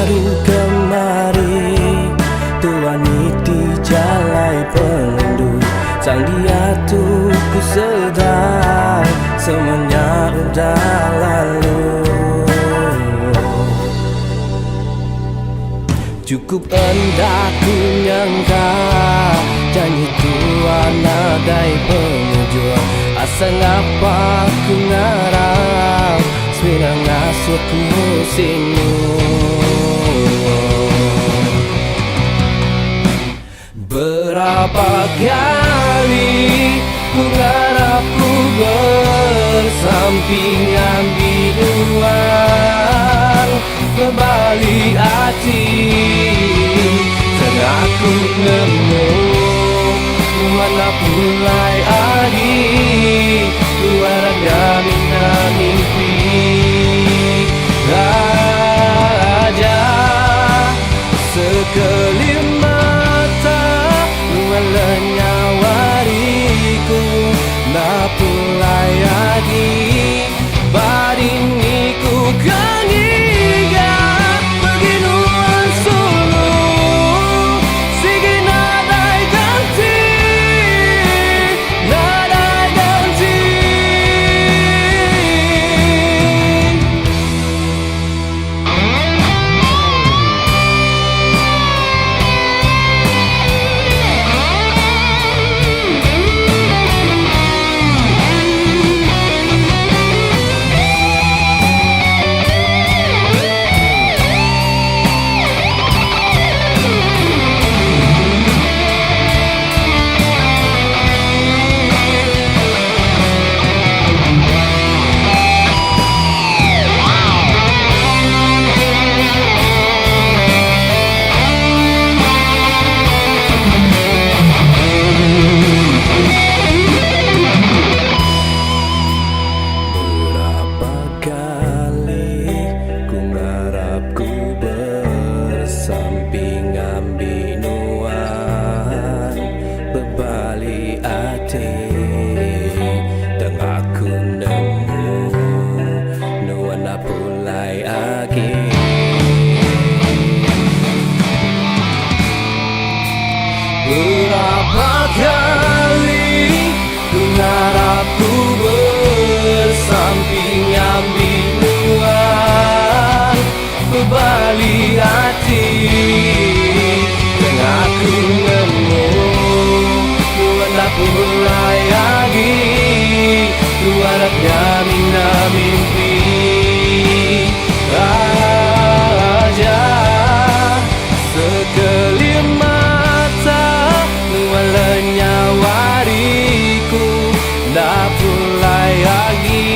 baru kemari, Tuhan di jalai pelendu. Sang dia tuh ku sedang, semuanya udah lalu. Cukup hendak ku nyangka, janji Tuhan nadai penujur. Asa ngapa ku ngarang, sebenarnya ngasuh ku sinu. Berapa kali ku ngarap ku bersampingan biduan, berbalik hati tengah ku nemu mana mulai adi luarnya mina mimpi raja sekelip mata luarnya wariku nak mulai adi badiniku kangiga beginuan solo sige nadai ganti nadai ganti. Berapa kali ku ngarap ku bersampingan binuan, berbalik hati tengah ku nemu nuan mulai lagi luarnya mina mimpi raja sekelip mata luarnya wariku nak mulai lagi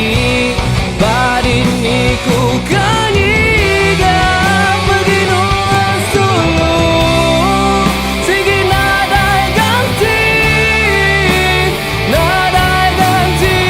badiniku kangiga beginuan solo sige nadai ganti nadai ganti.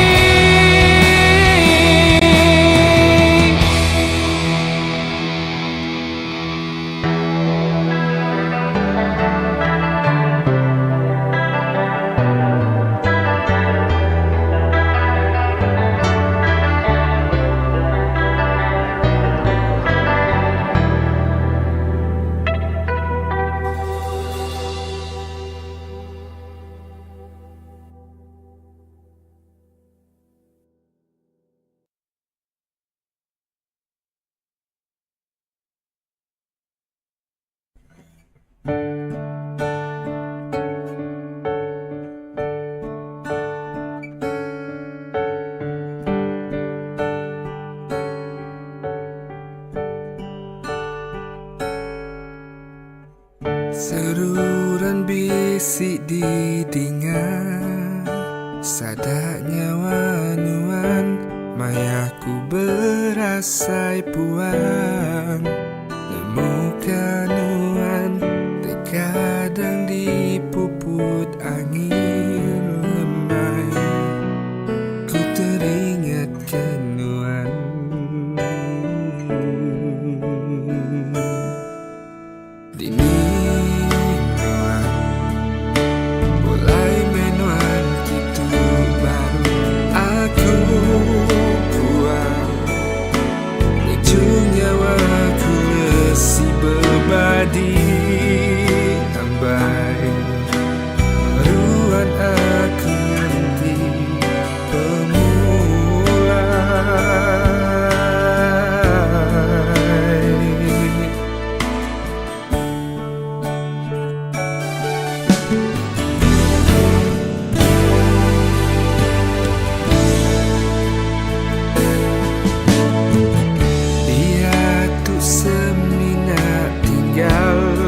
Seruran bisik didengar, sadaknya wanuan mayaku berasai puan. Nemukan nuan terkadang dipuput angin lemai, ku teringat kenuan. Dini see jadi ambai ruan aku nanti pemulai. Dia tu semina tinggal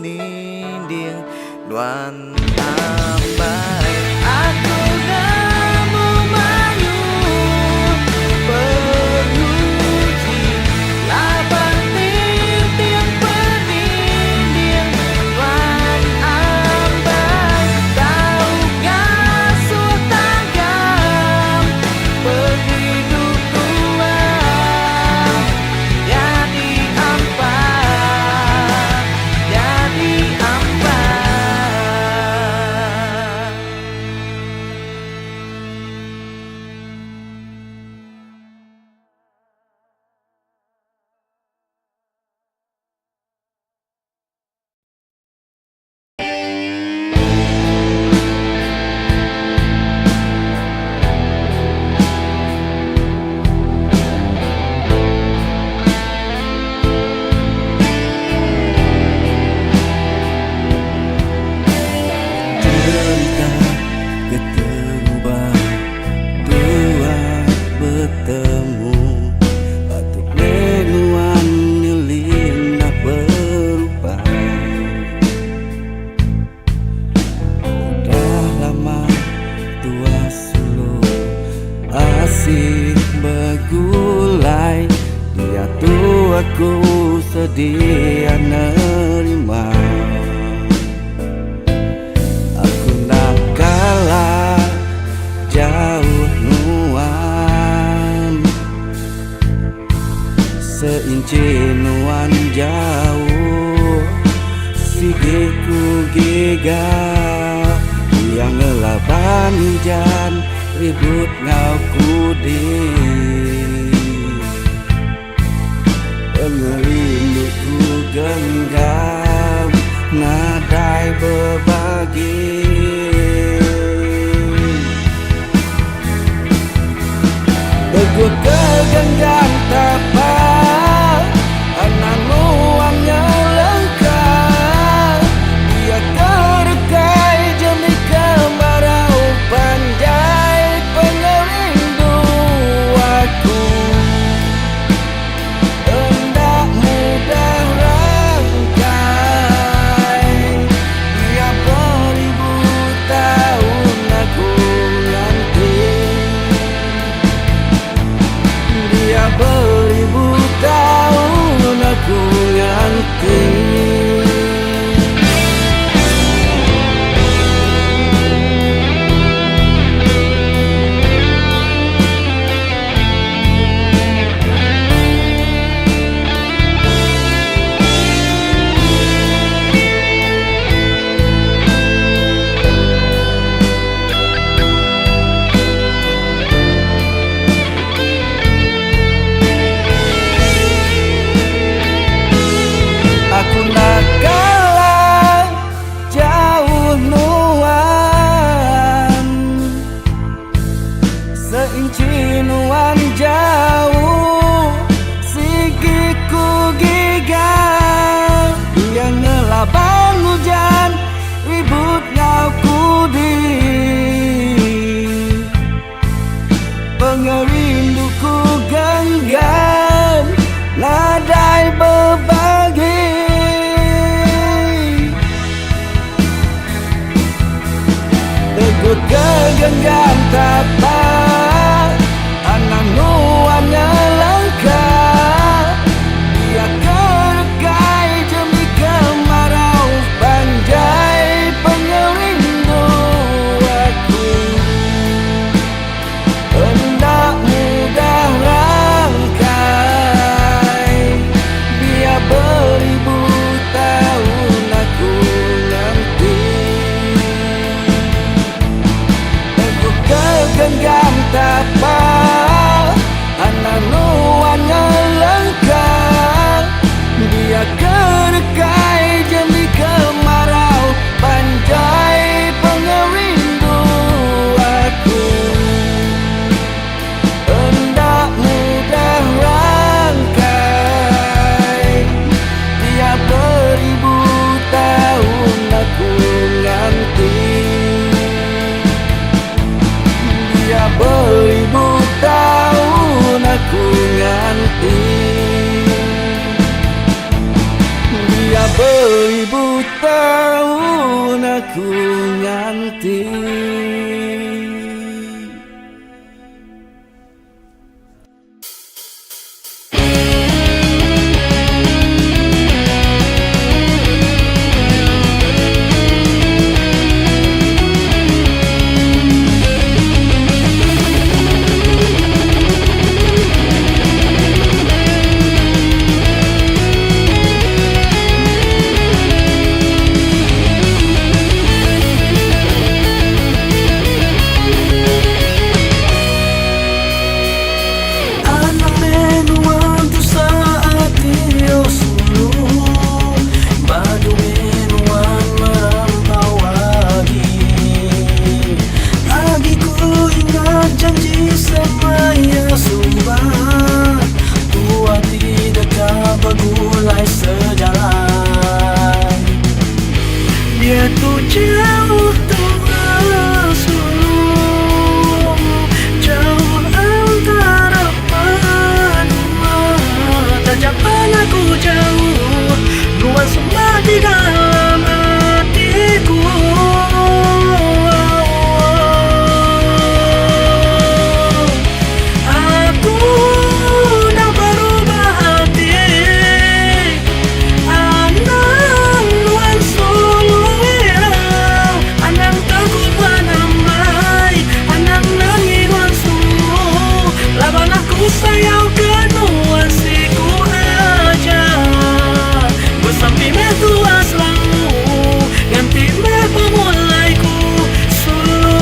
peninding Duan ambai Aku kamu mayu Beruji Laban tiang peninding Wan ambai Tahukah sultan gam Berhidup tuang Jadi ampai Jadi ampai Cerita keterubah dua bertemu Batuk menuan nyelindah berubah Udah lama tua sulu asih bergulai Dia tuaku sedia nerima Aku nak kalah jauh nuan Seinci nuan jauh Sigiku giga Yang ngelaban hujan Ribut ngau kudi Pengelindukku genggam Nadai berbagi Teguh kegenggam tapak Anak nuangnya lengkap Dia terdekai jemi kemarau Panjai pengerindu aku Hendak mudah rangkai Dia beribu tahun aku nanti Dia beribu tahun aku nanti Aku nak kalah jauh nuan Seinci nuan jauh Sigiku giga Dia ngelaban hujan Ribut ngau kudi Pengerinduku genggam Nadai berbagi Teguh kegenggam tapak Anak nuannya lengkap Dia terdekai jemi kemarau Panjai pengerindu aku Hendak mudah rangkai Dia beribu tahun aku nanti Teguh tahun aku nganti. Dia tuh jauh tersulung, jauh antara benua. Tajapan aku jauh, luas semua di dalam hatiku. Aku dah berubah hati, anang luan solo. Sayang kenuan siku aja, bersampai me tua selalu, ganti me pemulaiku solo.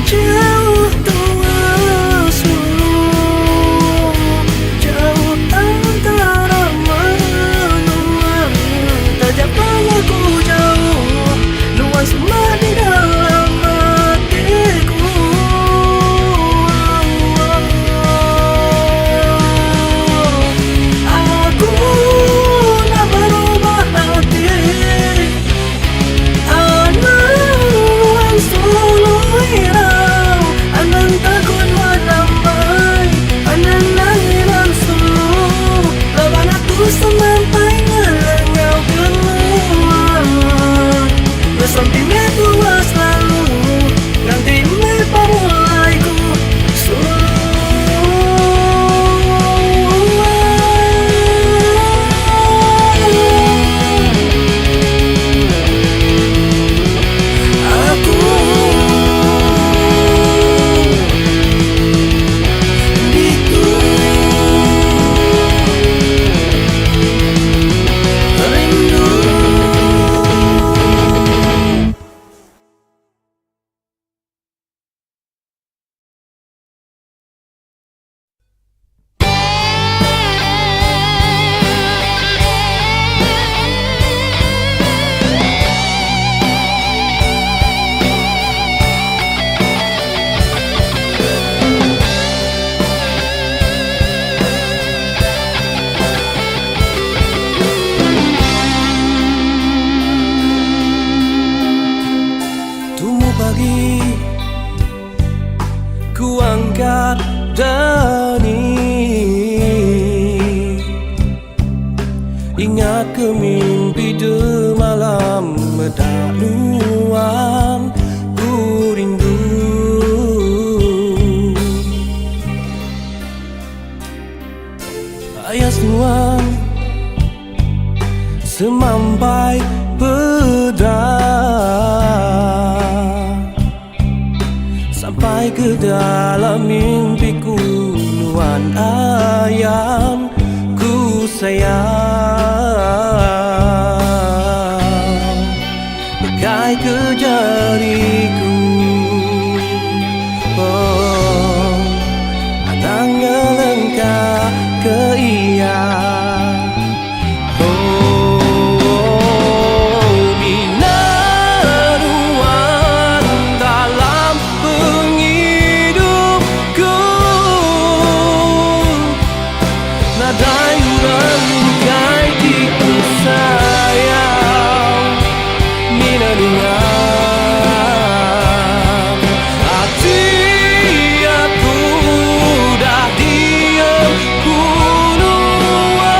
Jauh tersulung, jauh antara benua. Tajapan aku jauh, luas semua di dalam hatiku. Aku nak berubah hati, anang solo. Anang takut wanamai, anang nanginan solo. Lawan aku sampai ngelengau keluar, bersampai me tua selalu, ganti me pemulaiku solo. Ku angkat dani, ingat ke mimpi de malam medaluan. Ku rindu ayah semua semampai pedang, sampai ke dalam mimpiku nuan ayam ku sayang, pegai ke jariku. Oh, anang ngelengkah ke iya. Oh, minat kenuan. Hati aku dah diam kunuan.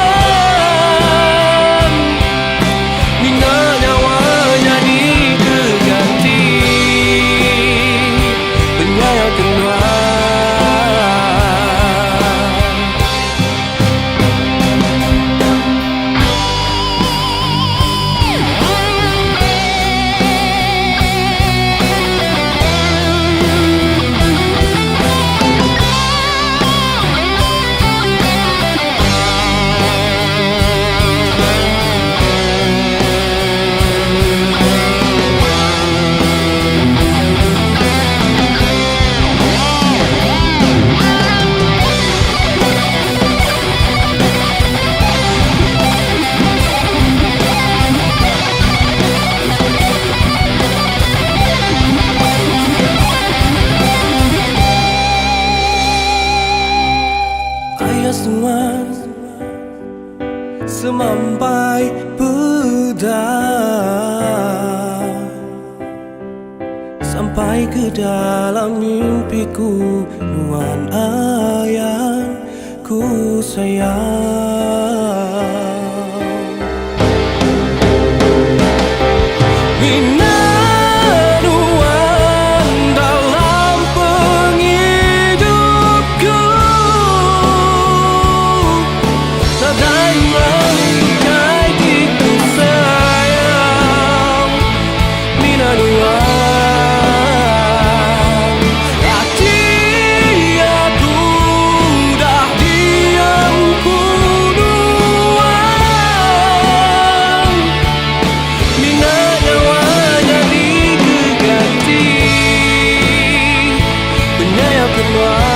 Mina nyawanya diganti penyayang kenuan. Ayas tuan semampai pedang sampai ke dalam mimpiku, nuan ayah ku sayang. Mina nuan dalam penghidupku, sadai mengkai ku sayang. Mina nuan, hati aku dah diam kunuan. Mina nyawanya diganti penyayang kenuan.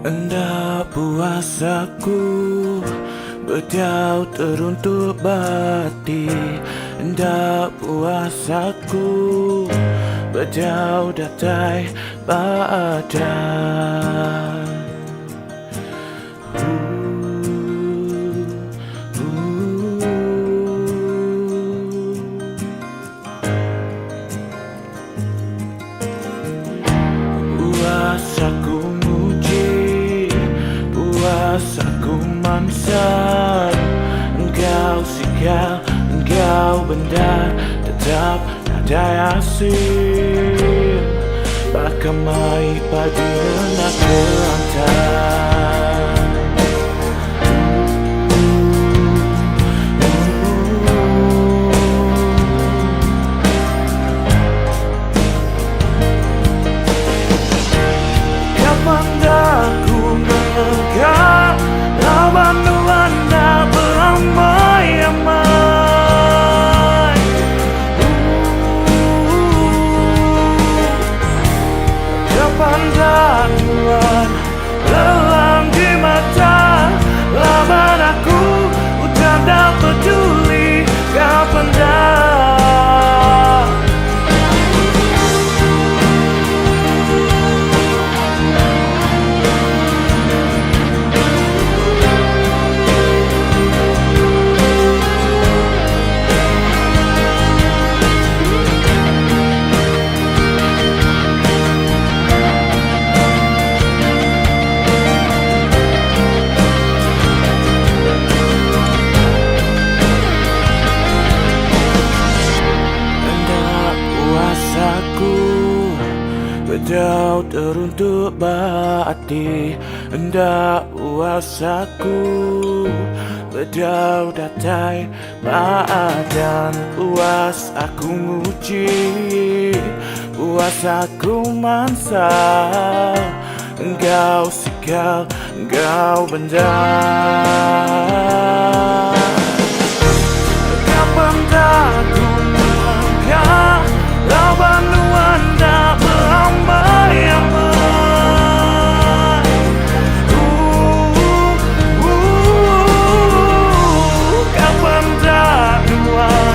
Hendak puasaku berjauh teruntuk bati. Hendak puasaku berjauh datai badan. Puasaku puasaku mansat, engkau sikal, engkau benda, tetap ada asin. Bakamai padi nak kelantar. Kapan dah ku menegak lawan nuanda beramai-ramai. Kapan dah nuan lelam di mata lawan aku, udah tak peduli. Kapan dah berjauh teruntuk bati. Hendak puasaku berdaudatai dan puas aku nguji, puas aku mansa. Engkau sikal, engkau benda. Kapan tak ku melangkah lawan nuanda beramai-ramai. Kapan tak nuan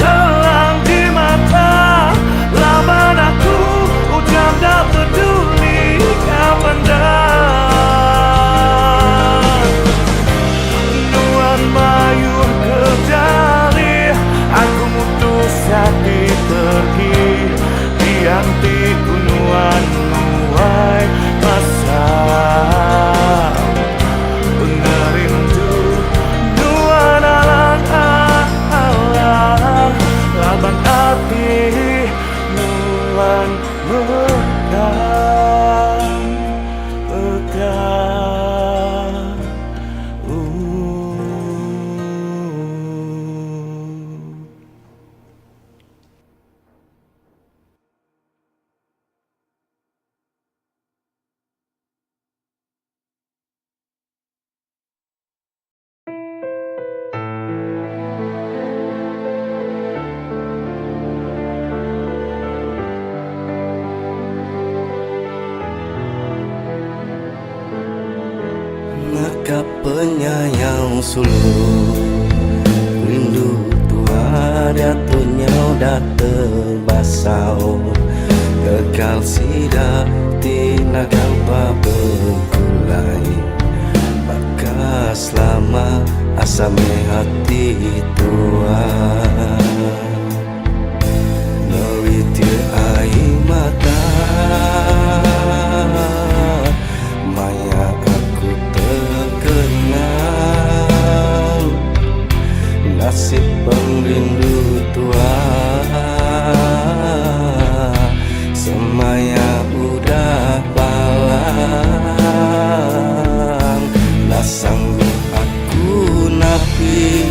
lelang di mata lawan aku ucap tak peduli. Kapan tak nuan mayur kedali aku mutus hati pergi dianti kunuan menuai masa pengerindu nuan alang-alang laban hati nuan pegang. Maka penyayang suluh rindu tua datunya udah terbasau kekal sida tina gampa bergulai maka selama asame hati tua melitir air mata maya aku terkenal nasib pengrindu tua semaya udah palang lah sanggup aku napi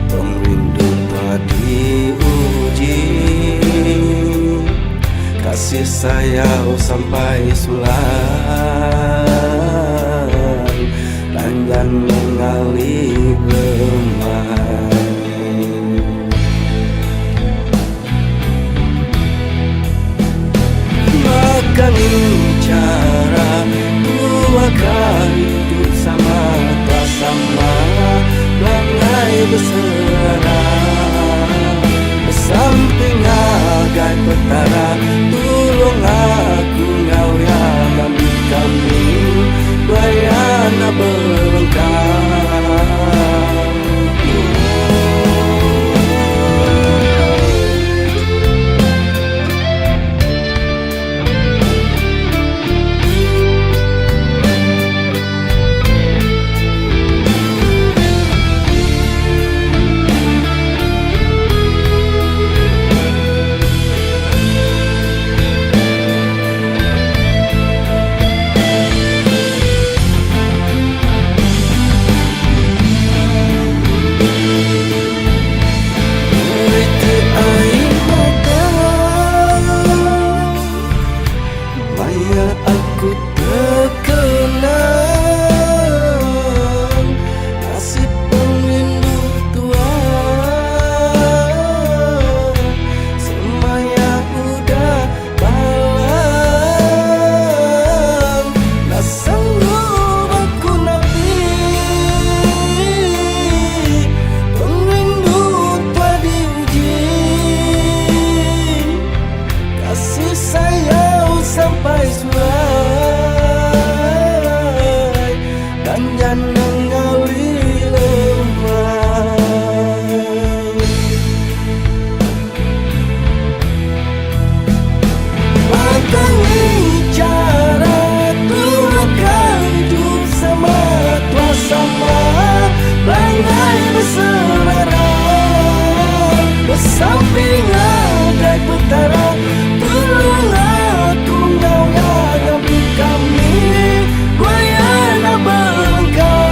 pengrindu tua diuji kasih sayang sampai sulang dan mengalir lemah makan cara tua kali hidup sama tak sama langai bersera samping agai petara tulung aku ngau yang ambil kami bayana berengkang. Kami, gue yang abang kau.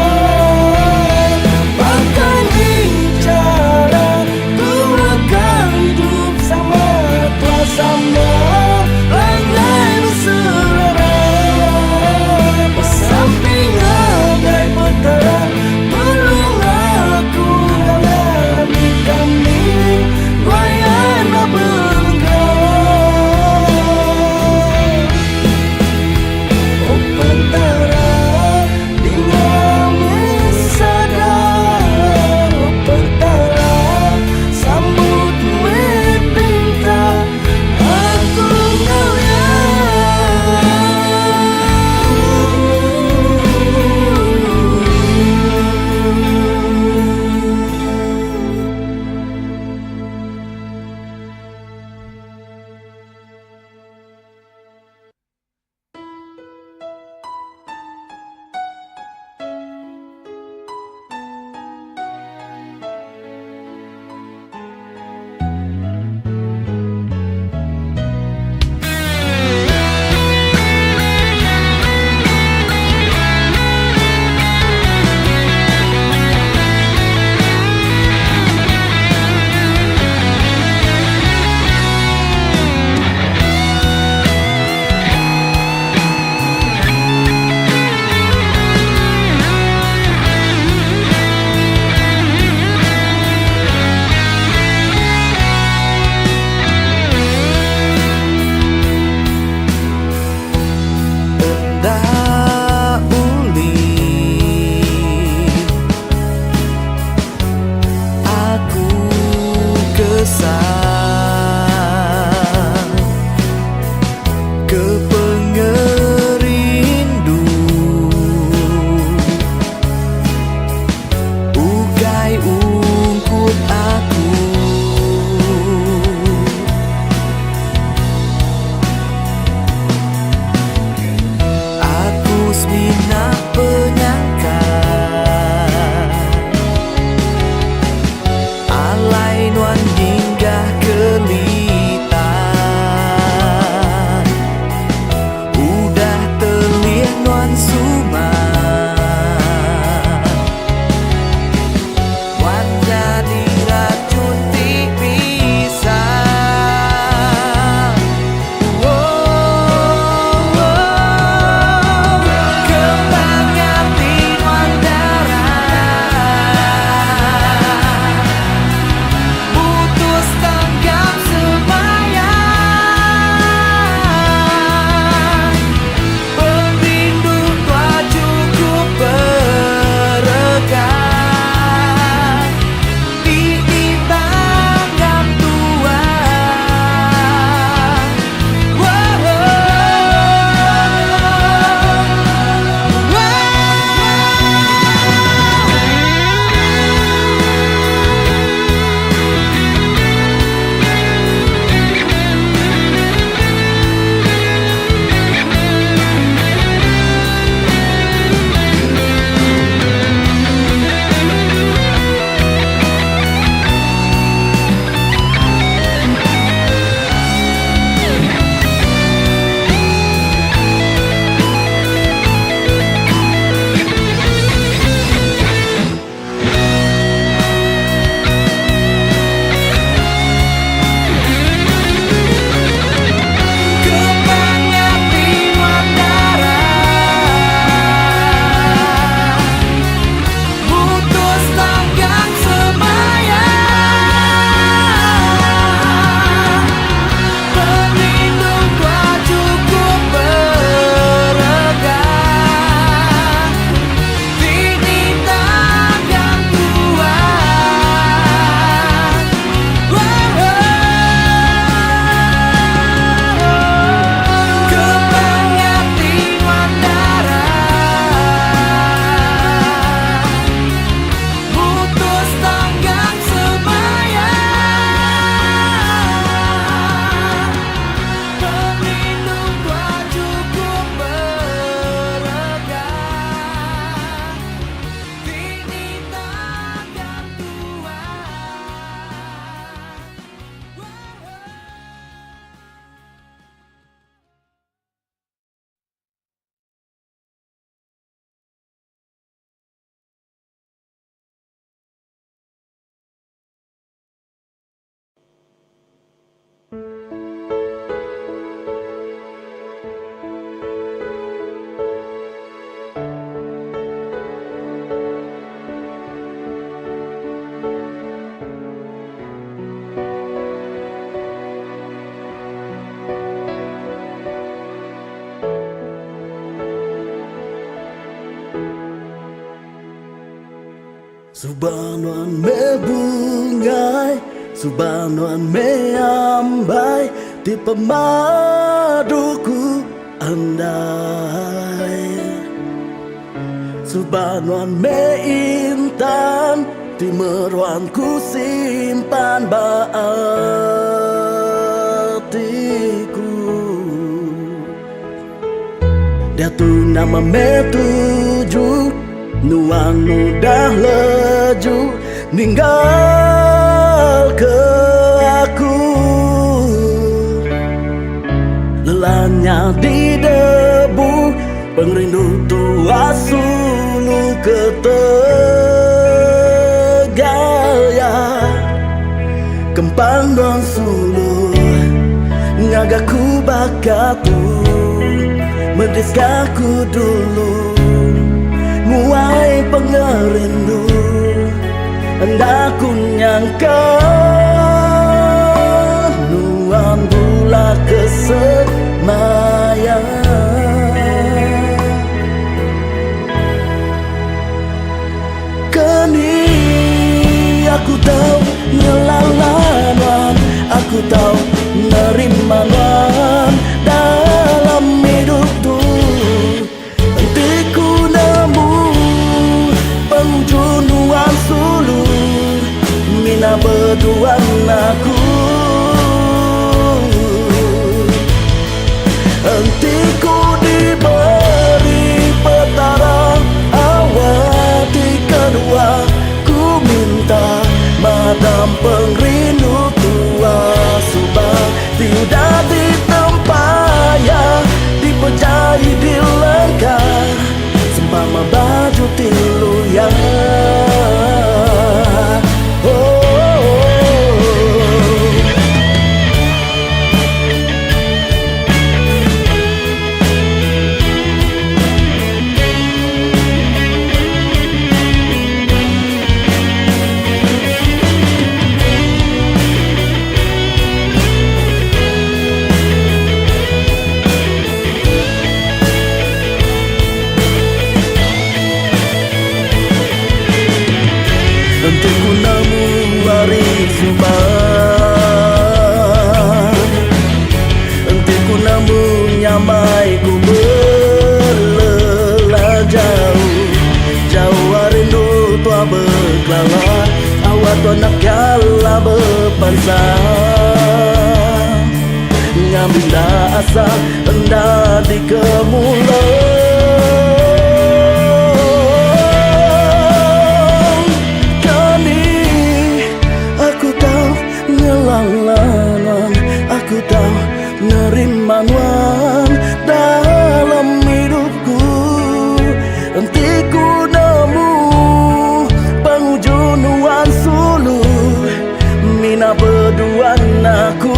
Subanuan me bungai, subanuan me ambai, di pemaduku andai. Subanuan me intan, di meruanku simpan baatiku. Dia tu nama me tujuh, nuan udah leju ninggal ke aku. Lelahnya di debu, pengrindu tua sulu ke Tegal ya. Kempang don sulu ngagaku bakatu, mendeskaku dulu muai pengerindu. Hendak ku nyangka nuan bula kesemaya. Kini aku tahu ngelawan, aku tahu nerima wan dalam hidupku. Hentiku nemu penghujung nuan sulu, mina berduaan aku. Hentiku diberi petara awal di kedua, ku minta madam pengrindu tua subang tidak ditempaya, dipejai di lengkap sempama baju tilu ya. Hentiku nemu hari subang, hentiku nemu nyamai ku belelah jauh. Jauh rindu tua berkelala, awak tua nak kala berpansa. Ngambil asa hendak dikemulau. Aku tahu nerima wan dalam hidupku. Hentiku nemu penghujung nuan sulu, mina berduaan aku.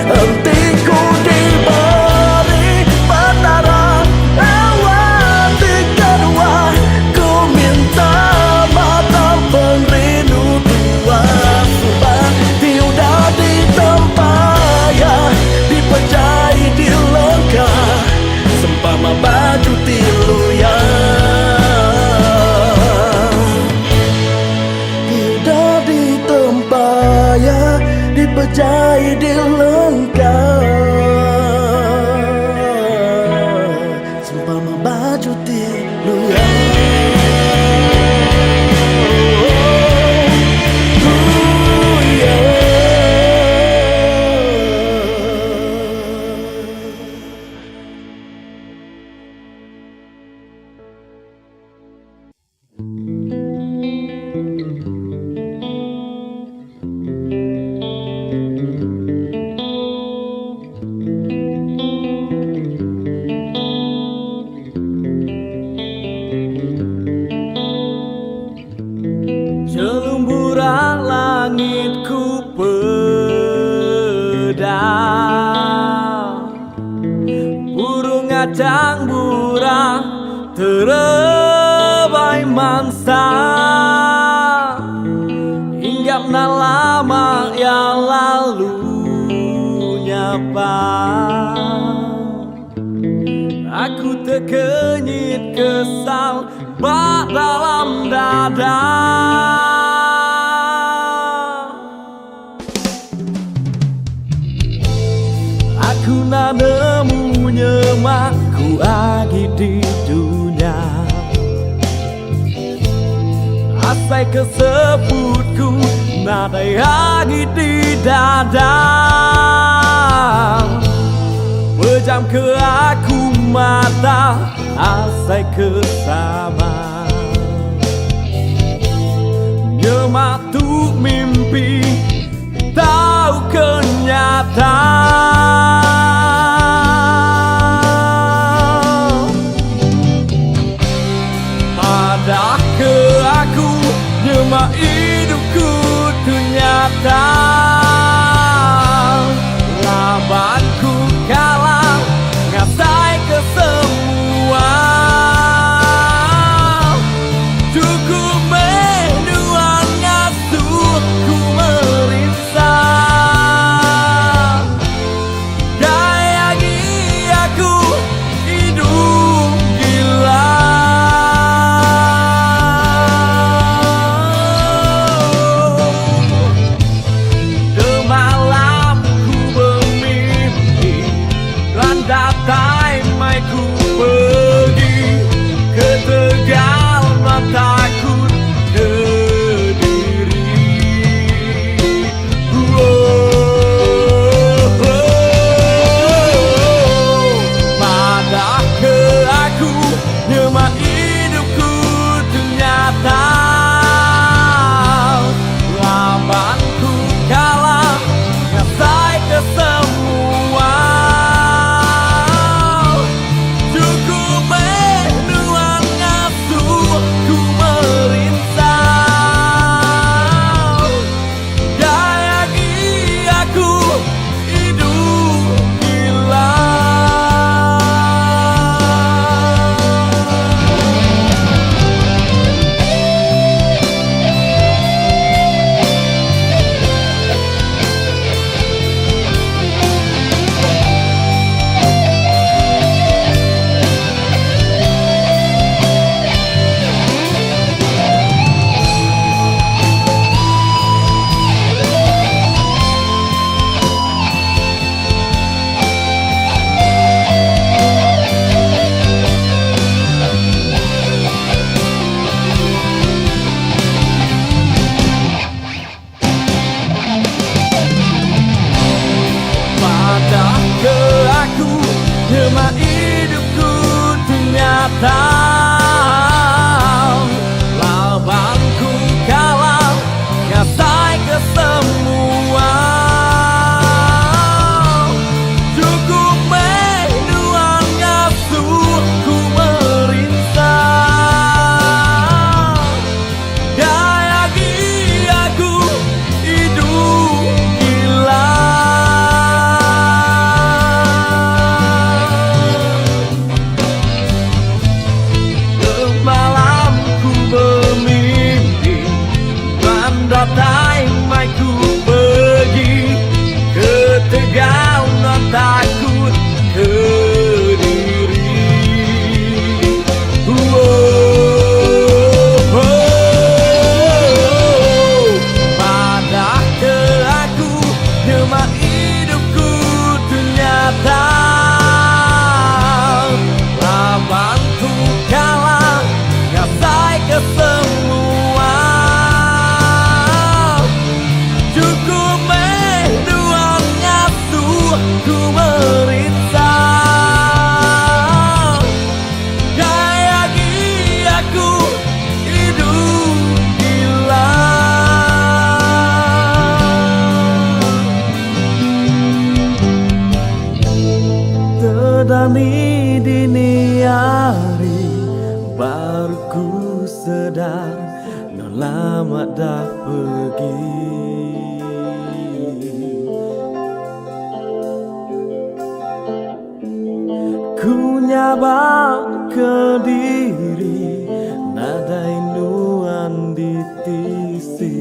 Hentiku diberi petara awan di kedua, ku minta matang pengrindu tua subang tidak ditempaya, dipejai di lengkap sempama baju tilu ya. Tidak ditempaya, dipejai di lengkap sempama baju tilu ya. Selumburan langitku pedang, burung ngacang burang terebai mansa. Hinggap na lama yang lalu nyapa, aku terkenyit kesal bak dalam dada. Aku nak nemu nyemakku lagi di dunia, asai kesebutku nada lagi di dada. Pejam ke aku mata, asai kesama nyemak tu mimpi, tahu kenyataan. Pada ke aku nyemak hidupku tu nyata, labanku kalah ngasai ke semua. Cukup menuang ngasuh ku meriksa, gaya gini aku hidup gila. Semalam ku bermimpi, landatai mai ku pergi ke Tegal, takut ke diri. Pada ke aku nyemak hidupku ternyata, labanku kalah ngasai ke semua. Cukup menuang ngasuh ku merintah, gaya gini aku hidup gila. Pada ke aku nyemak hidupku ternyata, labanku kalah ngasai ke semua. Cukup menuang ngasuh ku merintah, gaya gini aku hidup gila. Semalam ku bermimpi, landatai mai ku pergi ke Tegal, takut ke diri. Pada ke aku nyemak hidupku ternyata, labanku kalah ngasai ke semua. Cukup menuang ngasuh ku merintah, gaya gini aku hidup gila. Terdani dini hari, baru ku sedar non lama dah pergi. Ku nyabak ke diri, nada induan di tisi.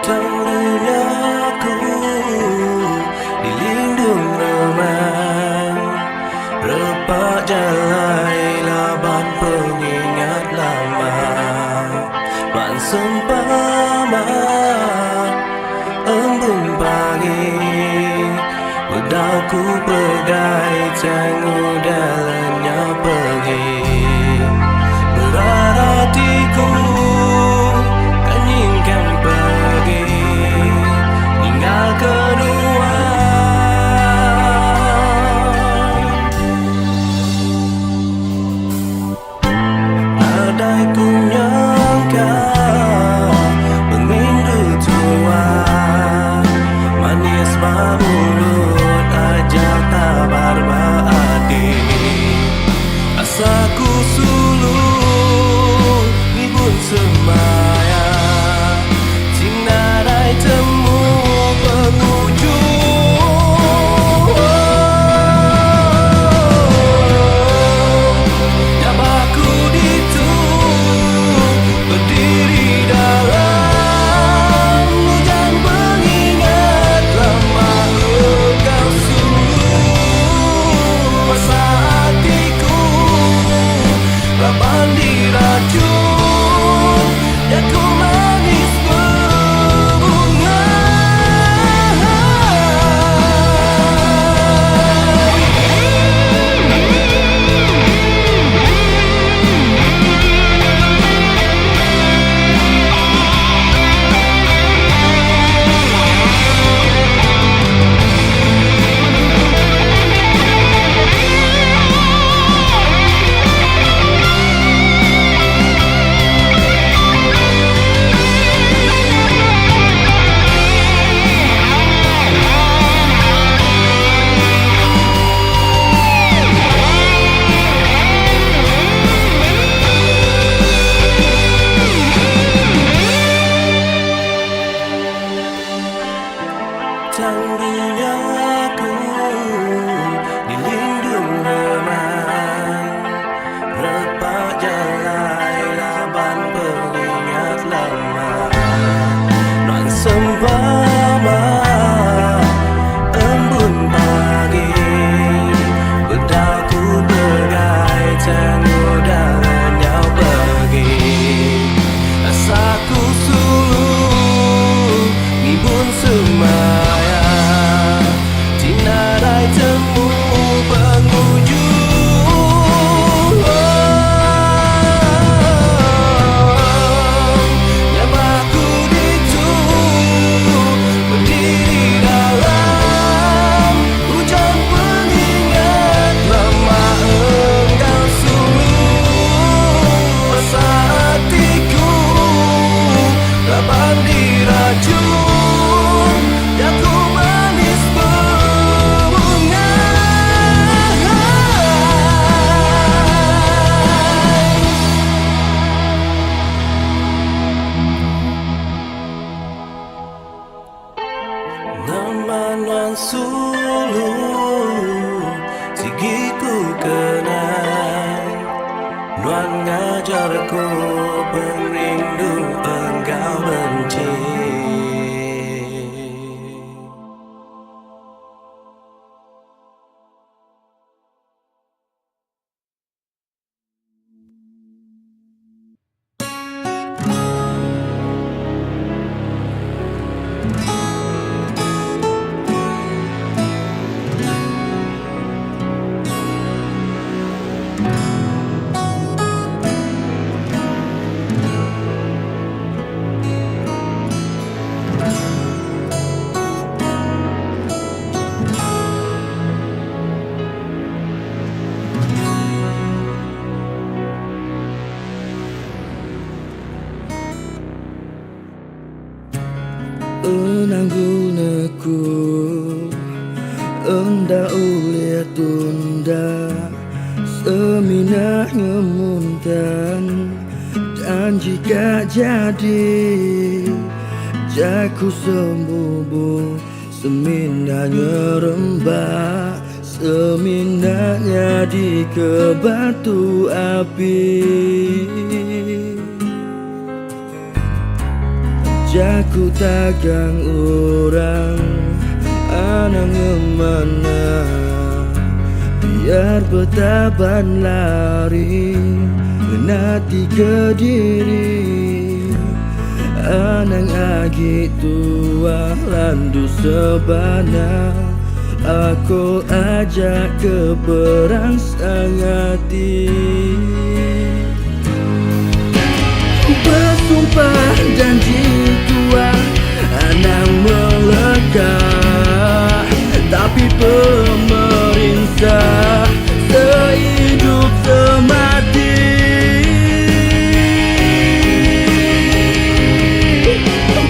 Tentunya dilindung remang, repak jalai laban pengingat lama. Man sempama embun pagi, bedaku pegai tengok dalamnya pergi. Berartiku kan ingin pergi, tinggal kedua. Adai ku nyangka pengindu tua, manis mulut aja tabar baadi. Asaku sulung ibun semaya, sinarai temu penghujung. Jabaku ditu berdiri dalam hujan pengingat lama. Engkau sungguh masa hatiku, laban diracun, ya ku manis berbunga. Tentunya dilindung remang, repak jalai laban pengingat lama. Non sempama embun pagi, bedaku pegai tengok dalamnya pergi. Asaku sulung ibun semaya, sinarai temu penghujung. Nyabaku ditu berdiri dalam hujan pengingat lama. Engkau sungguh masa hatiku, laban diracun, ya ku manis berbunga. Namanan sulung sigiku kenang, nuan ngajarku perindu engkau benci. Enanggunaku enda ulia tunda, seminah ngemuntan, dan jika jadi jaku sembubu, semindahnya rembah, semindahnya di kebatu api. Jaku tagang orang anang ngemana, biar betaban lari nanti Kediri. Anang agi tua landu sebana, aku ajak ke perang sangati. Bersumpah janji tua anang melekat, tapi pemerintah sehidup semati.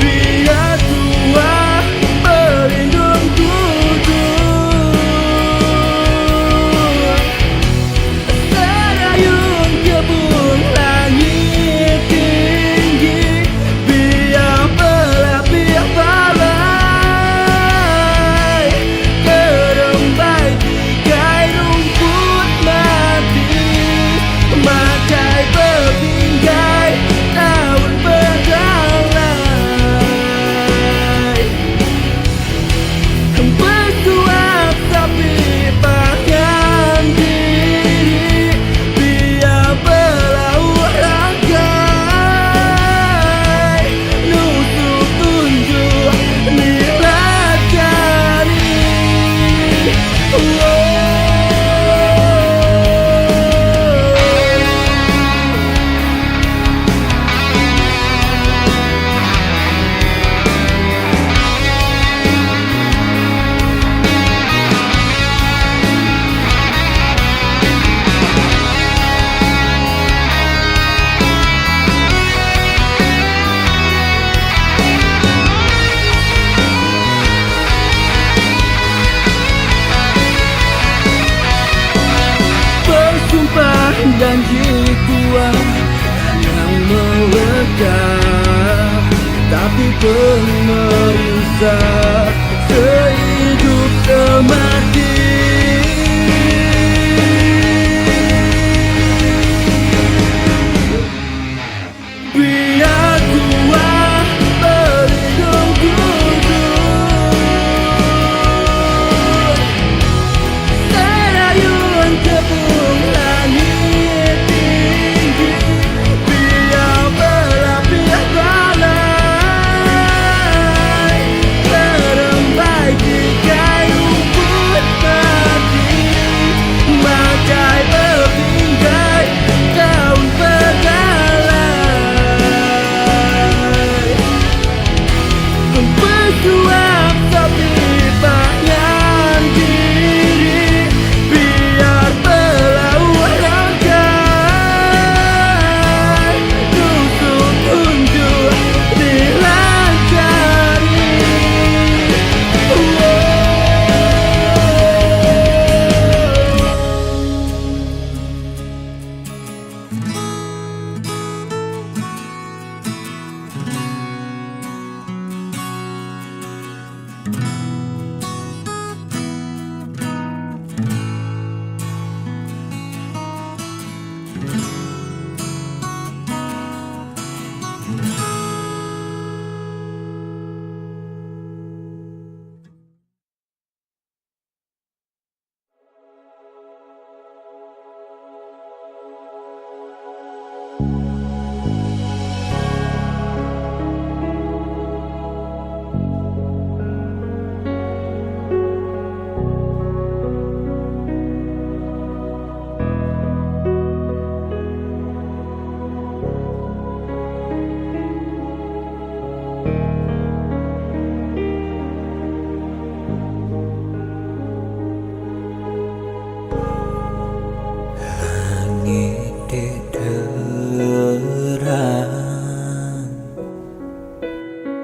Biar tua pelindung tujuh, serayun kebun langit tinggi, biar pelapis balai kerembai tigai rumput mati, makai bertinggai daun berdalai. Bersuap tapi pakai diri, biar berlaut ragai, nusuk tunjuk nilajari. Bersumpah janji tua yang melekat, tapi pemerintah sehidup semati. Biar tua pelindung tujuh, serayun kebun langit tinggi, biar berlapis balai kerembai tigai rumput mati, makai bertinggai daun berdalai. Bersuap tapi pakai diri, biar berlaut ragai, nusuk tunjuk dilacari.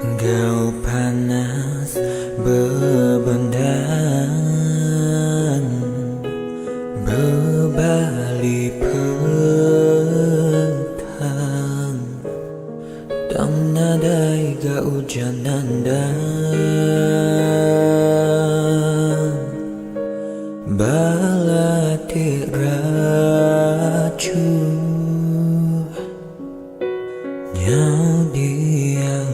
Engkau panas bebendan, berbalik petang, dan nadai hujanan dan balatik racun nyau diam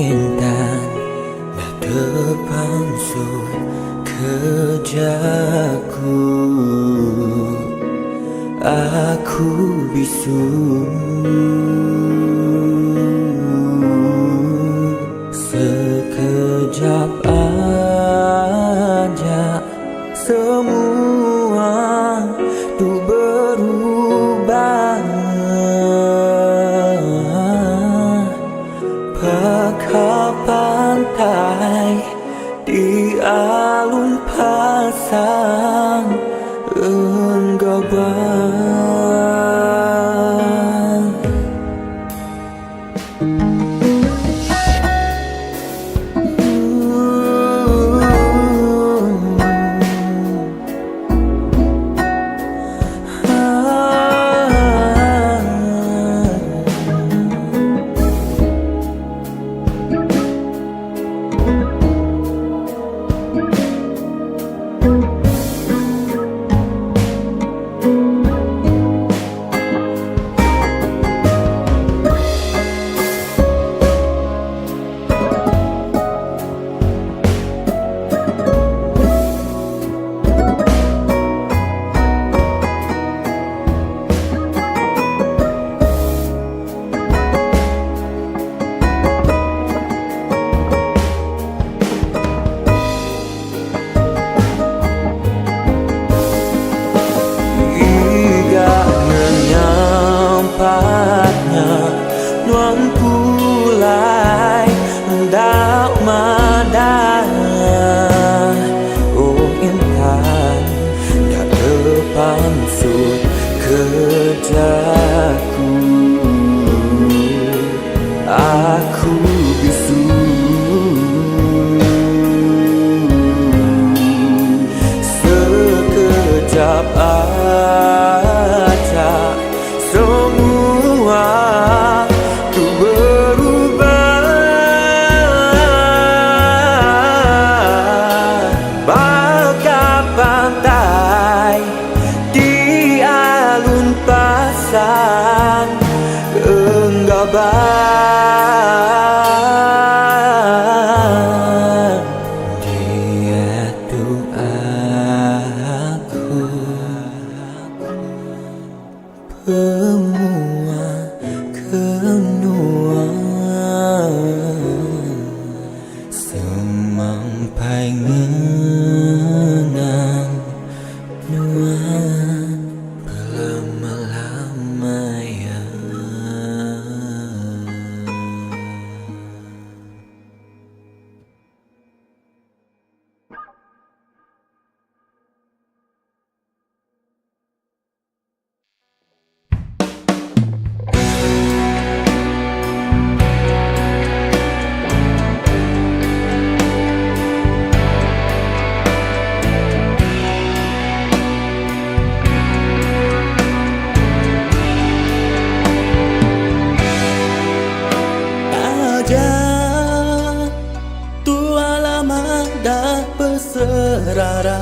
intan dah terpansur kerjaku. Aku bisu sekejap aja semua tuh berubah. Pakai pantai di alun pasang enggabah. Nuang pulai hendak madah. Oh intan dah terpansur kerjaku. Aku bisu sekejap aja semua tuh berubah. Bagai pantai di alun pasang enggabah. Dia tuh aku semua kenua semampai ngenang nuan berlama-lama ya. Tua lama dah berserara,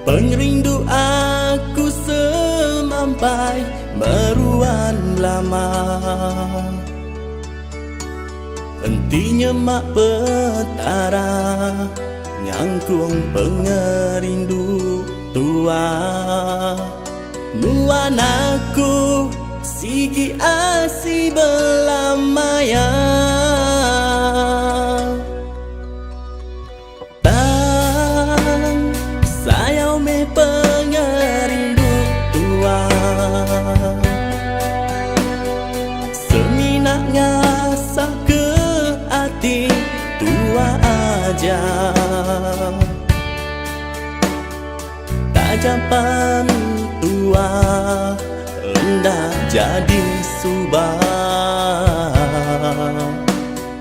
pengerindu aku semampai meruan lama. Hentinya mak petara nyangkung pengerindu tua. Nuan aku sigi asi belamaya. Tang sayau me pengerindu tua. Seminak ngasah ke hati tua aja. Tajapan tua hendak jadi subah.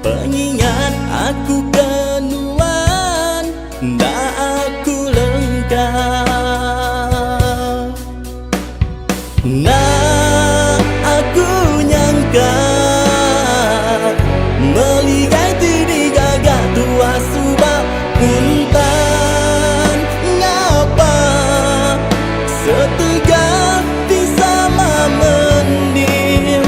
Pengingat aku kenuan, ndak aku lengkap. Nah aku nyangka meligai tidi gagak tua subah untan ngapa setegak di sama mendim.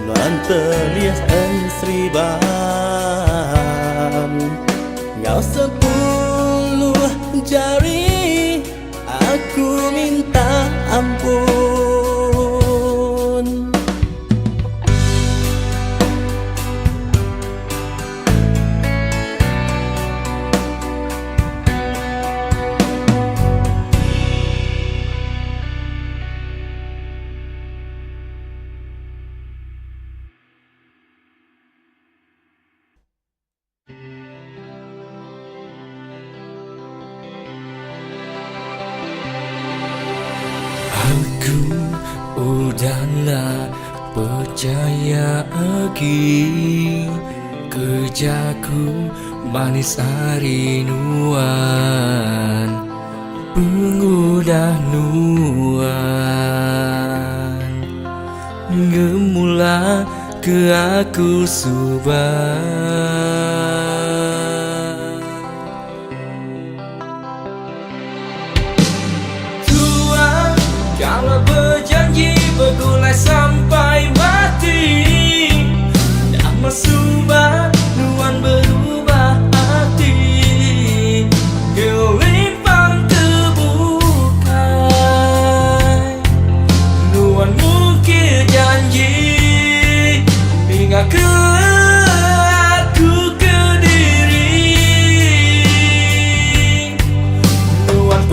Menteliaskan seriban Ngau 10 jari Aku minta ampun. Aku udahlah percaya lagi, kerjaku manis harinuan, pengudah nuan, gemula ke aku subah. Kalau berjanji bergulai sampai mati, nama subah nuan berubah hati, gelimpang terbukai, nuan mungkir janji hingga ke aku ke diri, nuan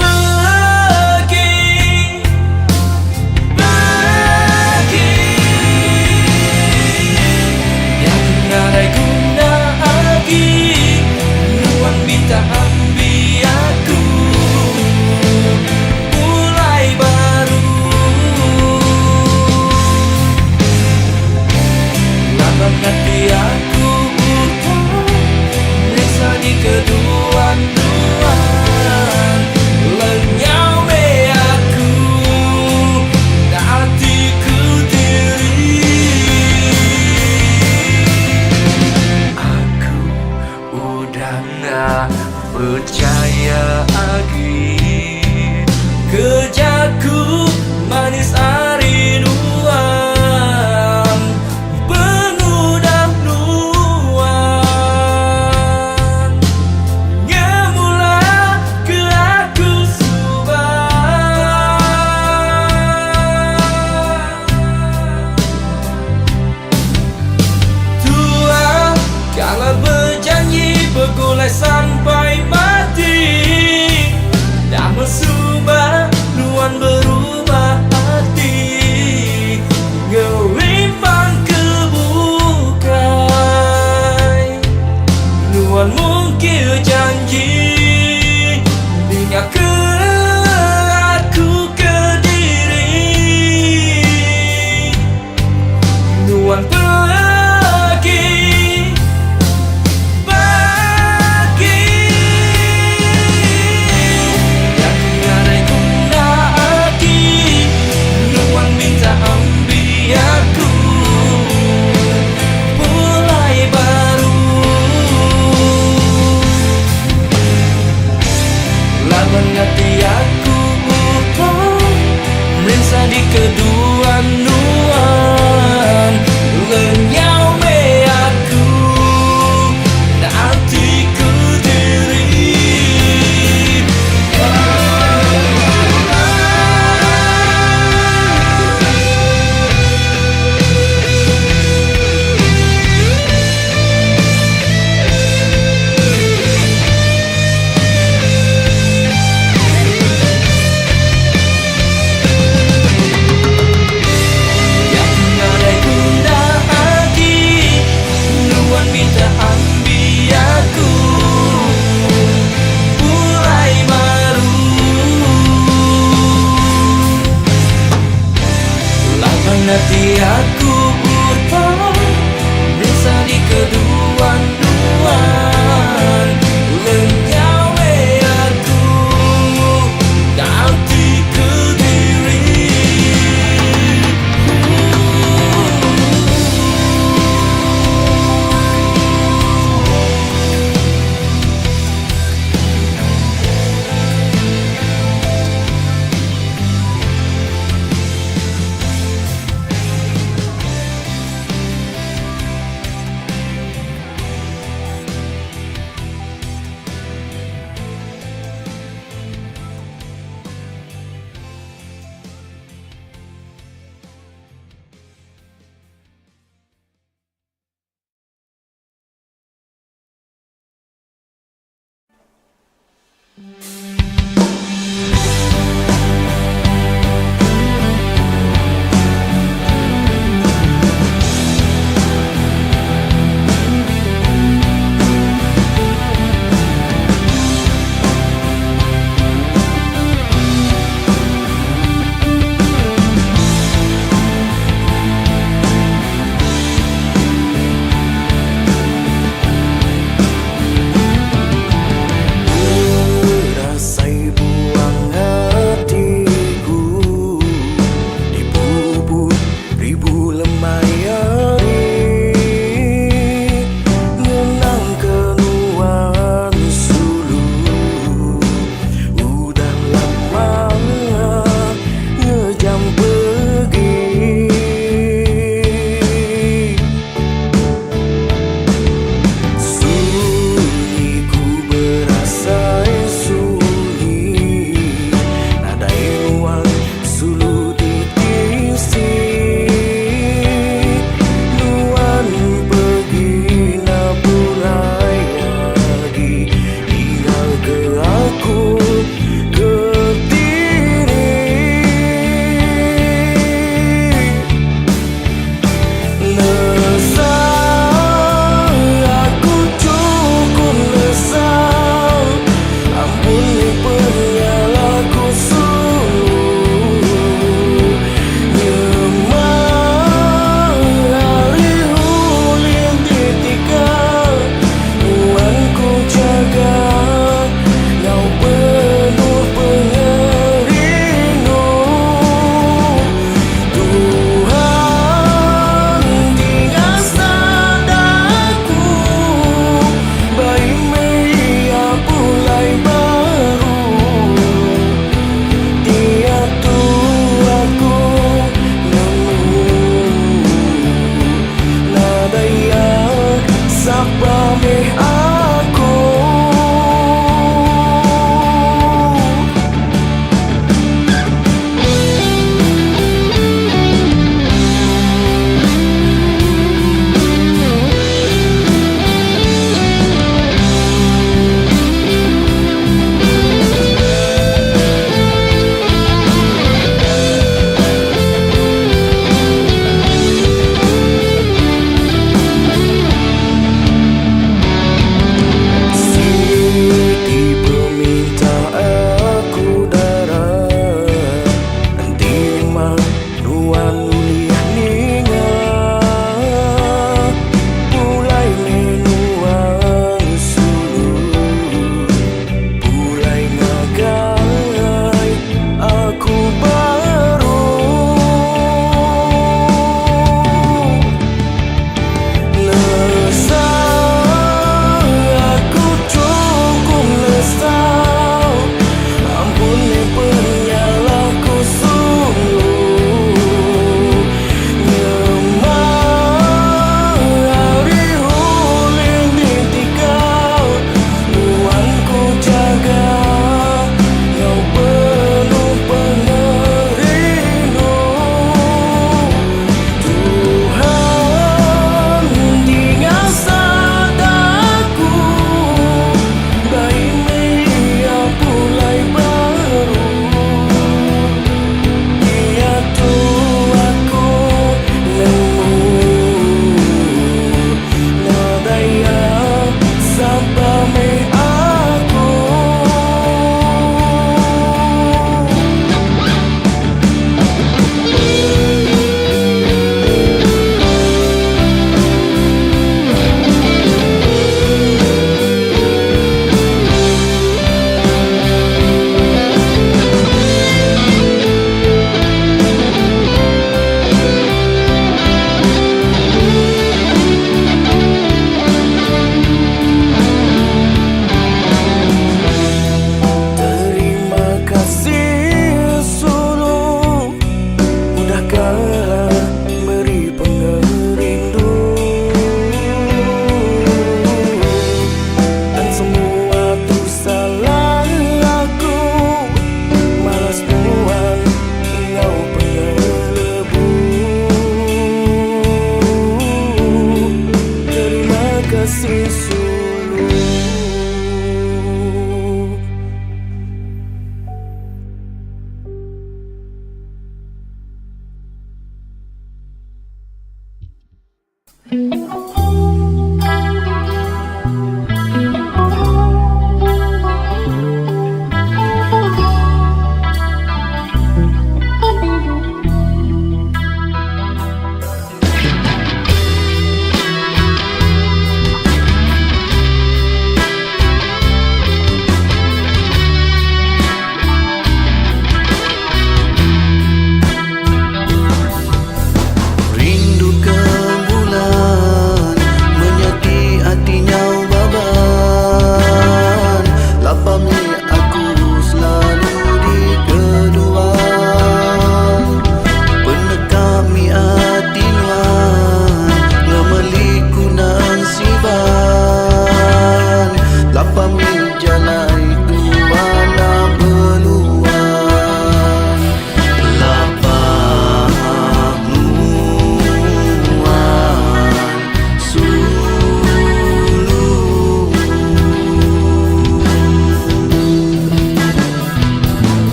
tak ambil aku mulai baru, lambang hati aku utang resa di kedua-duaan, lenyau me aku hatiku diri. Aku udah gak percaya lagi, kerjaku manis harinuan, pengudah nuan, ngemula ke aku subah. Tuhan kalau berjanji bergulai sampai mati, nama subah nuan berubah hati, gelimpang kebukai, nuan mungkir janji hingga ke aku ke diri, nuan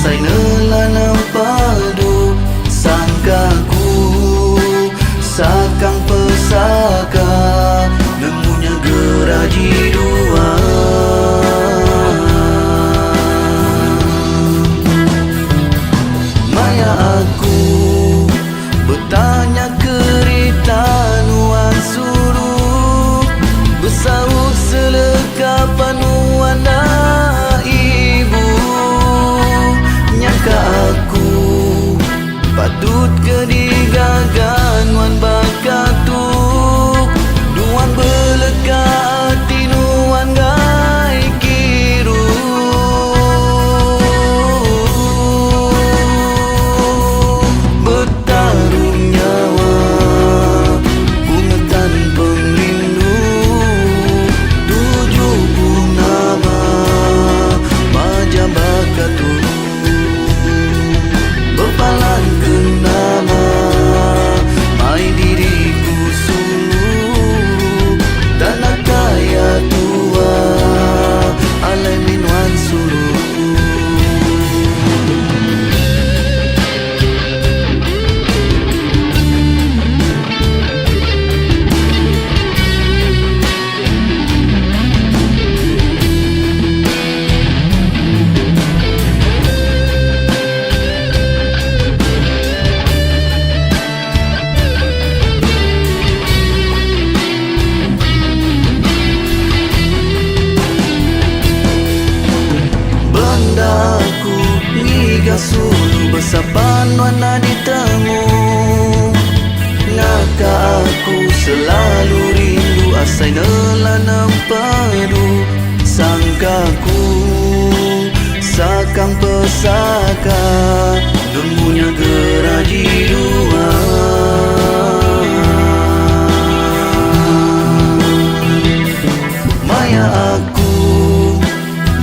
asai nelanam padu sangkaku sakang pesaka nemunya geraji dua. Maya aku bertanya kerita nuan suruh bersaut selekapan wana ibu. Nyangka aku patut kedigagan wan bakatuk nuan belega hati nuan gai kiru. Bertarung nyawa bungetan penglindu 7 nama maja bakatuk berpalan ke nama mai diriku suluh tanah kaya tua alai minuan suluh. Aku ngiga sulu bersaban wana ditemu. Ngaka aku selalu rindu asai nelanam padu sangkaku sakang pesaka nemunya geraji dua. Maya aku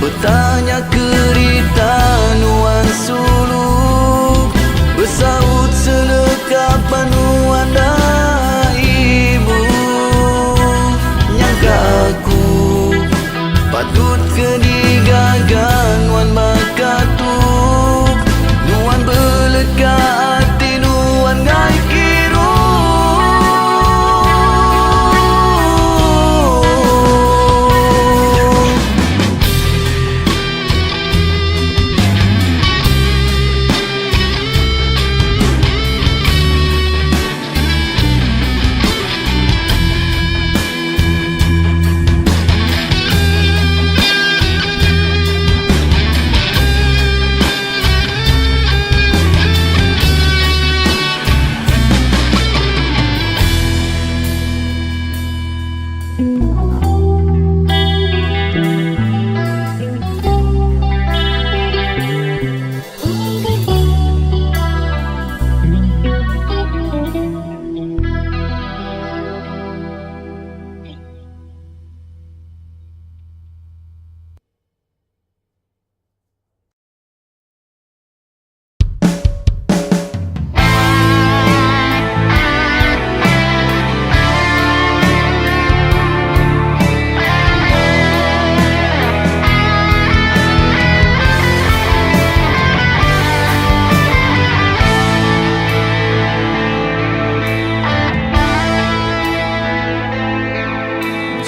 bertanya kerita nuan suluh bersaut selekapan nuan ibu. Nyangka aku patut kedigagan nuan bakatuk nuan belega hati nuan gai kiru.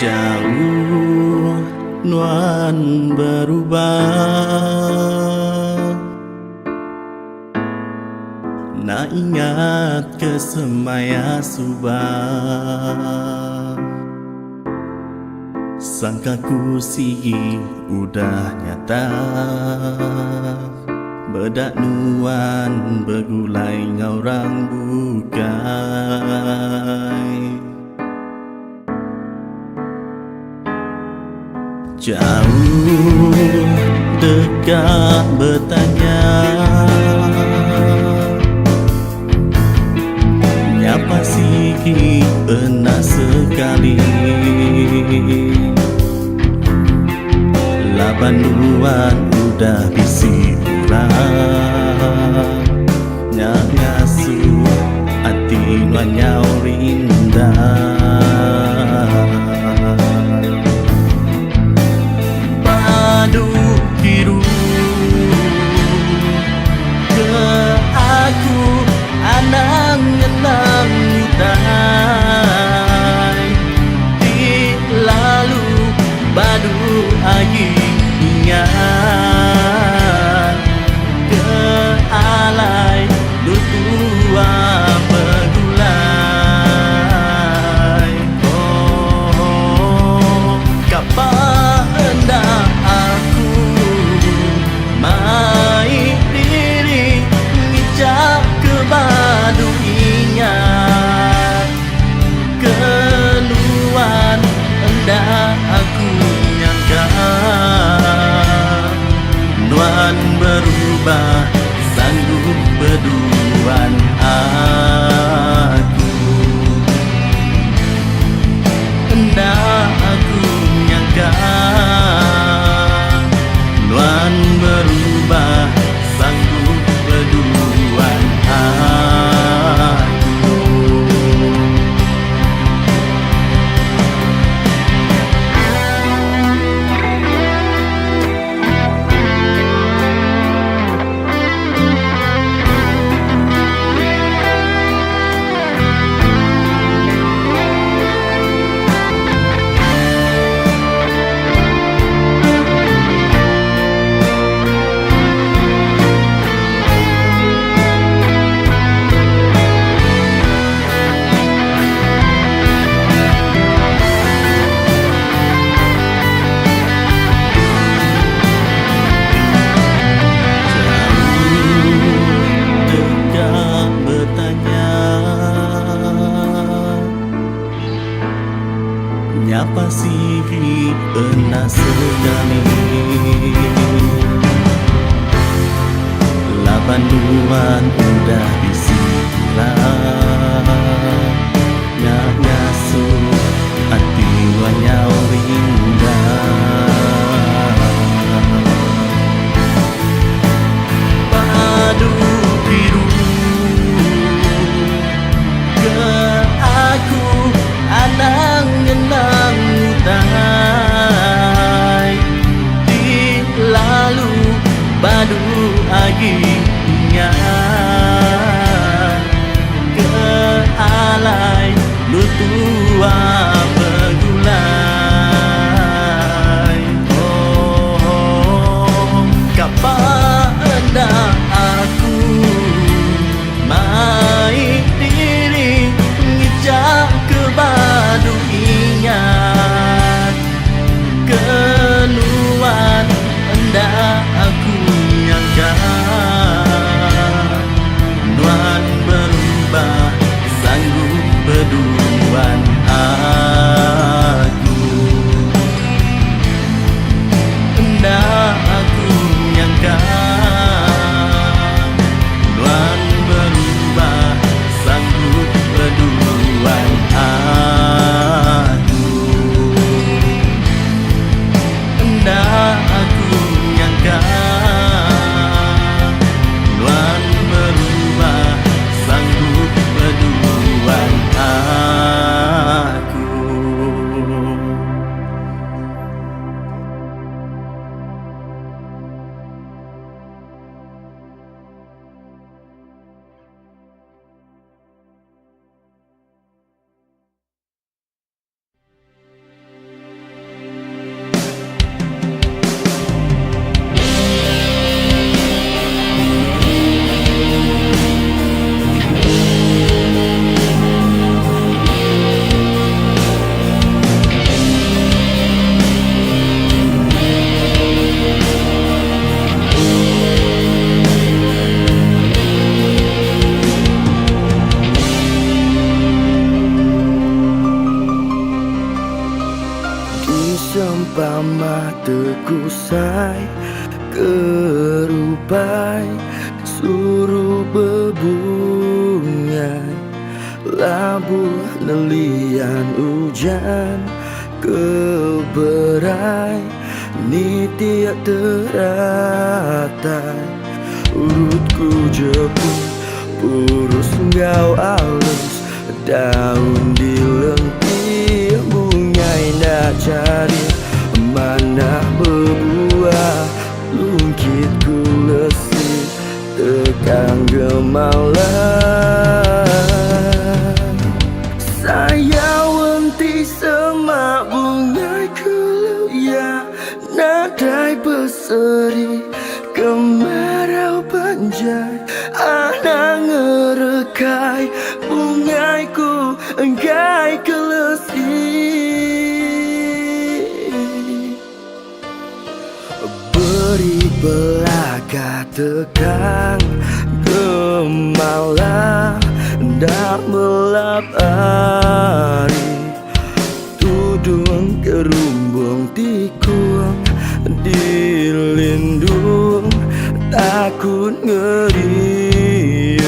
Jauh nuan berubah, nak ingat kesemaya subah. Sangkaku si udah nyata, bedak nuan bergulai ngaurang bukai. Jauh dekat bertanya, nyapa sih pernah sekali. Labanuan udah bisi urang, nyak ngasuh hati nuan nyau rindah. lagi ingat ke alai lutua begulai. Oh, kapan hendak aku mai diri ngicap ke badu ingat keluar hendak aku nyangka nuan berubah sanggup berduaan aku hendak aku nyangka nuan berubah sanggup berduaan aku. Nyapa sih pernah sekali lapan duan udah disilang nyak ngasuh hati wanyau rindah padu biru ke aku anang ngenang utai di lalu badu agi ingat ke alai lutua begulai. Oh, kapan hendak aku mai diri ngijak ke badu ingat keluar hendak aku nyangka nuan berubah sanggup berduaan aku hendak aku nyangka nuan berubah sanggup berduaan aku hendak aku nyangka nuan berubah sanggup berduaan aku. Sempama tekusai kerupai suruh bebungai labuh nelian hujan keberai ni tiak teratai urutku jepun purus ngau alus daun di lentir bungai nak cari mana berbuah lungkitku lesih tekan gemalan saya wenti semak bungai keluya nadai berseri kemarau panjang, anak ngerekai bungaiku enggai kelesi. Beri belaka tekan gemalang dah melap hari, tudung kerumbung tikung dilindung takut ngeri,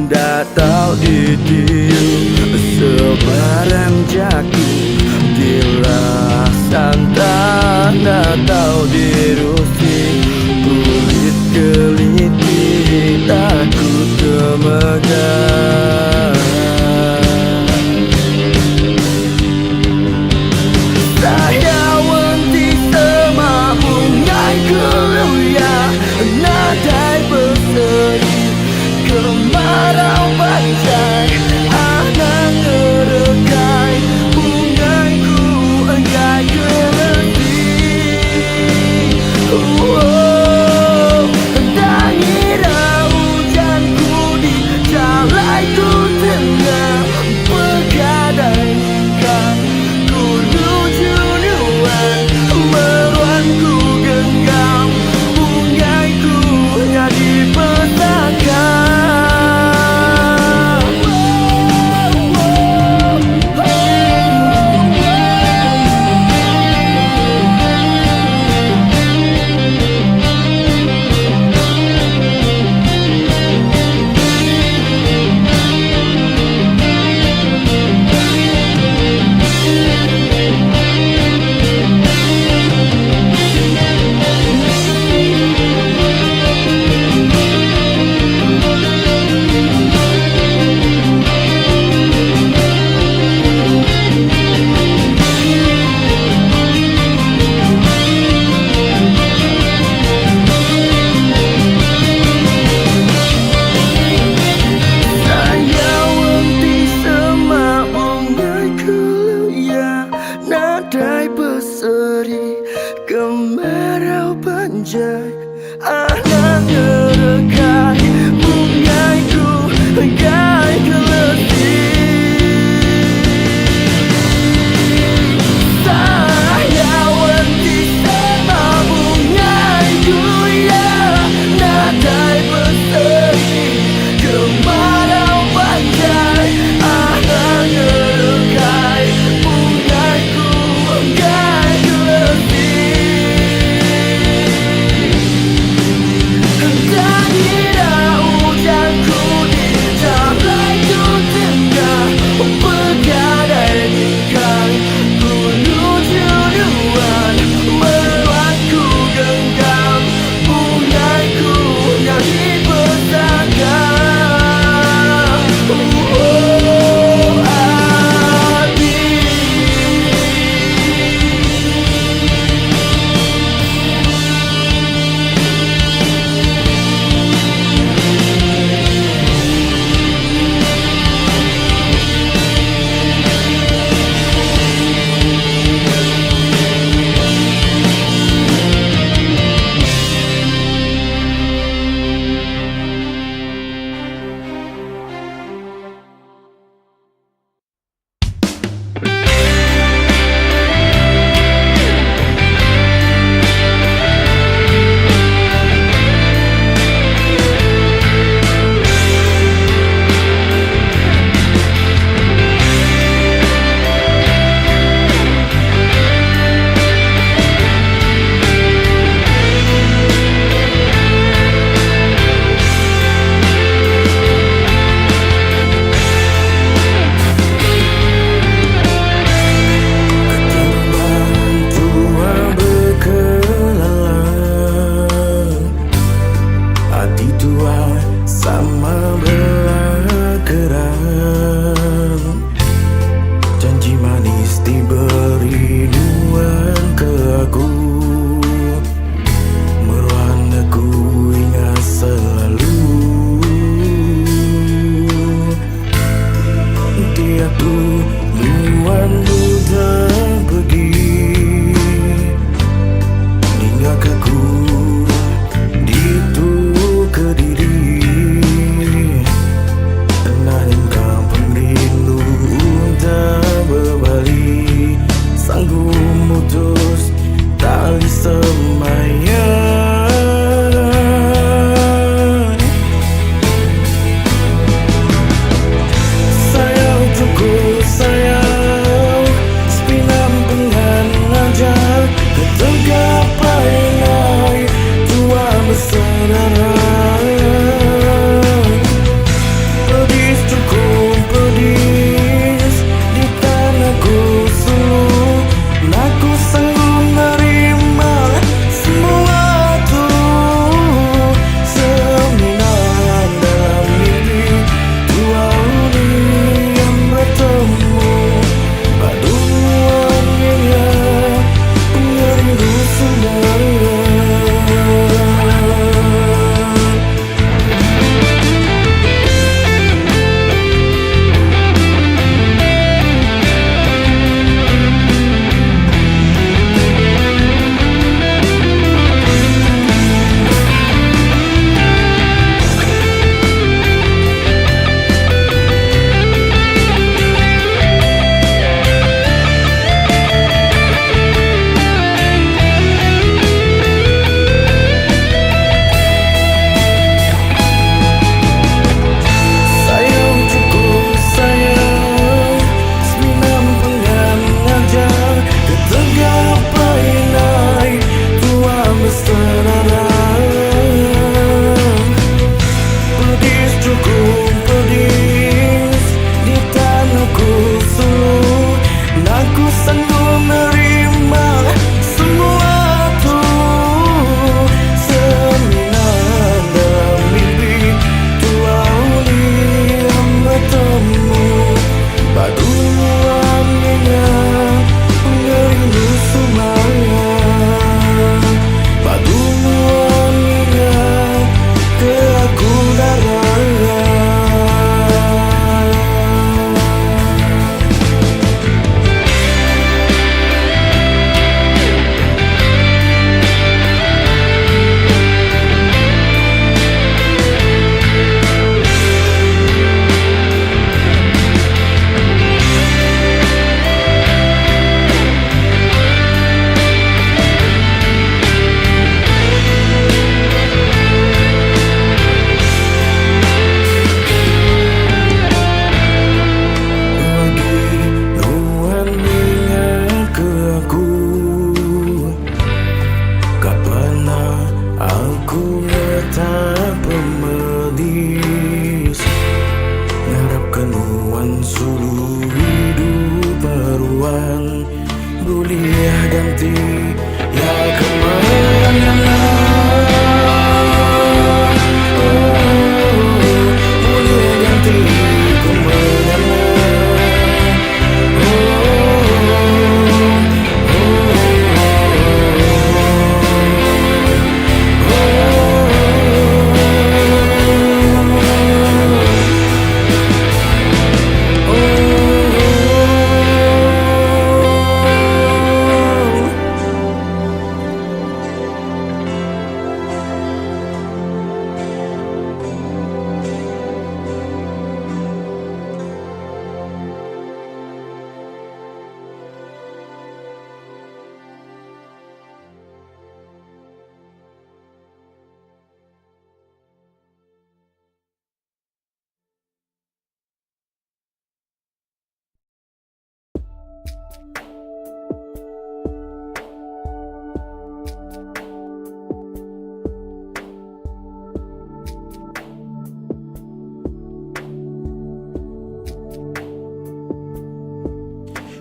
dah tahu ditiup sebarang jaku dilaksana, dah tahu dirusi kulit keliti takut kemegang. Saya wanti semabungai keluya, nadai berseri kemarau panjang, anak ngerekai bungaiku enggai kelesi. Dangira hujanku di jalaiku tengah begadang kan ku nuju nuan, meruanku genggam bungaiku jadi petaka. Nadai berseri kemarau panjang, anak ngerekai bungaiku enggai kelesi. Saya wanti sama bungaiku ya, nadai berseri kemarau panjang, anak ngerekai bungaiku enggai kelesi. hati yang kemana-mana. Boleh ganti ku mengenal.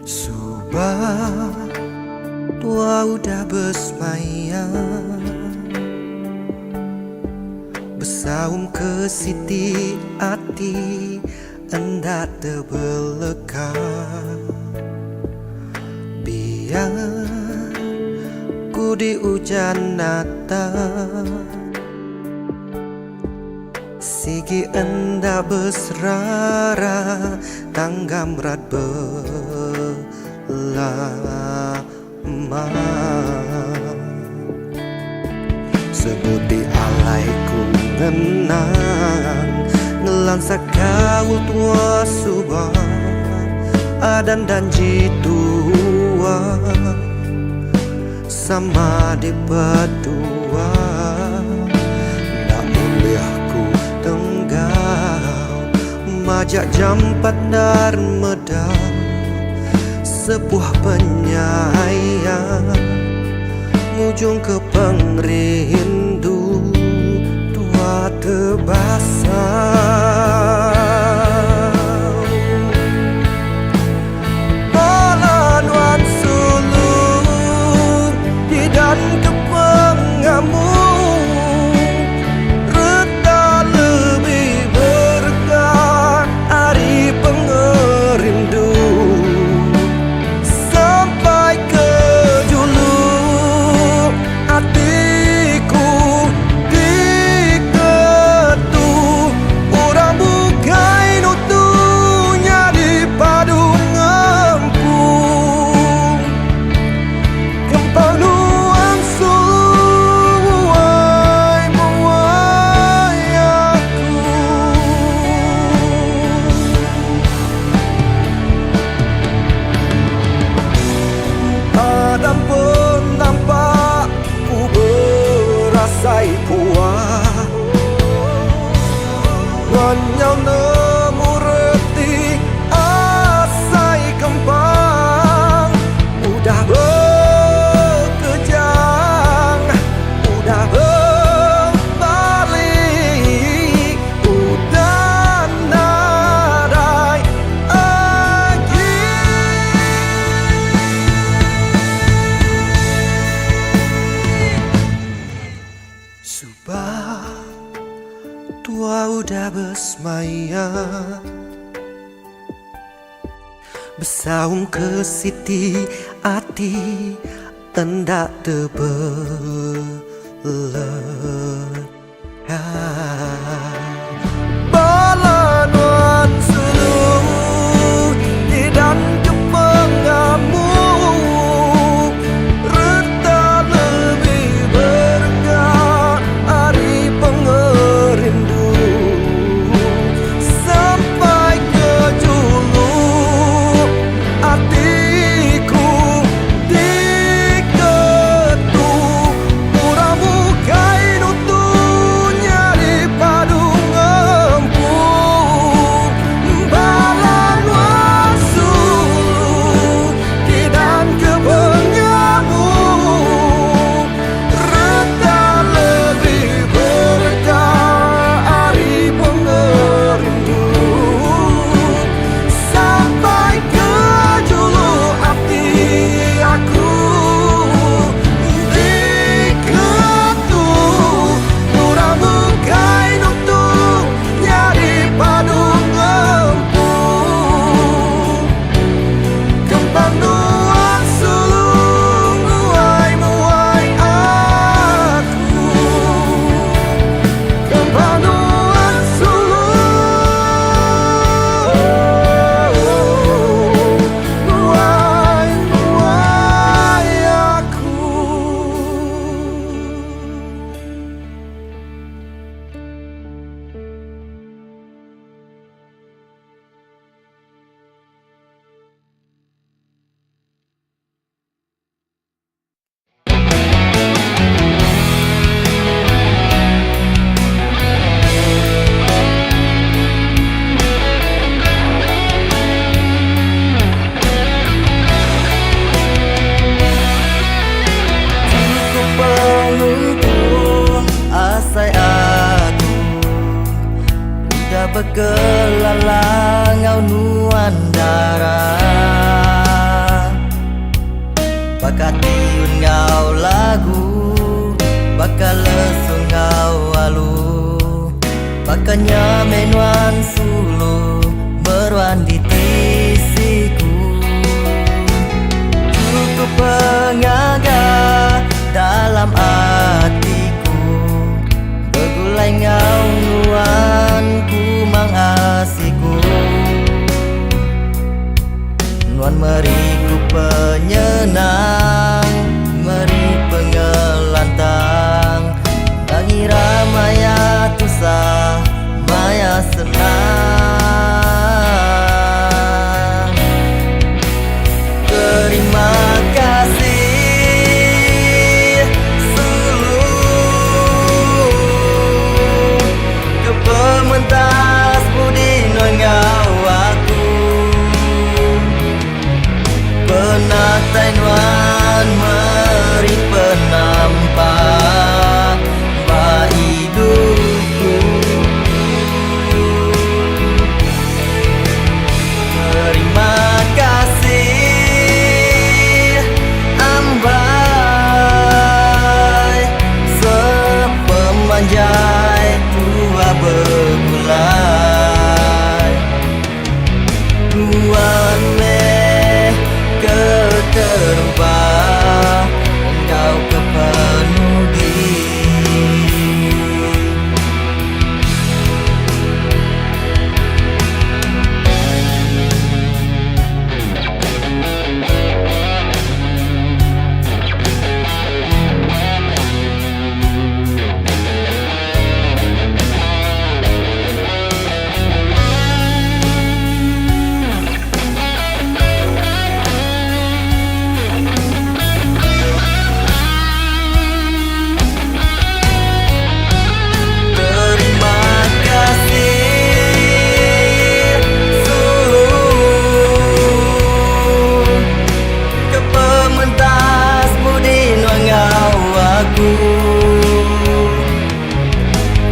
Subah tua udah bersemayam, bersaum ke siti hati hendak terbelekang. Biar ku di hujan datang, sigi hendak berserara tanggam rat lama. Sebuti alaiku ngenang ngelansa kau tua subah adan dan jitua sama di berdua. Nak boleh aku tenggau majak jampat dar medang sebuah penyayang ujung ke pengrindu tua terbasau. Palanuan sulung di dan ke pengamu reta lebih berkah hari pengerindu. Nyau nemu reti asai kembang udah berkejang, udah berbalik, udah nadai lagi. Subah tua udah bersemayam, bersaung ke siti hati hendak terbelekang. Balanuan sulung di dan ke pengamu reta lebih berkah hari pengerindu. Padu Pekelalang ngau nuan darah Bakatiun ngau lagu Bakal lesung ngau alu Bakanya menuan sulu Meruan di tisiku Cukup pengaga dalam hatiku Begulai ngau nuan ku mengasiku Nuan meriku penyenang Meri pengelantang Mengira maya tusah Maya senang Terima kasih seluruh Kepementas budi ngau aku Penatai nuan meri penampak Ba hidupku Terima kasih ambai Sepemanjai tua begulai Tuan meh keterubah Engkau kepenuhi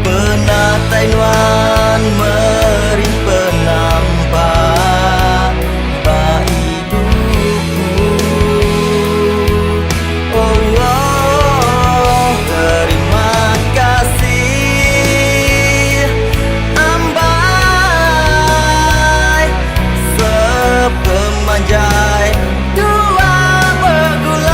Penatai nuan meri penampak Ba hidupku Oh, oh terima kasih ambai Sepemanjai dua begulai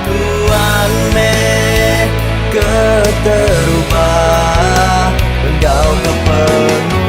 Tuan meh keterubah Engkau kepenuhi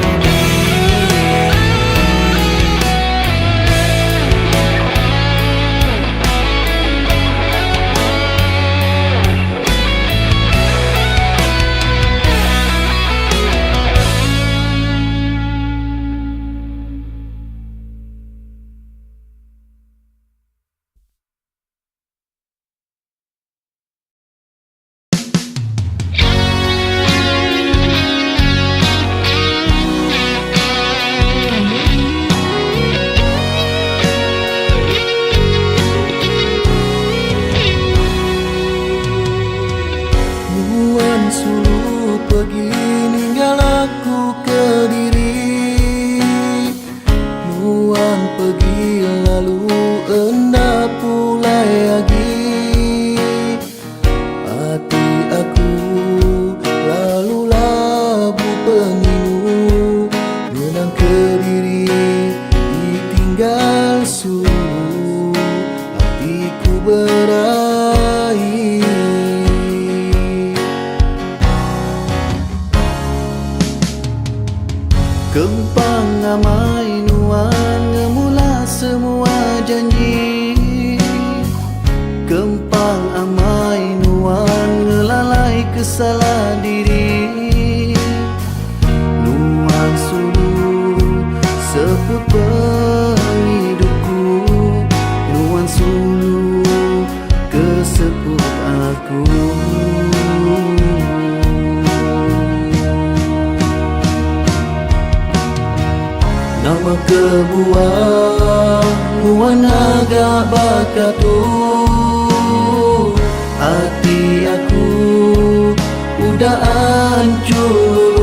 Sulu pergi ninggal aku Kediri Nuan pergi lalu enda pulai lagi Hati aku lalu labu peninu Menang Kediri ditinggal sulu Hatiku berahi Kempang amai nuan ngemula semua janji Kempang amai nuan ngelalai kesalah diri Nuan sulu sebut penghidupku Nuan sulu kesebut aku Nama kebuah Nuan agak bakatu Hati aku udah hancur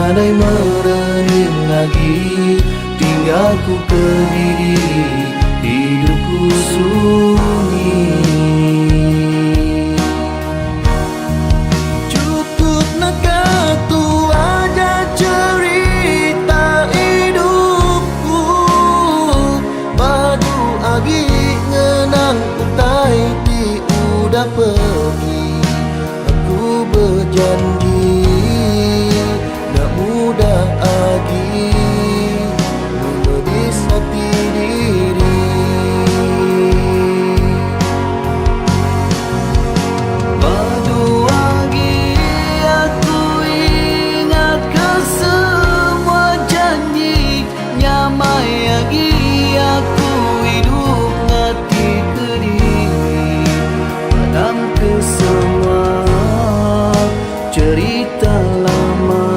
badai merening lagi, tinggal ku berdiri, hidupku sunyi. Cukup nak tu aja cerita hidupku, badu agi ngenang utai di udah pergi. Aku berjanji tak mudah lagi melodis hati diri. Badu lagi aku ingat ke semua janji, nyamai lagi aku hidup ngati ke diri. Padam ke semua cerita lama,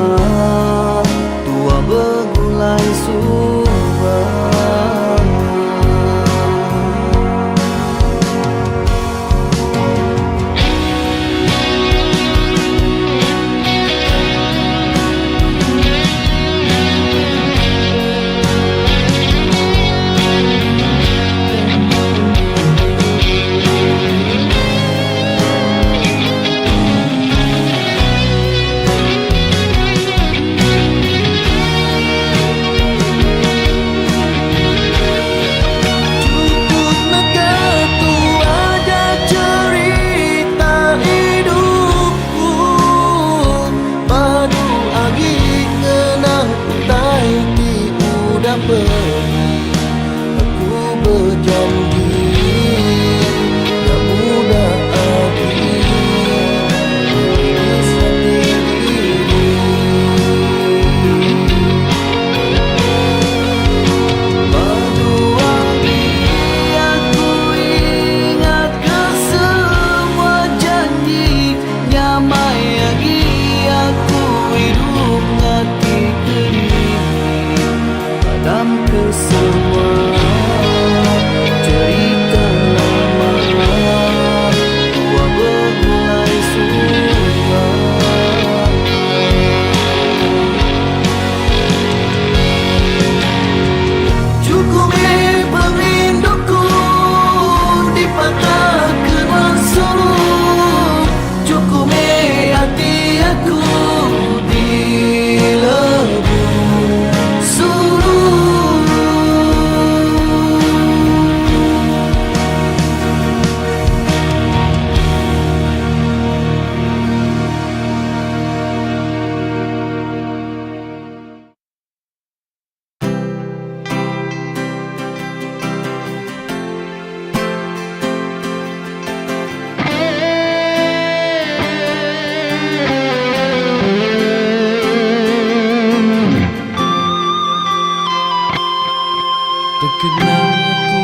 tua bergulai subah. Aku berjanji tak mudah lagi melodis hati diri. Badu lagi aku ingat ke semua janji, nyamai lagi aku hidup ngati ke diri. Padam ke semua cerita lama, tua bergulai subah. Cukup perinduku dipatahkan suruh, cukup hati aku dilebur suruh. Terkenang aku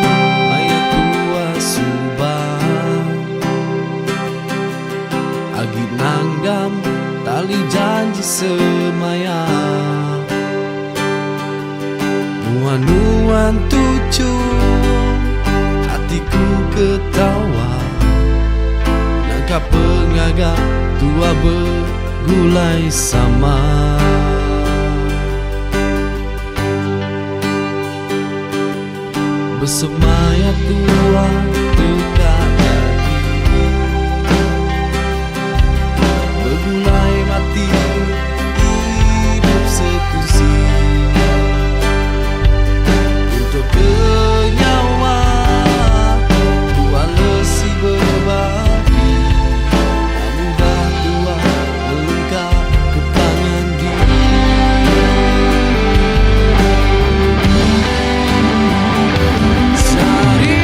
ayat tua subah, agi nanggam tali janji semaya. Nuan-nuan tucu hatiku ketawa, nangka pengaga tua bergulai sama. Bersemaya tua dekat lagi, bergulai mati hidup sekusi. Untuk bernyawa tua lesi berbagi, tak mudah tua melangkah ke tangan diri. Sari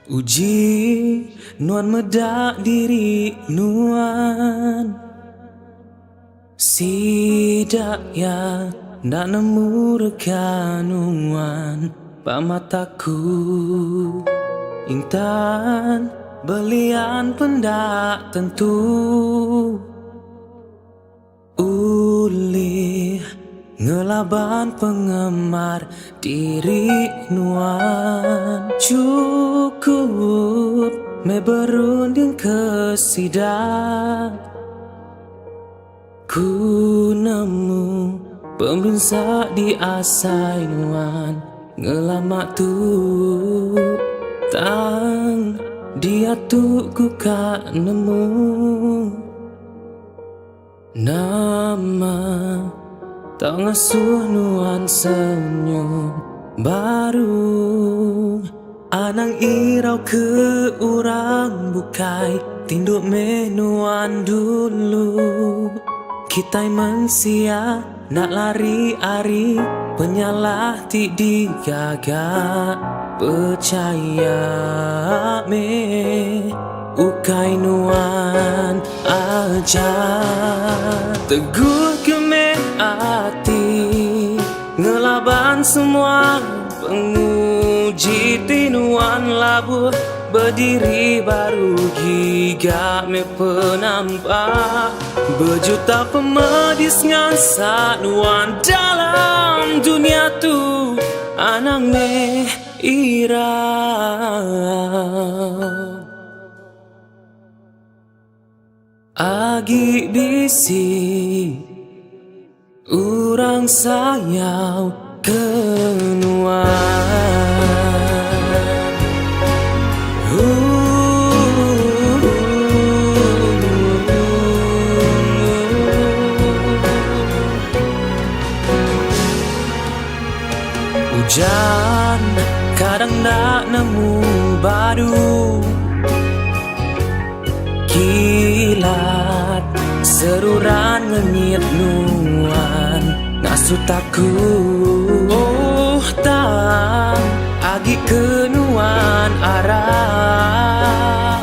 Uji nuan medak diri nuan, sidak ya ndak nemu rekanuan pak mataku. Intan belian pendak tentu, ulih ngelaban penggemar diri nuan. Cukup me berunding kesidak, ku nemu pemirsa di asai nuan ngelamak tu tang dia tu ku kak nemu nama tak ngasuh nuan senyum baru. Anang irau ke urang bukai tinduk menuan dulu. Kita mensia nak lari ari penyalah ti digagak. Percaya me ukai nuan aja. Teguh ke me hati ngelaban semua penguji tinuan labuh. Berdiri baru gigak me penampak berjuta pemedis ngansa nuan dalam dunia tu. Anang me ira agi bisi urang sayau kenuan. Hujan kadang nak nemu badu, kilat seruran ngenyit nuan ngasuh takut. Oh tak agi kenuan arah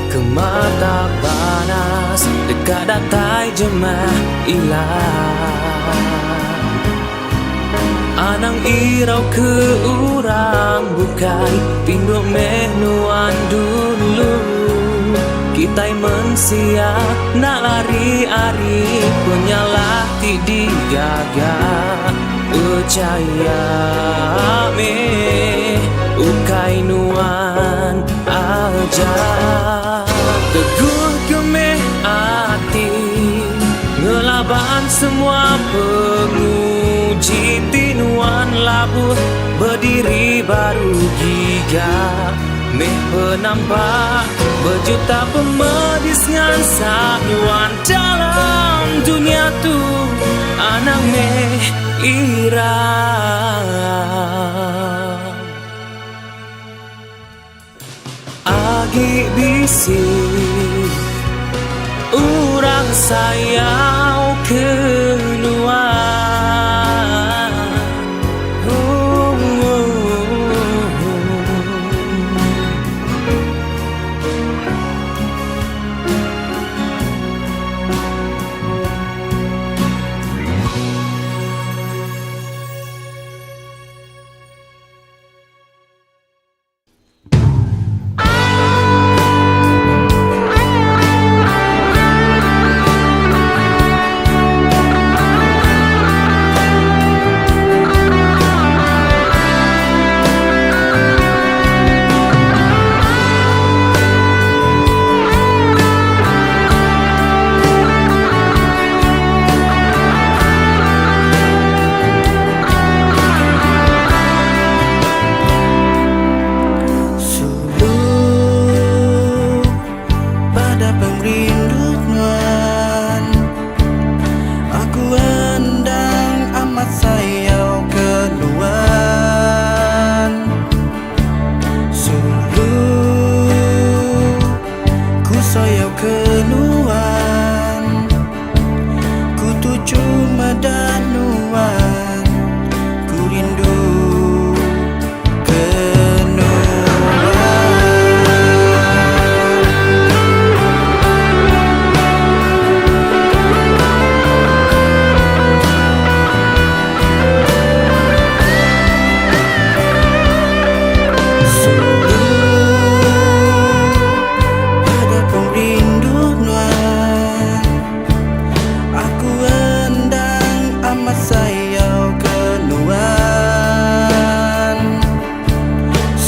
ke mata panas dekat datai jemah ilah. Anang irau ke urang bukai tinduk menuan dulu. Kita mensia nak lari ari penyalah ti digagak. Percaya me ukai nuan aja. Teguh ke me hati ngelaban semua penguji tinuan labuh. Berdiri baru gigak meh penampak berjuta pemedis ngansa nuan dalam dunia tu. Anang meh ira agi bisi urang sayau kenuan.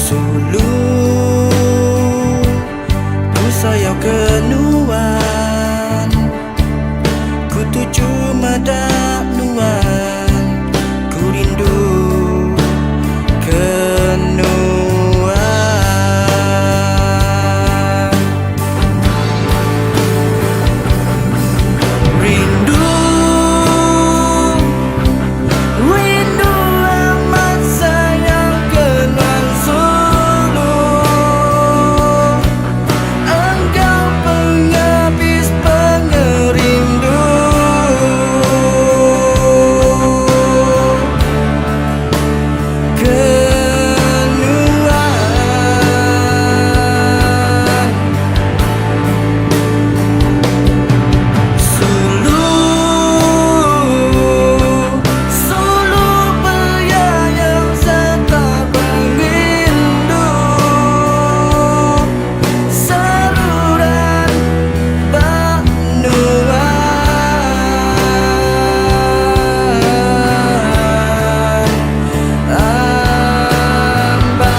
Sulu ku sayang kenuan, ku tuju madak nuan, ku rindu kenuan. Rindu, rindu amat sayang kenuan Sulu. Engkau penghabis pengerindu, kenuan. Sulu, sulu penyayang serta pengrindu, saluran Ambai.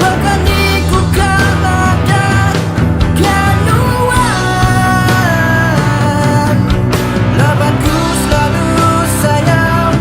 Bahkan ku kaladan kenuan, labanku selalu sayang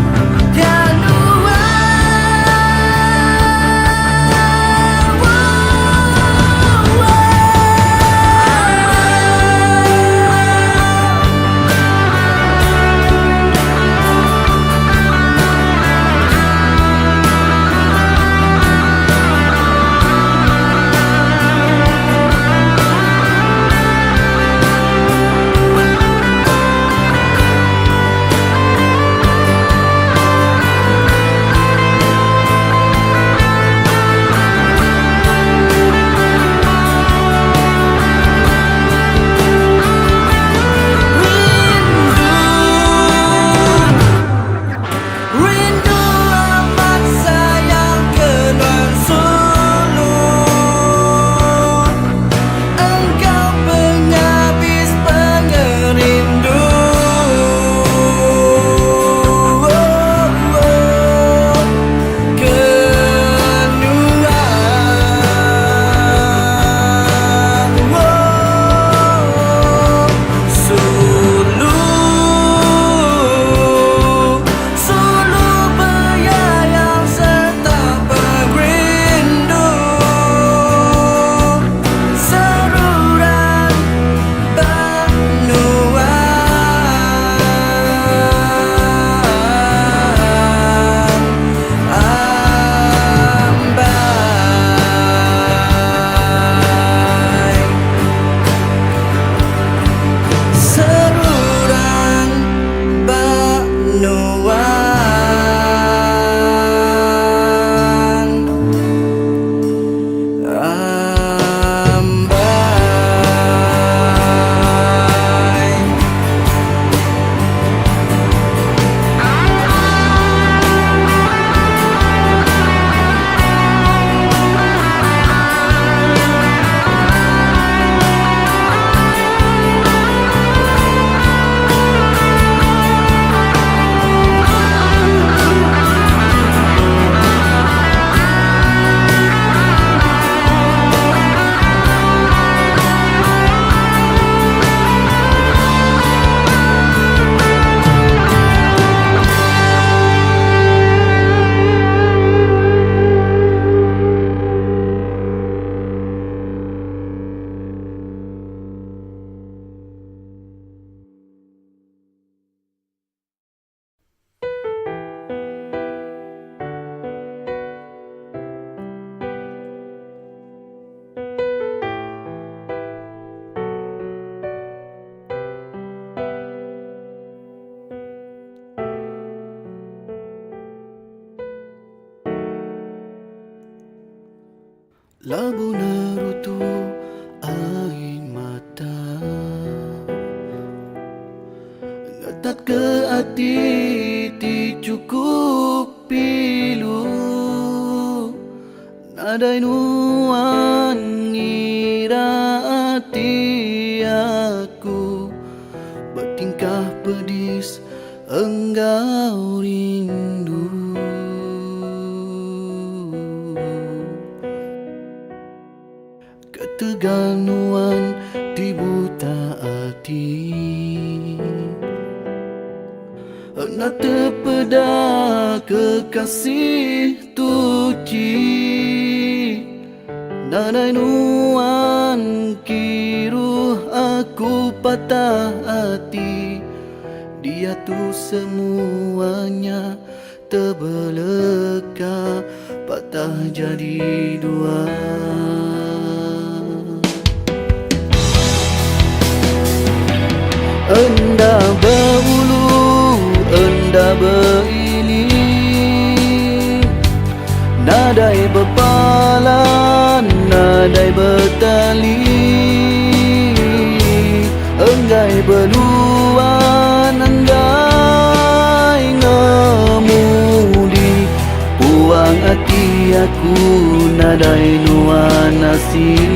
rindu amat sayang kenuan Sulu. Engkau penghabis pengerindu, kenuan. Sulu, sulu penyayang serta pengrindu, saluran labu nerutu air mata, ngetat ke hati ti cukup pilu, nadai nuan ngira hati aku bertingkah pedis engkau rindu. Keteganuan di buta hati, nak terpeda kekasih tuci. Nadai nuan kiruh aku patah hati. Dia tu semuanya terbeleka, patah jadi dua. Enda berbulu, enda beriling, nadai berpalan, nadai bertali. Enggai beluan, enggai ngemudi. Puang hati aku, nadai nuan nasib.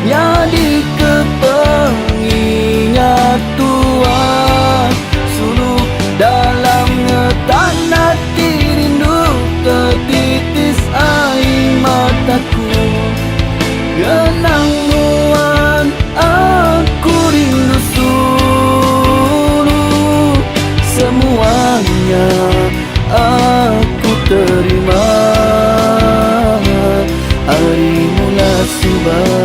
Jadi kepengingat Tuhan, suluh dalam ngetan hati rindu, tertitis air mataku. Genang nuan aku rindu suluh, semuanya aku terima. Hari mula subah,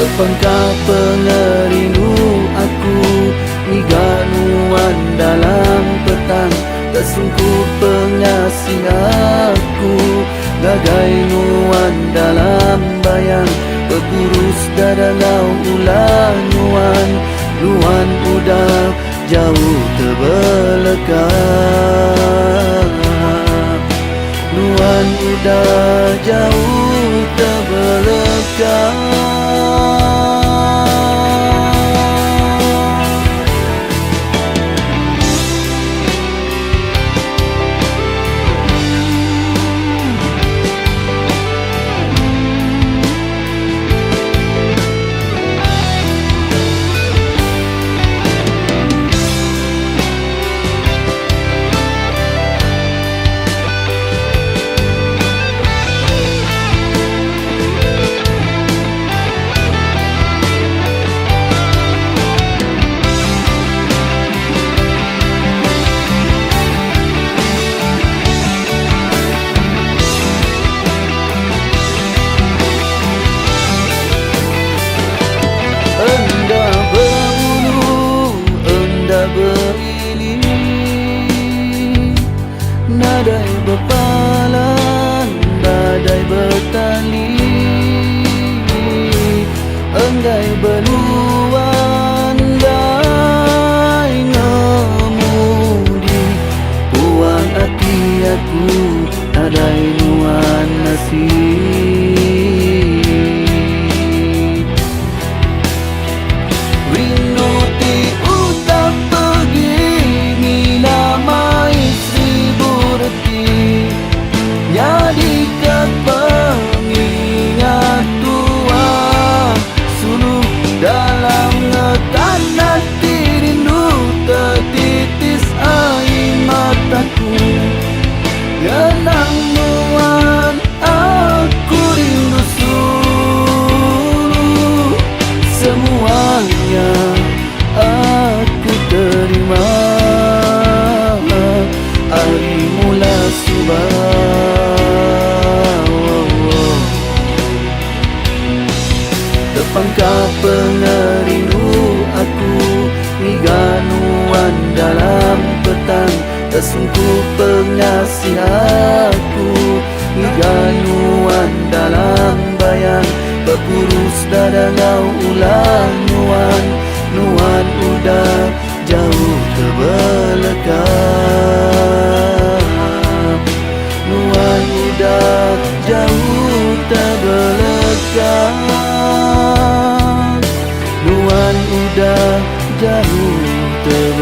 tepangkah pengerindu aku, miganuan dalam petang. Tersungkuh pengasih aku, gagai nuan dalam bayang. Berkurus dada ngau ulah nuan, nuan udah jauh terbeleka. Nuan udah jauh terbeleka. Nadai berpalan, nadai bertali. Enggai beluan, enggai ngemudi. Puang hati aku, nadai nuan nasib. Rindu ti utak pergi, mina mai jadi kepengingat Tuhan, suluh dalam ngetan hati rindu, tertitis air mataku. Genang nuan aku rindu suluh, semuanya aku terima. Hari mula subah, tepangkah pengerindu aku, miganuan dalam petang. Tersungkuh pengasih aku, miganuan dalam bayang. Berkurus dada ngau ulang nuan, nuan udah jauh terbeleka. Nuan udah jauh terbeleka. Nuan udah jauh terbeleka.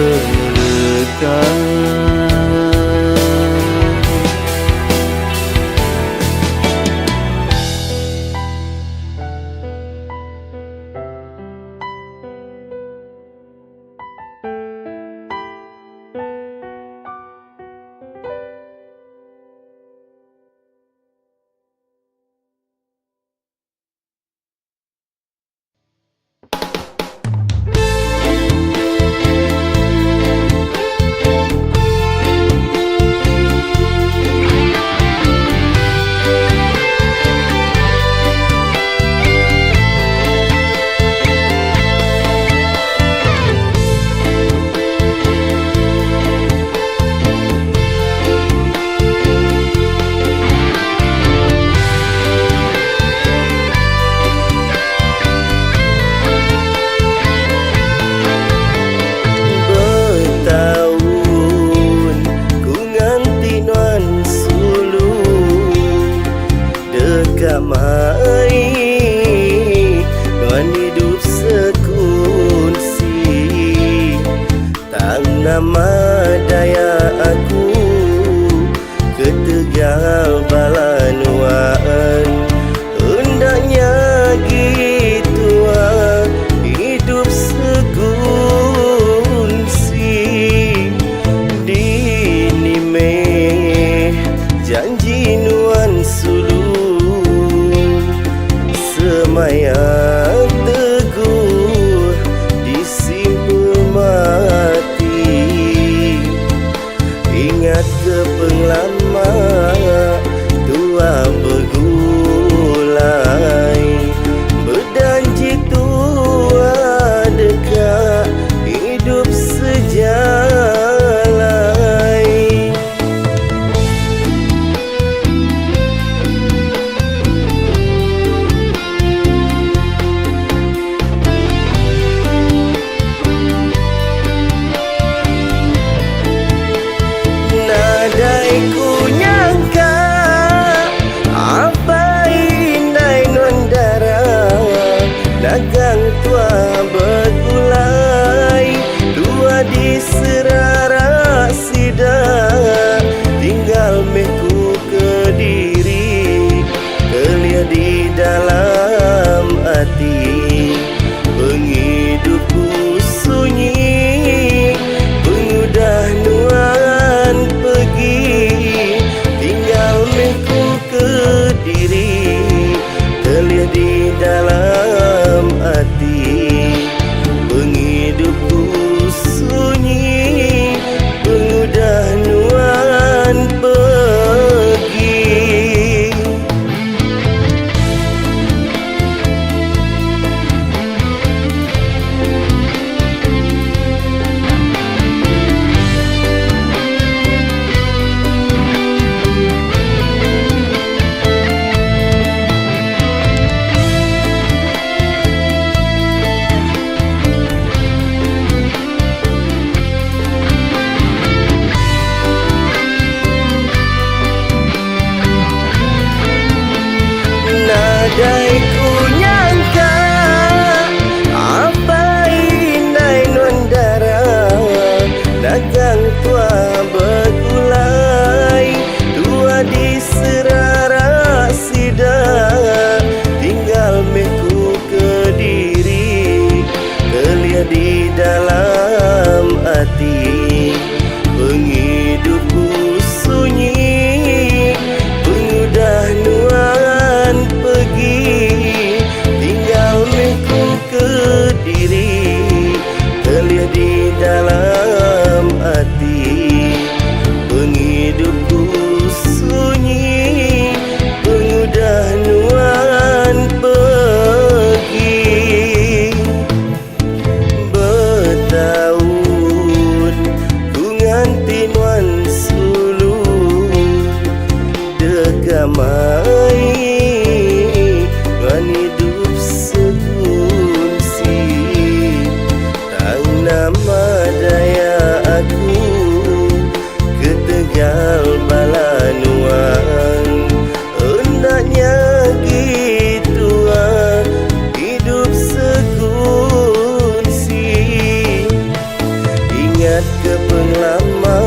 ingat ke penglama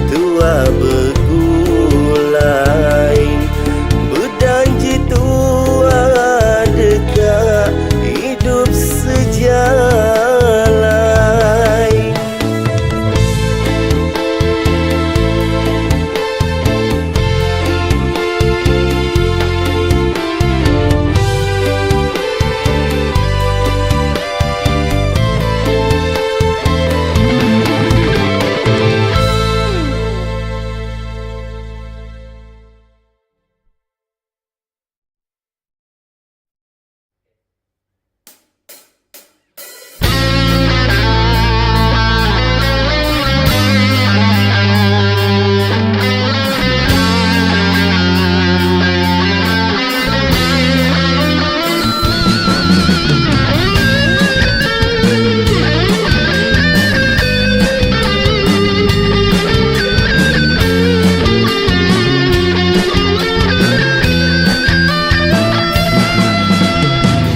tua begulai, berjanji tua dekat hidup sejalai.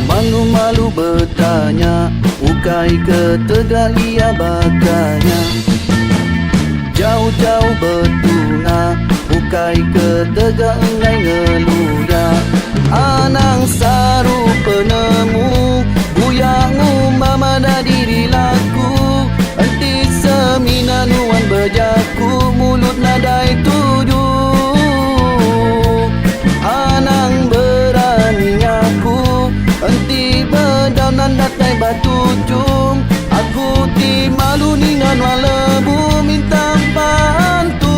Malu-malu bertanya, ukai ke tegak ia bakanya. Jauh-jauh bertunga, ukai ke tegak engai ngeluya. Anang saru penemu, buyangu mamada diri laku. Enti semina nuan berjaku, mulut nadai tujuh. Anang berani aku, enti bedaunan datai batu cum. Aku ti malu ningan walebu minta bantu.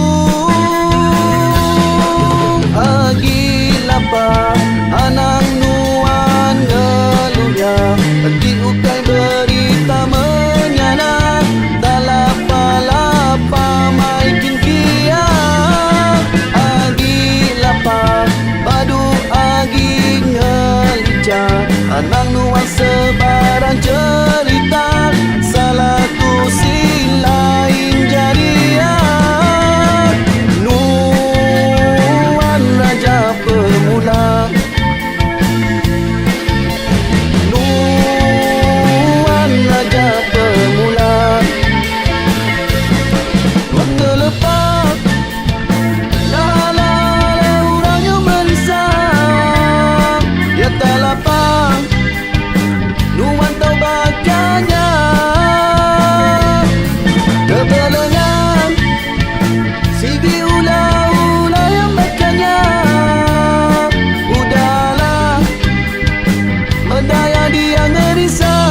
Agi lapar anang nuan ngeluya, enti ukai berita menyanak. Talapa-lapa maikin kia. Agi lapar padu agi ngelicah, anang nuan sebarang cerita. Salah tu silain jadinya. Nuan raja pemula, Nuan raja pemula. Waktu lepas dah orangnya merisau. Ya tak lapang nuan tahu bacanya. Kebelengan sigi ula-ula yang bacanya. Udahlah mendaya dia ngerisau.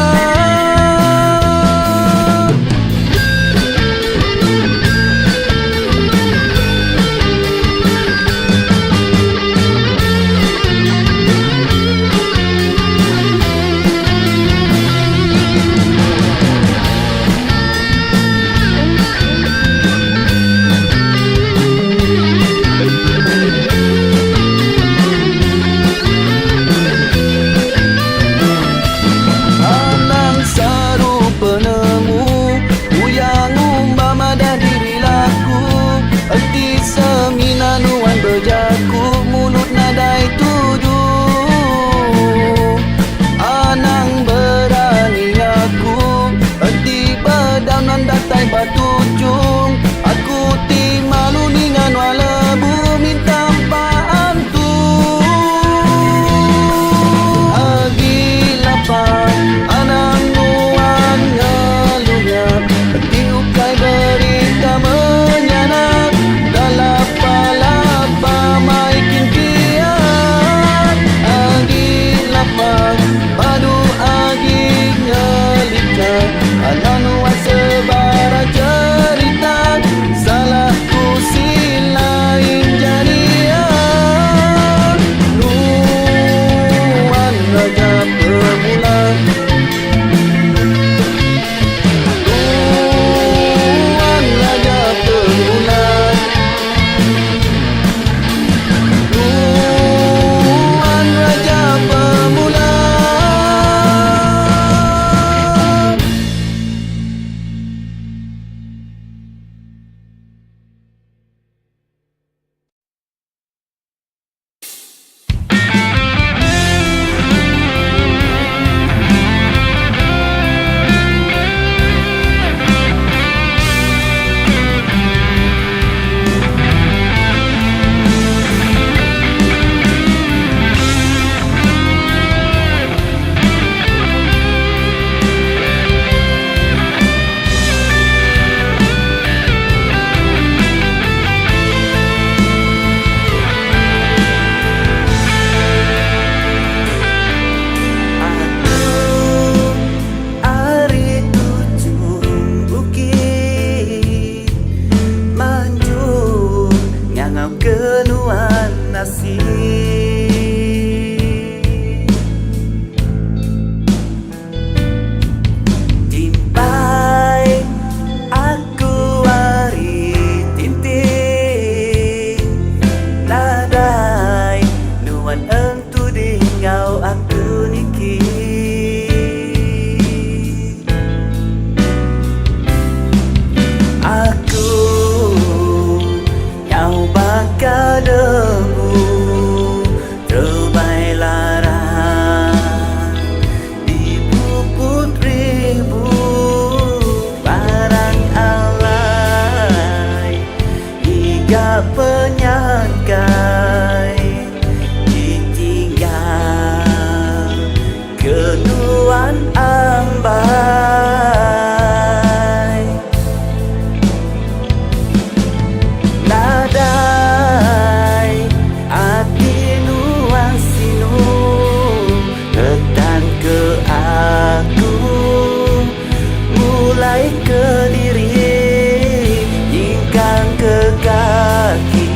gak penyangkai ditinggal kenuan ambai. Nadai hati nuan sinu letan ke aku, mulai ke diri hingga ke kaki.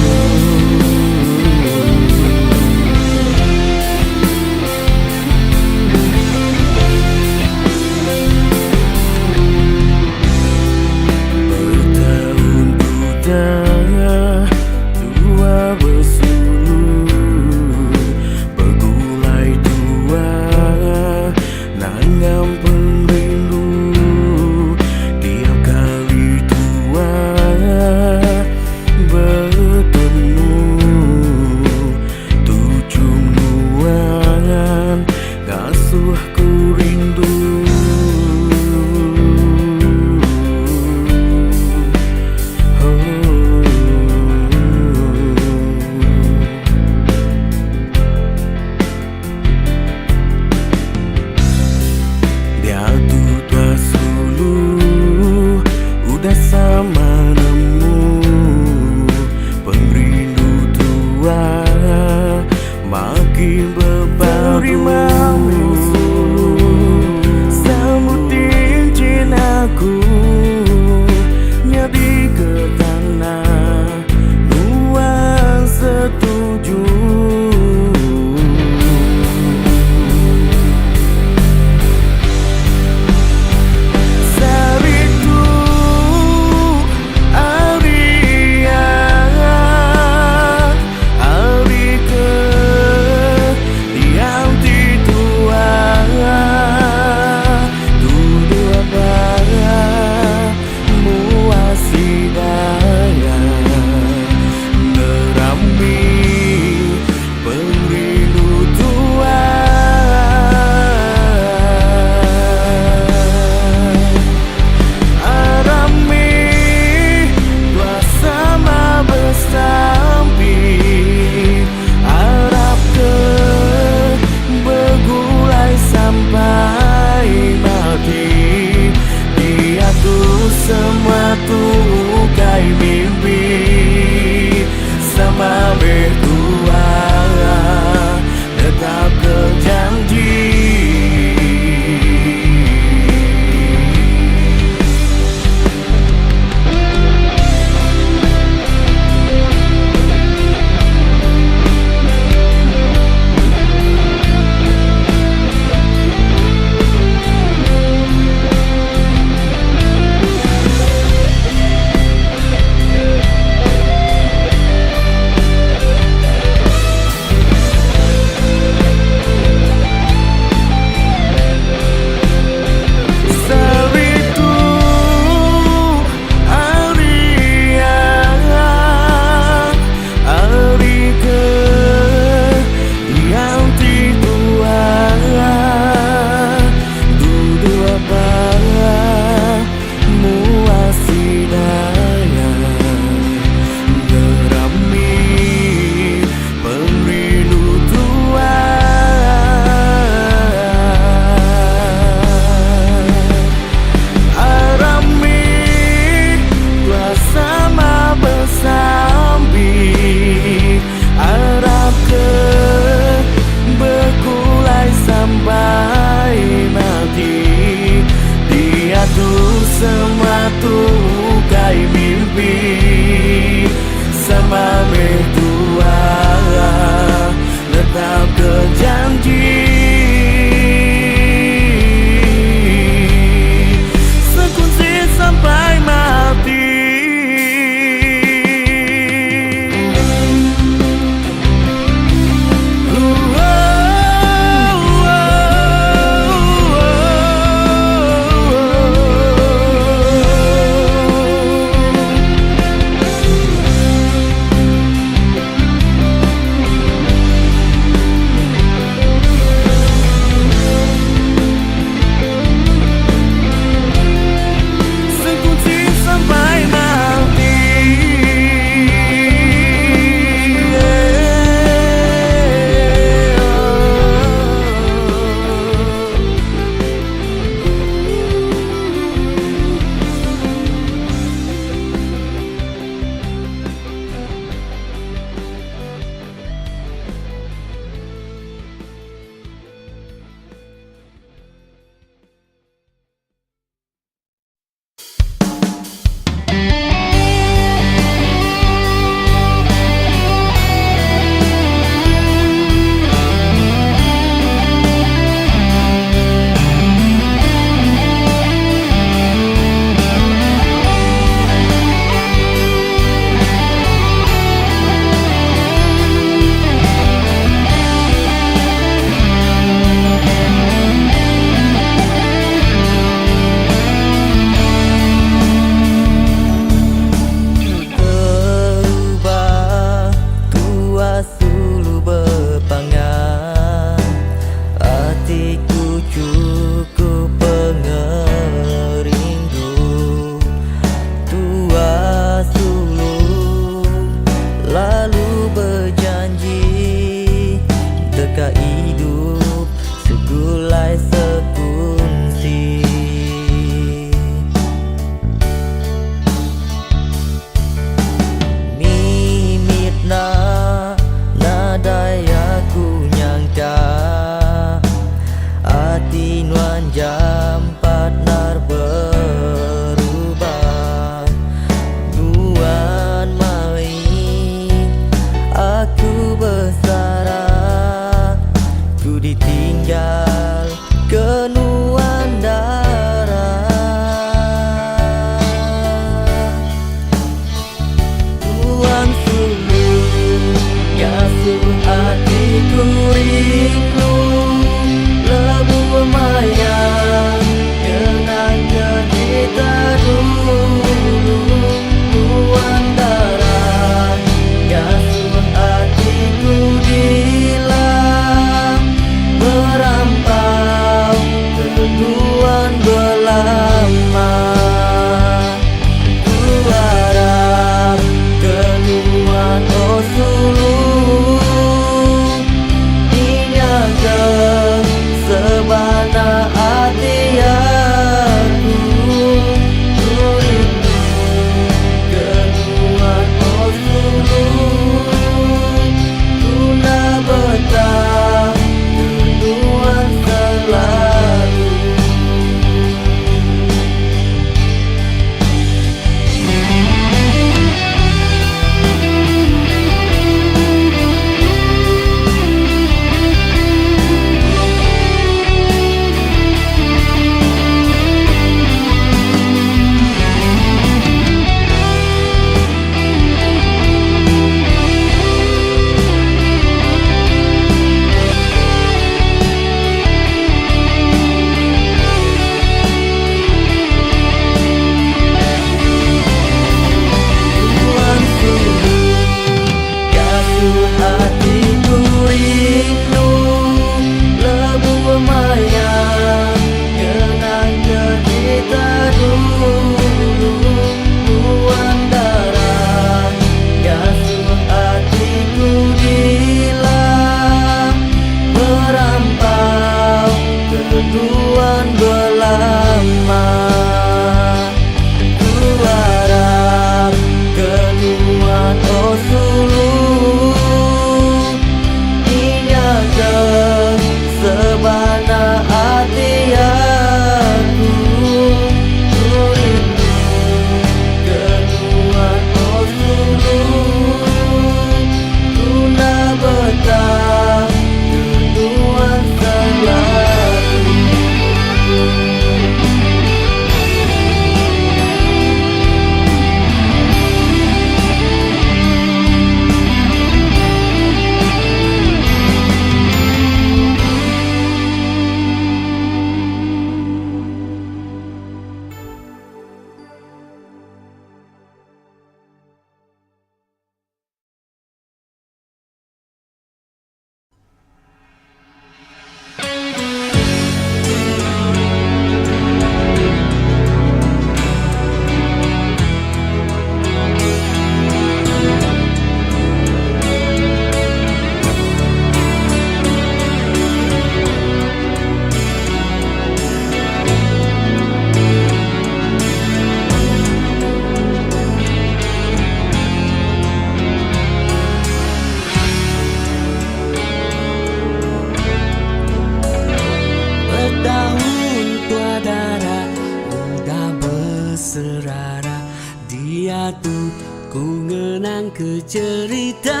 cerita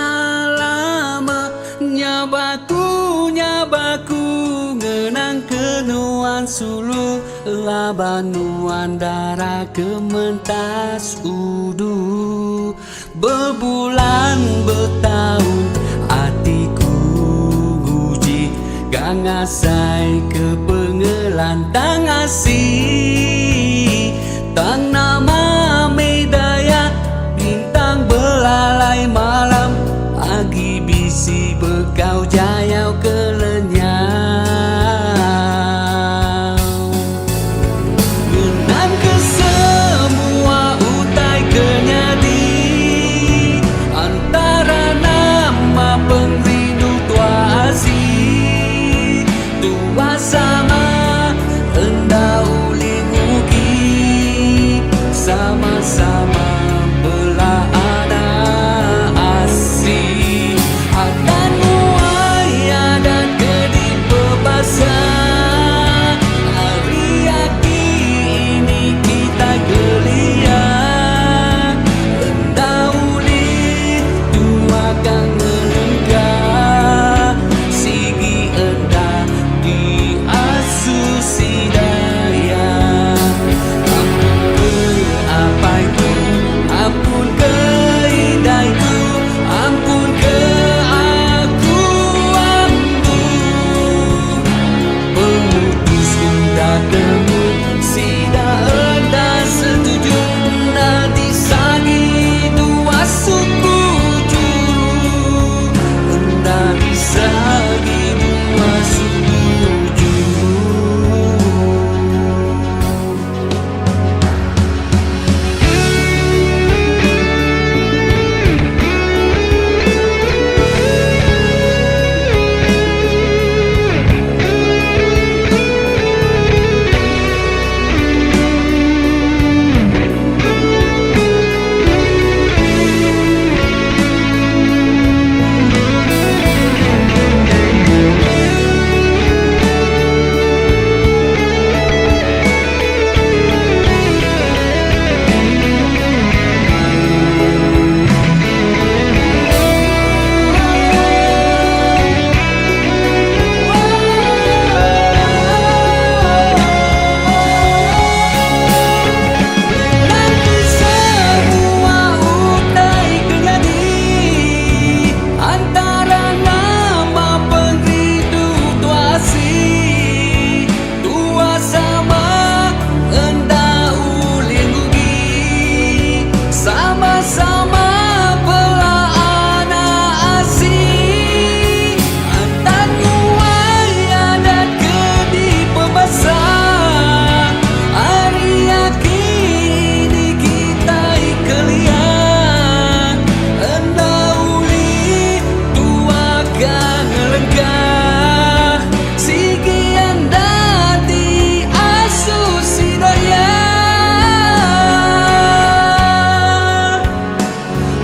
lama, nyabaku ngenang kenuan sulu, labanuan darah kementas udu. Berbulan bertahun hatiku uji, gangasai kepengelan tang asih, tang nama medaya bintang belalai malam, agi bisi bekau jayau kelenyau. Ngenang ke semua utai kenyadi, antara nama pengrindu tua asih, tua sama hendak uling ugi, sama-sama belah anak asih. Akan muaya dan kedip berbahasa, hari ini kita gelia, hendak uling tua kang ngelengkah, sigi hendak diasusi daya. Ampun ke apa itu, ampun ke indah itu, ampun ke aku pemutus sudah temu, sida hendak setuju, nanti sagi dua suku juru, hendak disagi dua suku juru. Nanti semua utai kenyadi, antara nama pengrindu tua asih, tua sama hendak uling ugi, sama-sama belah anak asih. Antan muaya dan kedip berbahasa, hari ini kita ikelian, hendak uli tua kang ngelengkah, sigi hendak diasusi daya.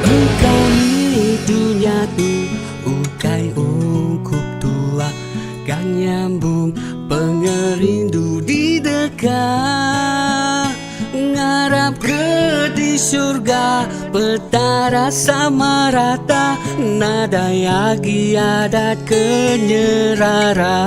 Engkau ni dunia tu ukai ungkup tua, kan nyambung pengerindu di dekat, ngarap ke di surga petara sama rata, nada yagi adat kenyerara.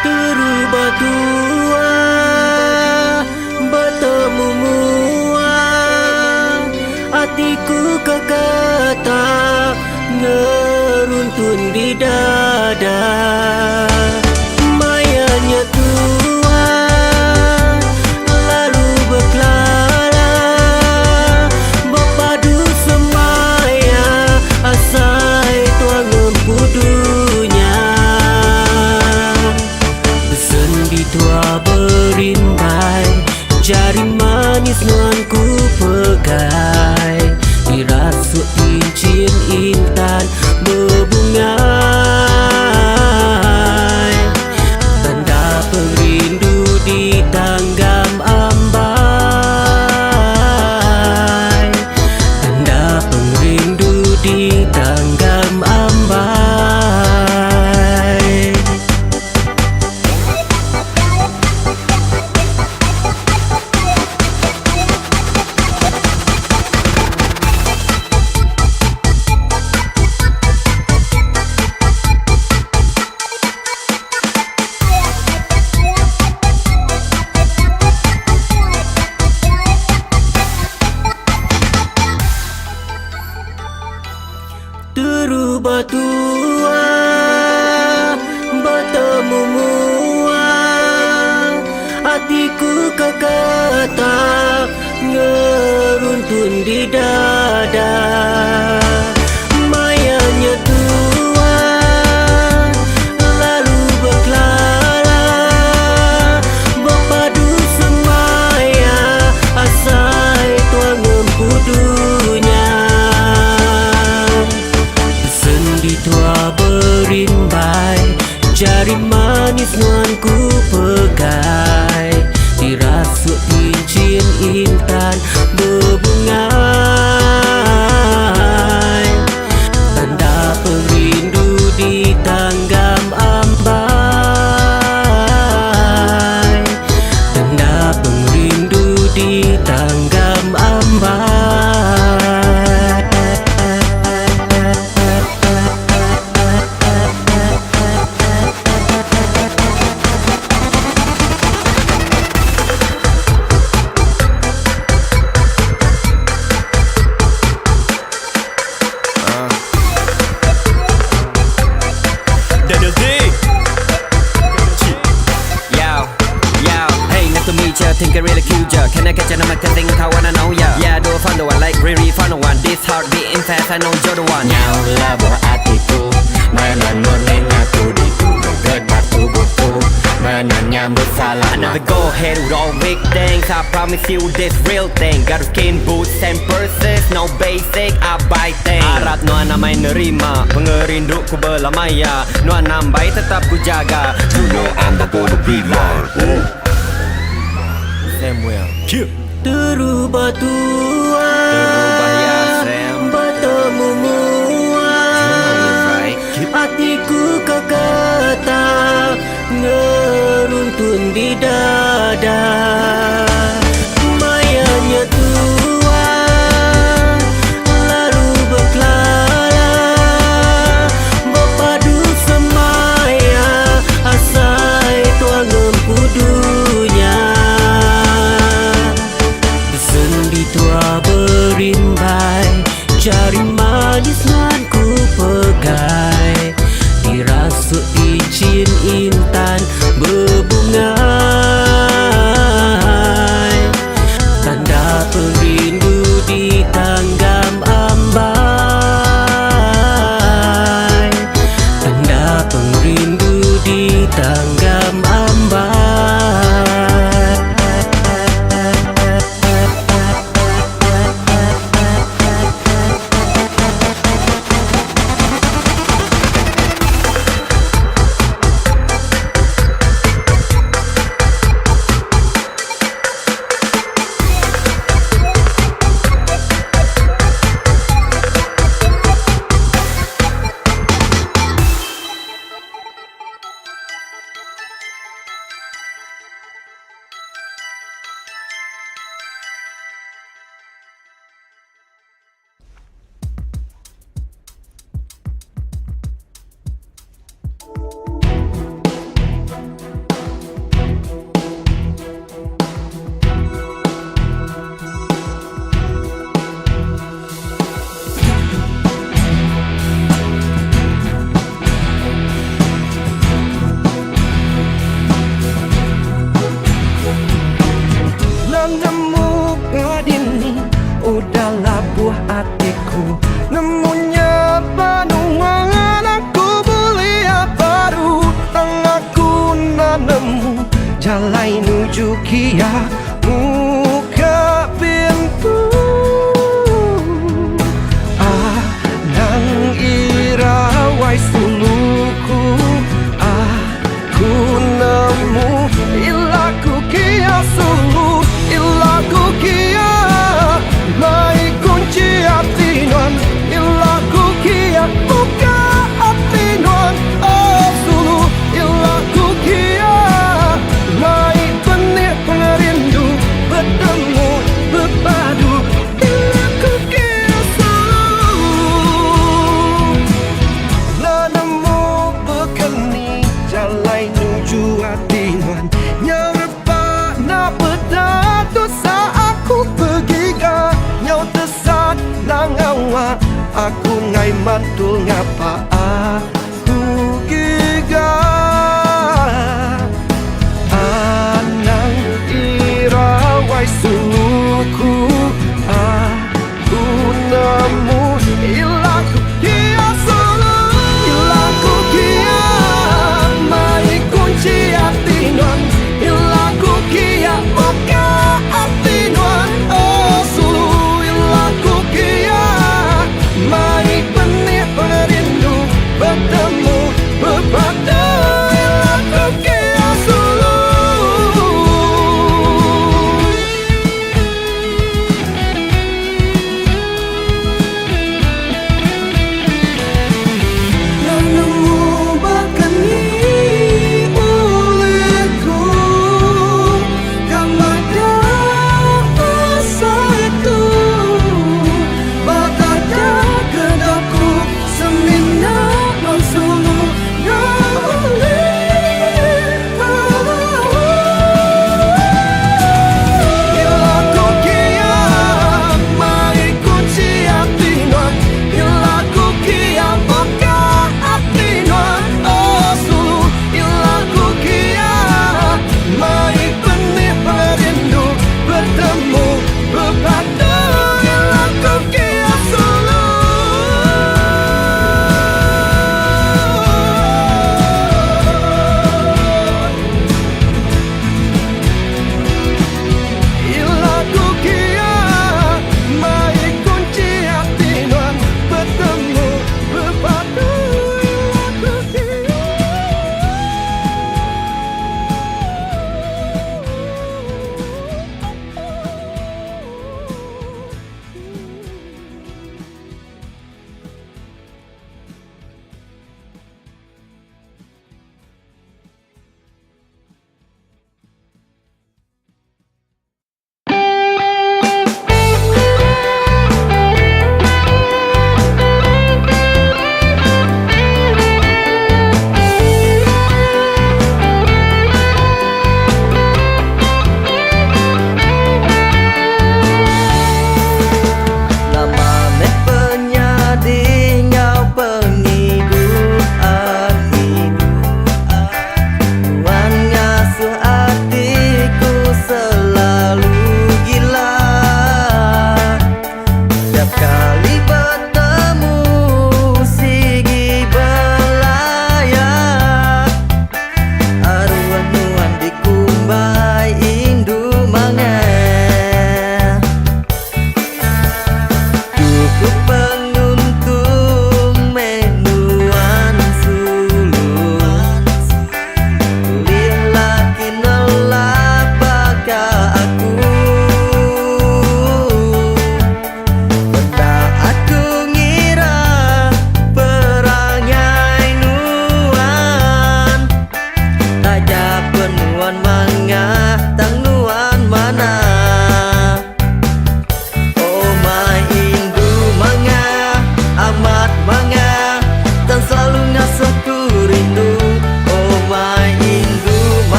Terubah tua bertemu mua, hatiku kekata ngeruntun di dada. Mayanya tua lalu berkelana, berpadu semaya asai tuang Jari manis nuanku pegai, dirasuk cincin intan berbungai. Tanda perindu di tanggam ambai, tanda perindu di tanggam ambai. Terubah tua, bertemu mua, hatiku kekata ngeruntun di dada. Mayanya tua, lalu berkelana, berpadu semaya, asai tuang empudunya. Sendi tua berimbai, jari manis nuanku pegai, dirasuk cincin intan berbungai. Tanda perindu di tanggam ambai, tanda perindu di tanggam ambai. Daniel D. Yo, hey, nice to meet ya. Think I really cute ya. Can I get your number? Cause think I wanna know ya. Yeah, do I find the one like really find the one. This heart beating fast, I know you're the one. Nyaulah buah hatiku, menenun aku di gedar tubuhku, menyambut salam. Another go ahead with all big things. I promise you this real thing. Got skin boots and purses, no basic, I buy things. Harap Nuan namai nerima, pengerinduku berlamaya. Nuan nambai tetap ku jaga. You know I'm the boy to be like. Samuel. Terubah tua, Terubah ya Sam. bertemu mua, hatiku kekata ngeruntun di dada. Mayanya tua, lalu berkelana, berpadu semaya, asai tuang empudunya. Sendi tua berimbai, jari manis nuanku pegai, dirasuk cincin intan berbungai. Tanda perindu di tanggam ambai, tanda perindu di tanggam ambai. Jalai nuju kia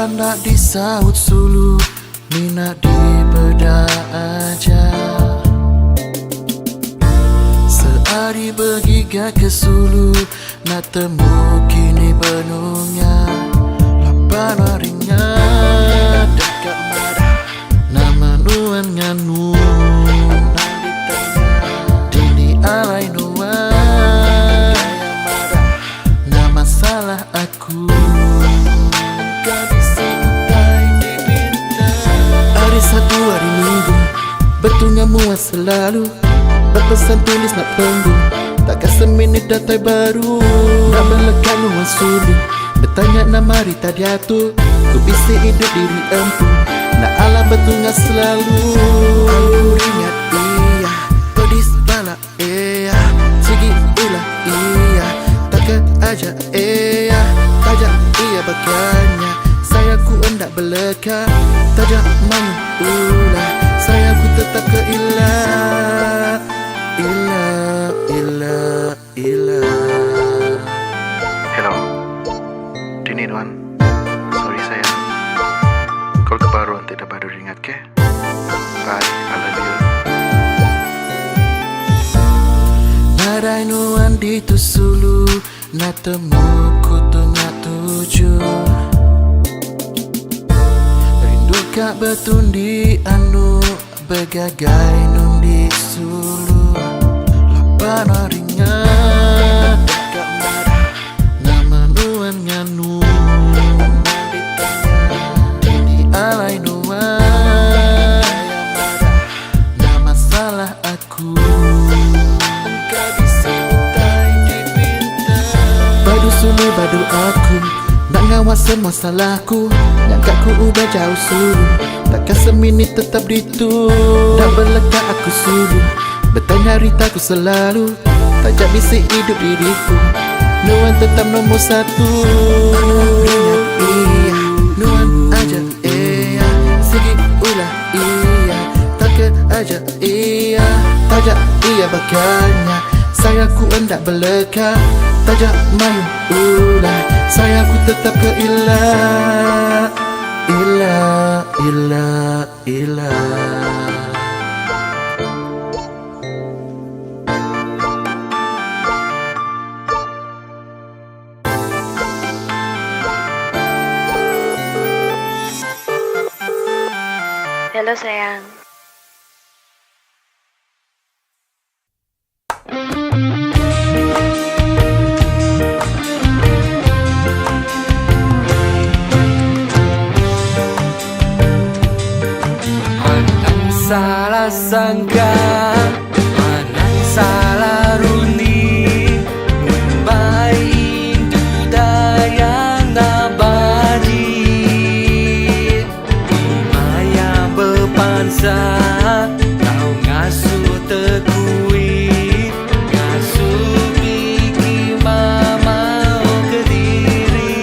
Pandak disaut sulu, minat di beda aja. Sehari bergiga ke Sulu, nak temu kini benungnya. Lapan harinya dekat marah, nama nuan nganu. Nang ditanya, dini alai nuan. Nah masalah aku, hari Sabtu hari Minggu, betulnya muat selalu. Berpesan tulis nak tunggu, takkan seminit datai baru. Nak melekat nuan sulu, bertanya nama Rita diatur. Ku bisik hidup diri empu, nak alam betulnya selalu. Aku ingat iya, pedis balak iya, segi ulah iya, takkan aja iya, tajak iya bagiannya. Saya ku hendak beleka, tajak malu ulah, saya ku tetap ke ilah. Ilah. Hello, Dini Nuan. Sorry sayang, call kebaruan tidak baru ingat ke? Bye, I love you. Nadai nuan di tu Sulu, nak temu ku tengah tujuh. Rindu kak betun di anu, bergagai nun di Sulu. Lapan harinya dekat marah, nama nuan nganu. Dini alai nuan. Nah masalah aku, badu Sulu badu aku, nak ngawas semua salahku. Nyangka ku udah jauh Sulu, takkan seminit tetap ditu. Tak berlekat aku Sulu, bertanya Rita ku selalu. Tajak bisik hidup diriku, nuan tetap nombor satu. Ingat iya, nuan aja iya, segi ulah iya, takkan aja iya, tajak iya bagiannya. Saya ku hendak beleka, tajak main ulah, saya ku tetap ke ilah. Halo sayang. Salah sangka, manang salah runi, baik dayang nabadi, maya berpansa, kau ngasuh tekui, ngasuh biki mama ke diri.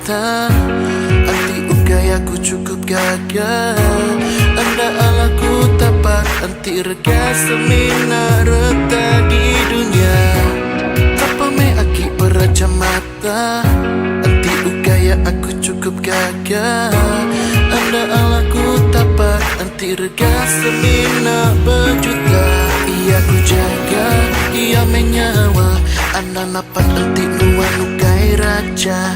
mata Anti ukai aku cukup gagah Anda alaku tapat Anti rega semina reta di dunia Tapa me aki beraja mata Anti ukai aku cukup gagah Anda alaku tapat Anti rega semina berjuta Ia ku jaga, ia menyawa Anda napat anti nuan ukai raja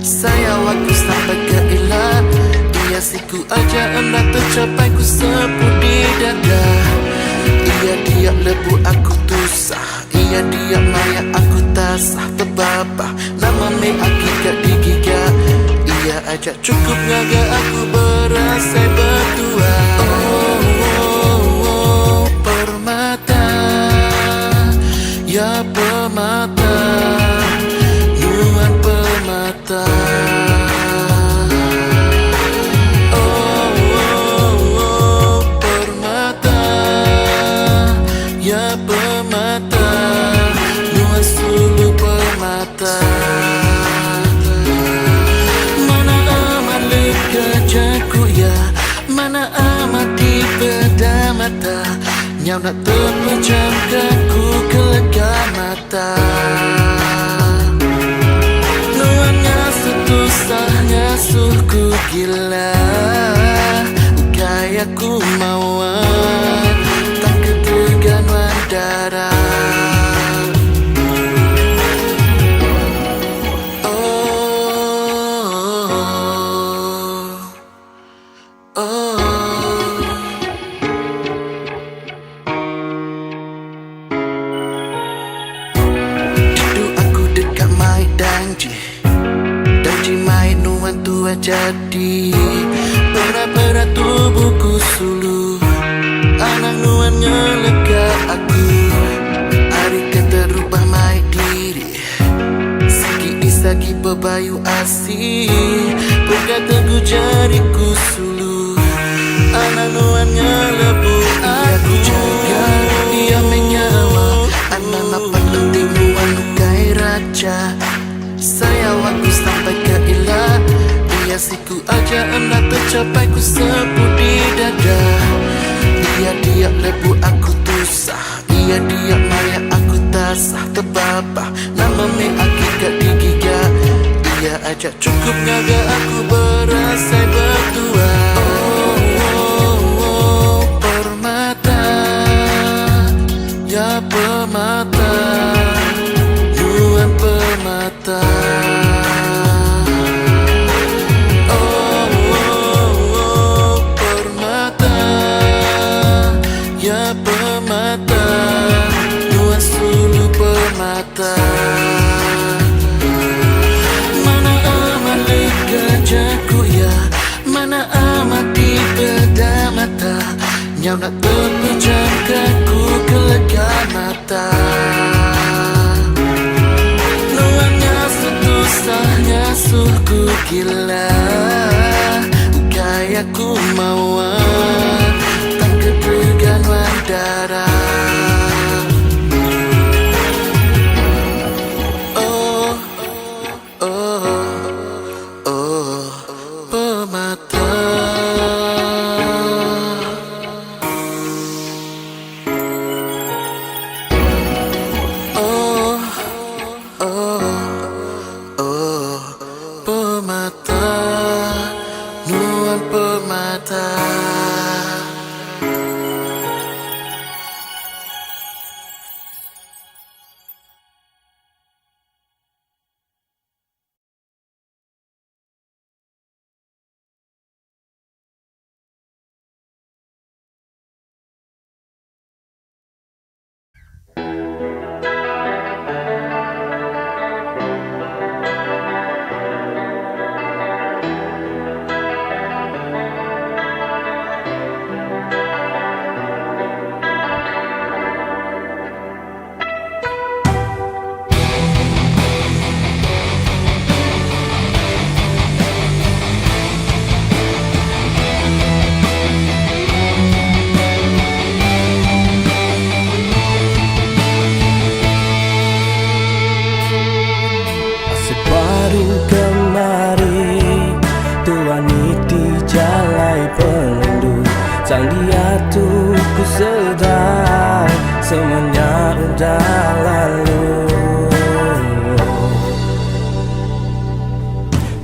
Saya waktu sampai ke ilah Ia siku aja anda tercapai ku sebut di dada Ia dia lebu aku tusah Ia dia maya aku tasah terbabah Nama me akikat digiga Ia ajak cukup ngaga aku berasai berdua Oh, permata Ya permata Nuan permata Oh, permata Ya permata Nuan sulu permata Mana amat lega jaku ya Mana amat di beda mata Nyau nak terpejam kaku kelega mata Nuannya setusahnya suku gila Kayak ku mauan Tak ketegan wandara Danji mai nuan tua jadi Pera-pera tubuhku sulu Anak nuannya lega aku Hari kata rubah mai diri Sagi disagi bebayu asih Berkata ku jariku sulu Anak nuannya lebu aku jaga Ia menyawa Anak napat penting nuan lukai raja Saya waktu sampai ke ilah Ia siku aja anda tercapai ku sebut di dada Ia dia lebu aku tusah Ia dia maya aku tasah terbabah Nama me akikat digiga Ia ajak cukup ngaga aku berasai berdua Oh, permata Ya permata Nuan permata Oh, permata Ya permata Nuan sulu permata Mana amat lega jaku ya Mana amat di beda mata Nyau nak terpejam kaku kelega mata Setusahnya suku gila Kayak ku mauan Tak ketegan wandara Oh, oh, oh, permata Oh, oh permata, nuan permata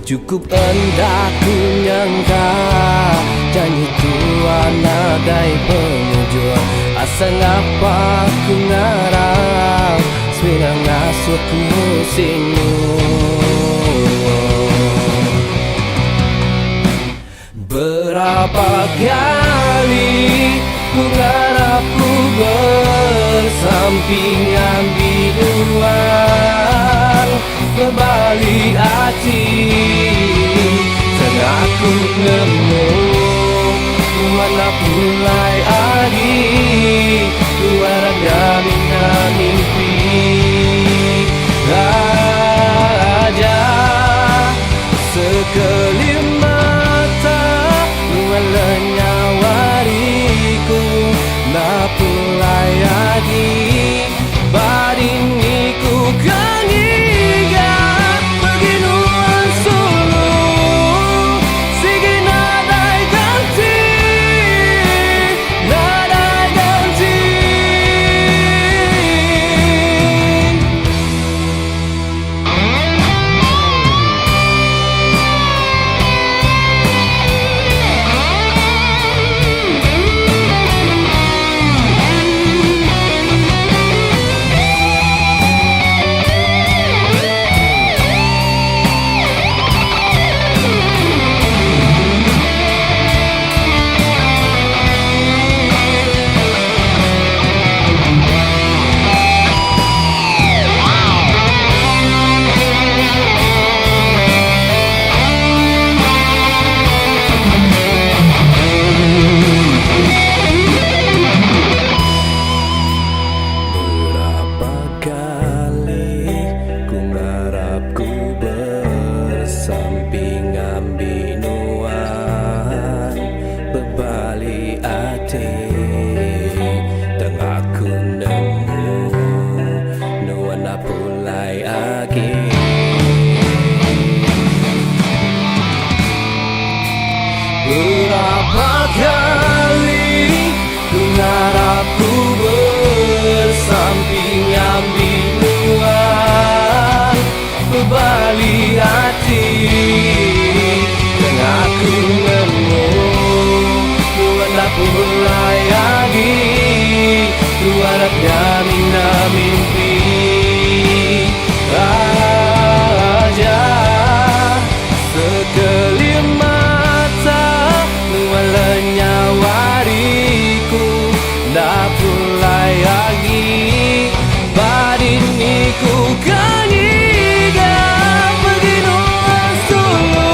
Cukup hendak ku nyangka janji Tuhan nadai pengujuan. Asa ngapa ku ngarang Swinang ngasuh ku sinu. Berapa kali ku ngarap ku bersampingan biduan, berbalik hati tengah ku nemu mana mulai adi luar dari mimpi raja sekelip mata lualnya wariku na pulai adi badiniku kangiga beginuan sulu sige nadai ganti nadai ganti. Berapa kali ku ngarap ku bersampingan binuan, berbalik hati tengah ku nemu nuana pulai agi. Berapa kali ku ngarap ku bersampingan binuan, berbalik hati tengah ku nemu nuana pulai agi luar dari mimpi raja sekelip mata lualnya wariku dah pulai lagi badiniku kangiga beginuan sulu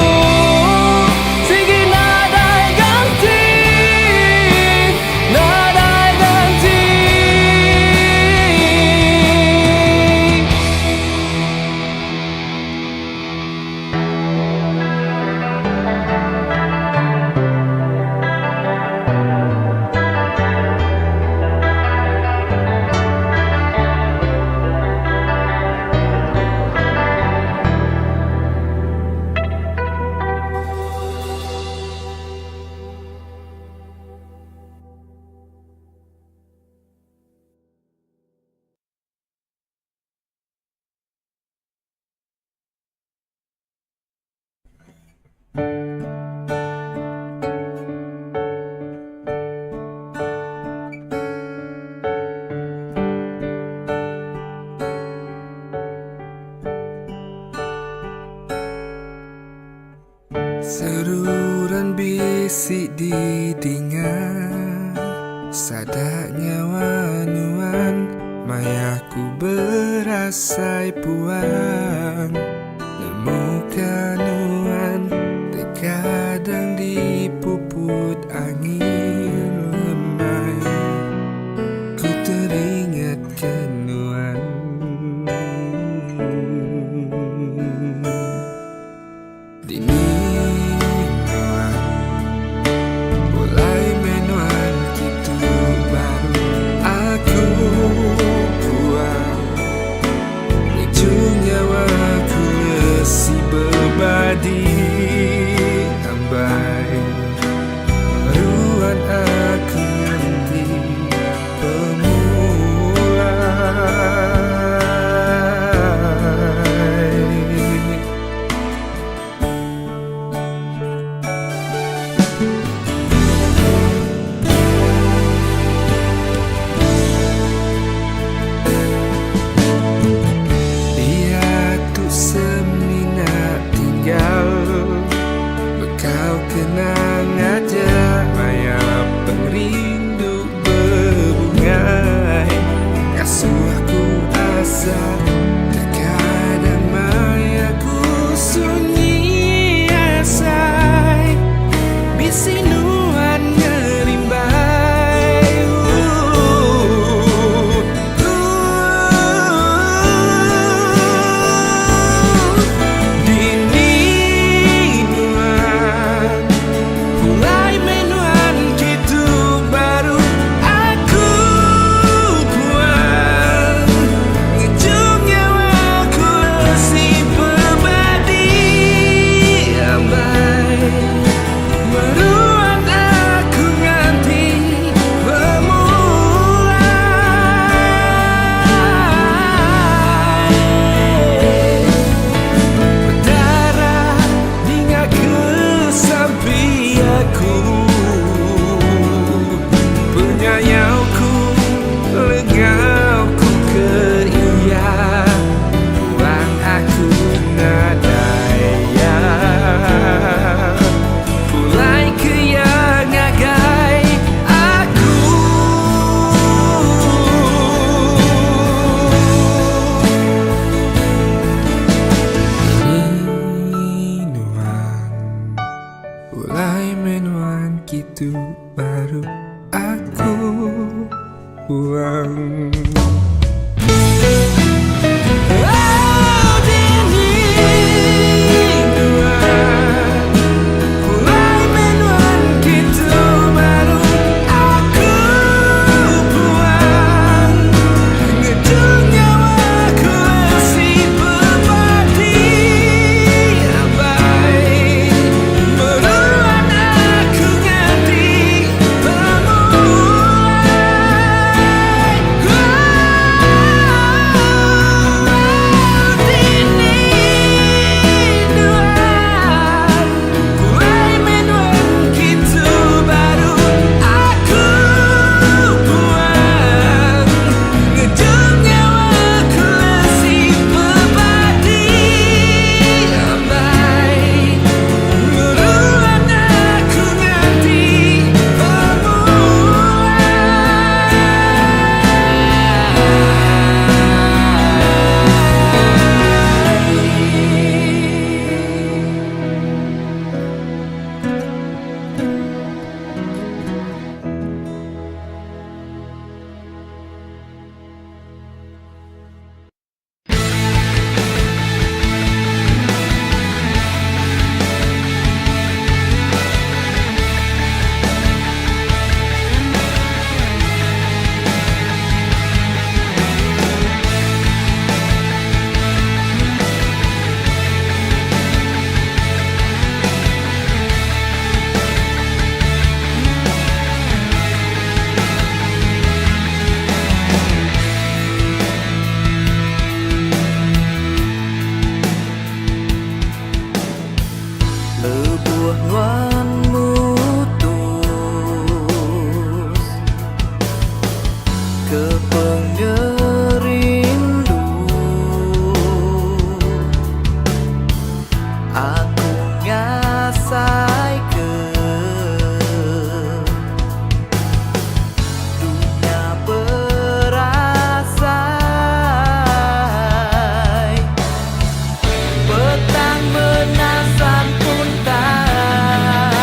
sige nadai ganti nadai ganti. Seruran bisik didengar, sadaknya wanuan mayaku berasai puan. Nemukan nuan terkadang dipuput angin lemai, ku teringat kenuan. Dini nuan mulai menuan gitu baru aku buang ujungnya waktu lesi berbadi nambai meruan aku nanti pemulai. mana daya, mulai keyangagai aku. Minuan, mulai menuan gitu baru aku buang. Lebuh nuan mutus ke pengerindu, aku ngasai ke dunia berasai petang menasan pun tak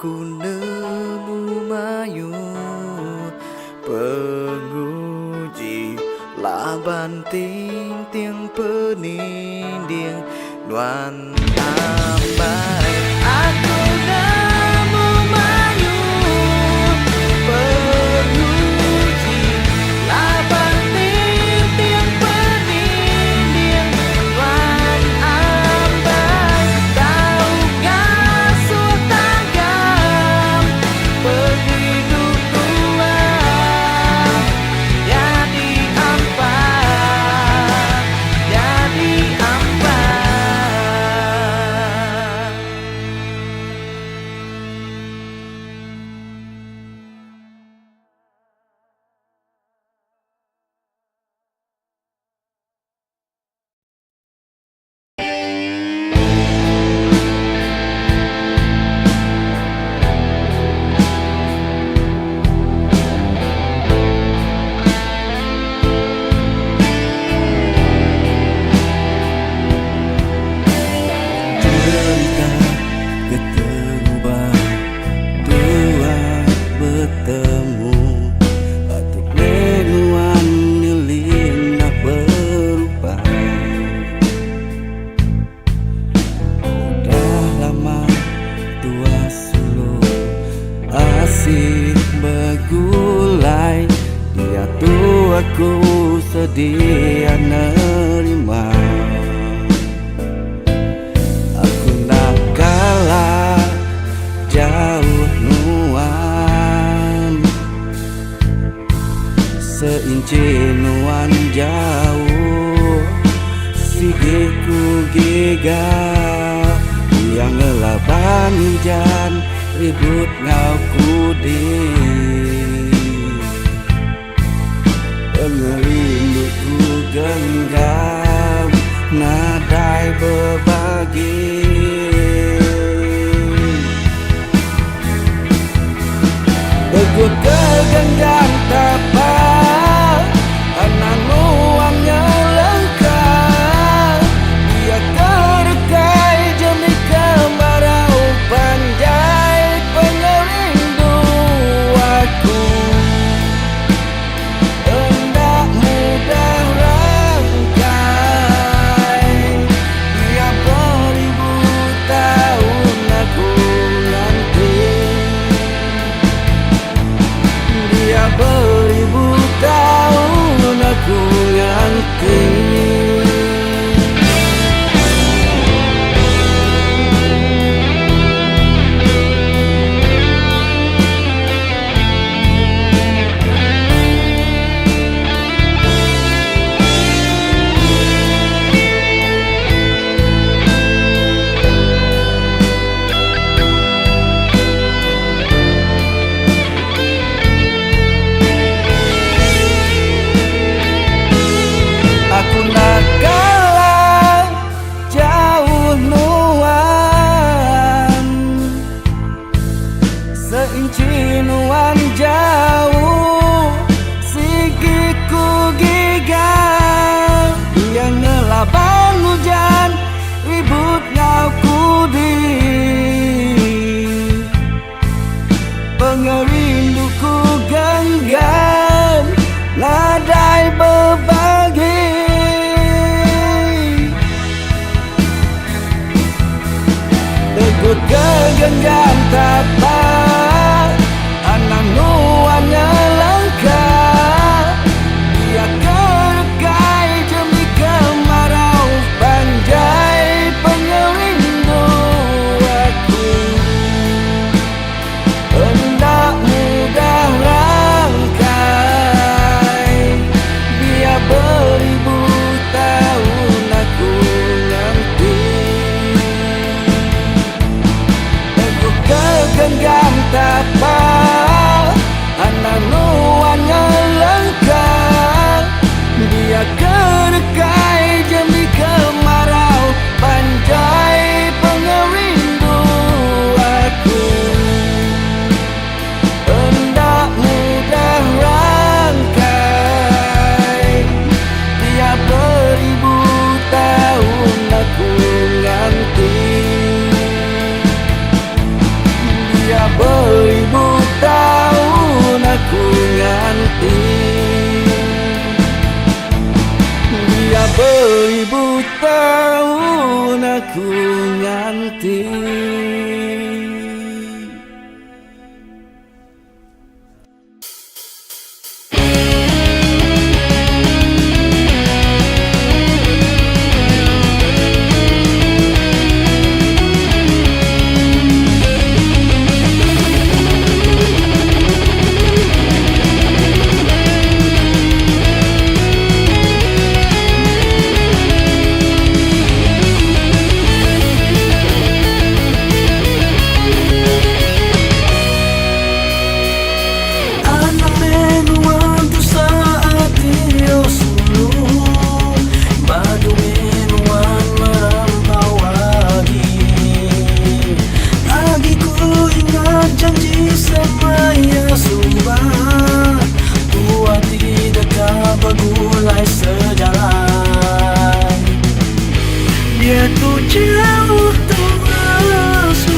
Aku nemu mayu penguji laban ting tiang peninding nuan ambai. Aku nemu mayu penguji laban ting tiang peninding nuan ambai. Tahu gak sutagam penghidup tua jadi ampai, jadi ampai. Cerita keterubah dua bertemu Batuk menuan nyelin nak berubah. Udah lama dua suluh asih bergulai. Dia tuh aku sedia nerima. Aku nak kalah jauh nuan, seinci nuan jauh. Sigiku giga yang ngelaban hujan ribut ngau kudi. Pengerinduku genggam nadai berbagi. Aku kegenggam tapak anak nuangnya lengkap. Dia terdekai demi kemarau panjai pengerindu aku. Hendak mudah rangkai. Dia beribu tahun aku nanti. Dia beribu tahun aku nanti. Aku nak kalah jauh nuan, seinci nuan jauh. Sigiku giga yang ngelaban hujan ribut ngau kudi. Pengerinduku genggam nadai berbagi. Teguh kegenggam tapak anak nuannya lengkap. Dia terdekai demi kemarau panjai pengerindu aku. Hendak mudah rangkai. Dia beribu tahun aku nanti. Aku kegenggam beribu tahun aku nganti. Dia tu jauh terasuk,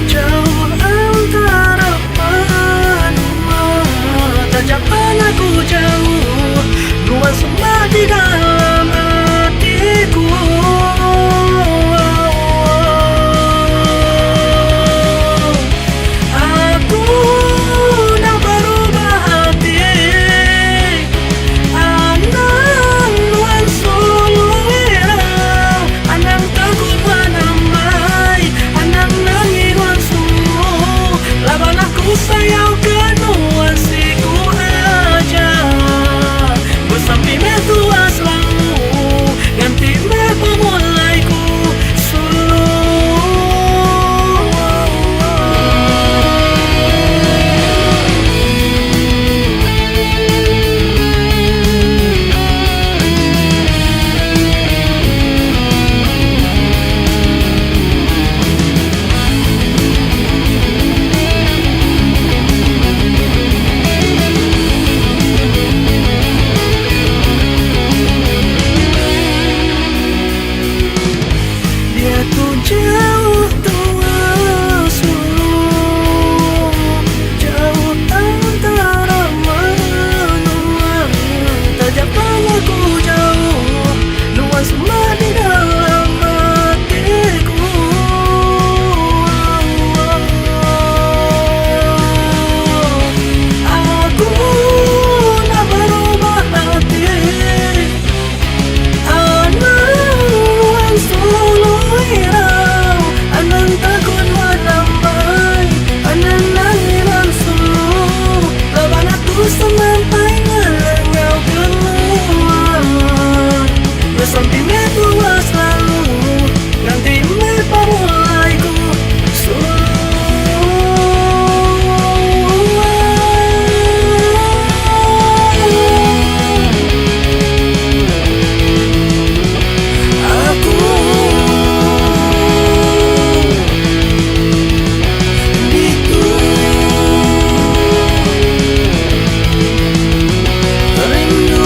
jauh antara benua. Tajam aku jauh, luas semua di dalam hatiku. Aku dah berubah hati. Anang luan solo irau, anang takut wanamai, anang nangi luan solo. Laban aku sayang kenuan siku aja. Bersampi me tua selalu, ganti me pemulaiku solo. Dia tu jauh terasuk, jauh antara menua. Tajam aku jauh, luas semua di dalam hatiku. Aku nak berubah hati. Anang solo irau, anang takut wanamai, anang nangiran solo. Laban aku sampai ngelengau keluar. Bersampi me tua selalu, nanti me pemulaiku aku itu rindu.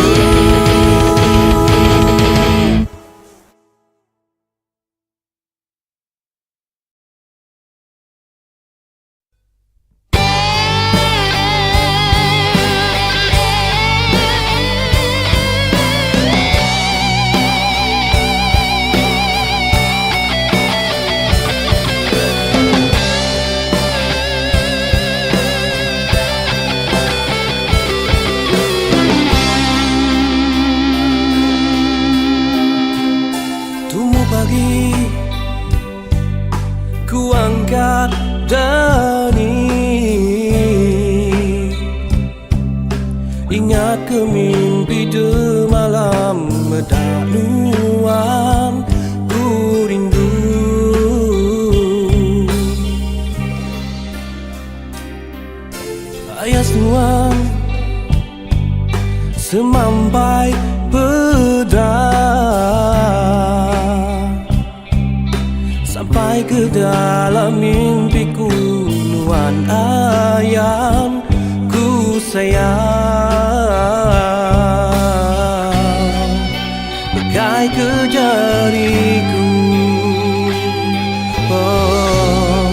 Tumbuh pagi, ku angkat dani, ingat ke mimpi de malam medaluan. Ku rindu ayah nuan semampai pedang, sampai ke dalam mimpiku nuan ayam ku sayang. Pegai ke jariku, oh,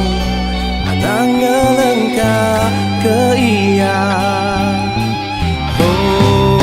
anang ngelengkah ke iya. Oh,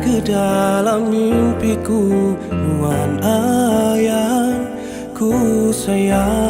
ke dalam mimpiku, Nuan ayang ku sayang.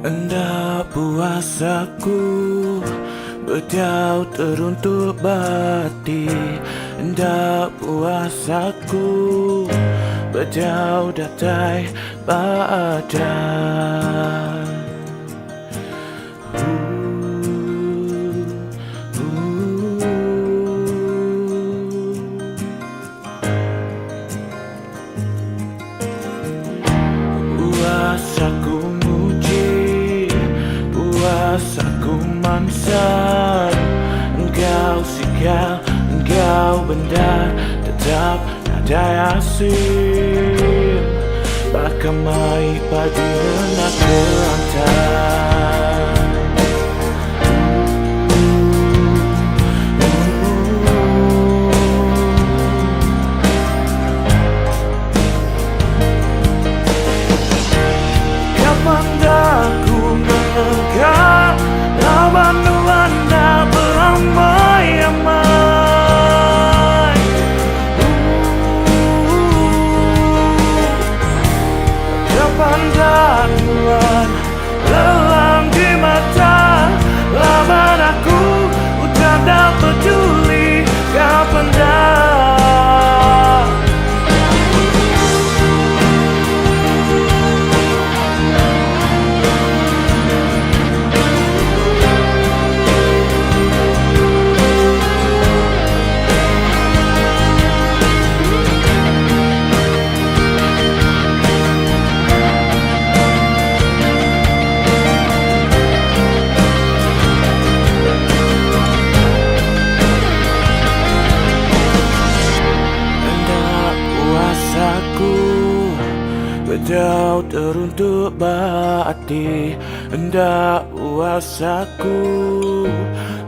Hendak puasaku berjauh teruntuk bati, hendak puasaku berjauh datai badan. Puasaku muji, puasaku mansar, engkau sikal, engkau benda tetap ada asing. Bakamai padi nak kelantar. Kapan dah ku menegak lawan nuanda beramai-ramai. Kapan dah nuan lelang di mata lawan aku, udah tak peduli. Kapan dah berjauh teruntuk bati, hendak puasaku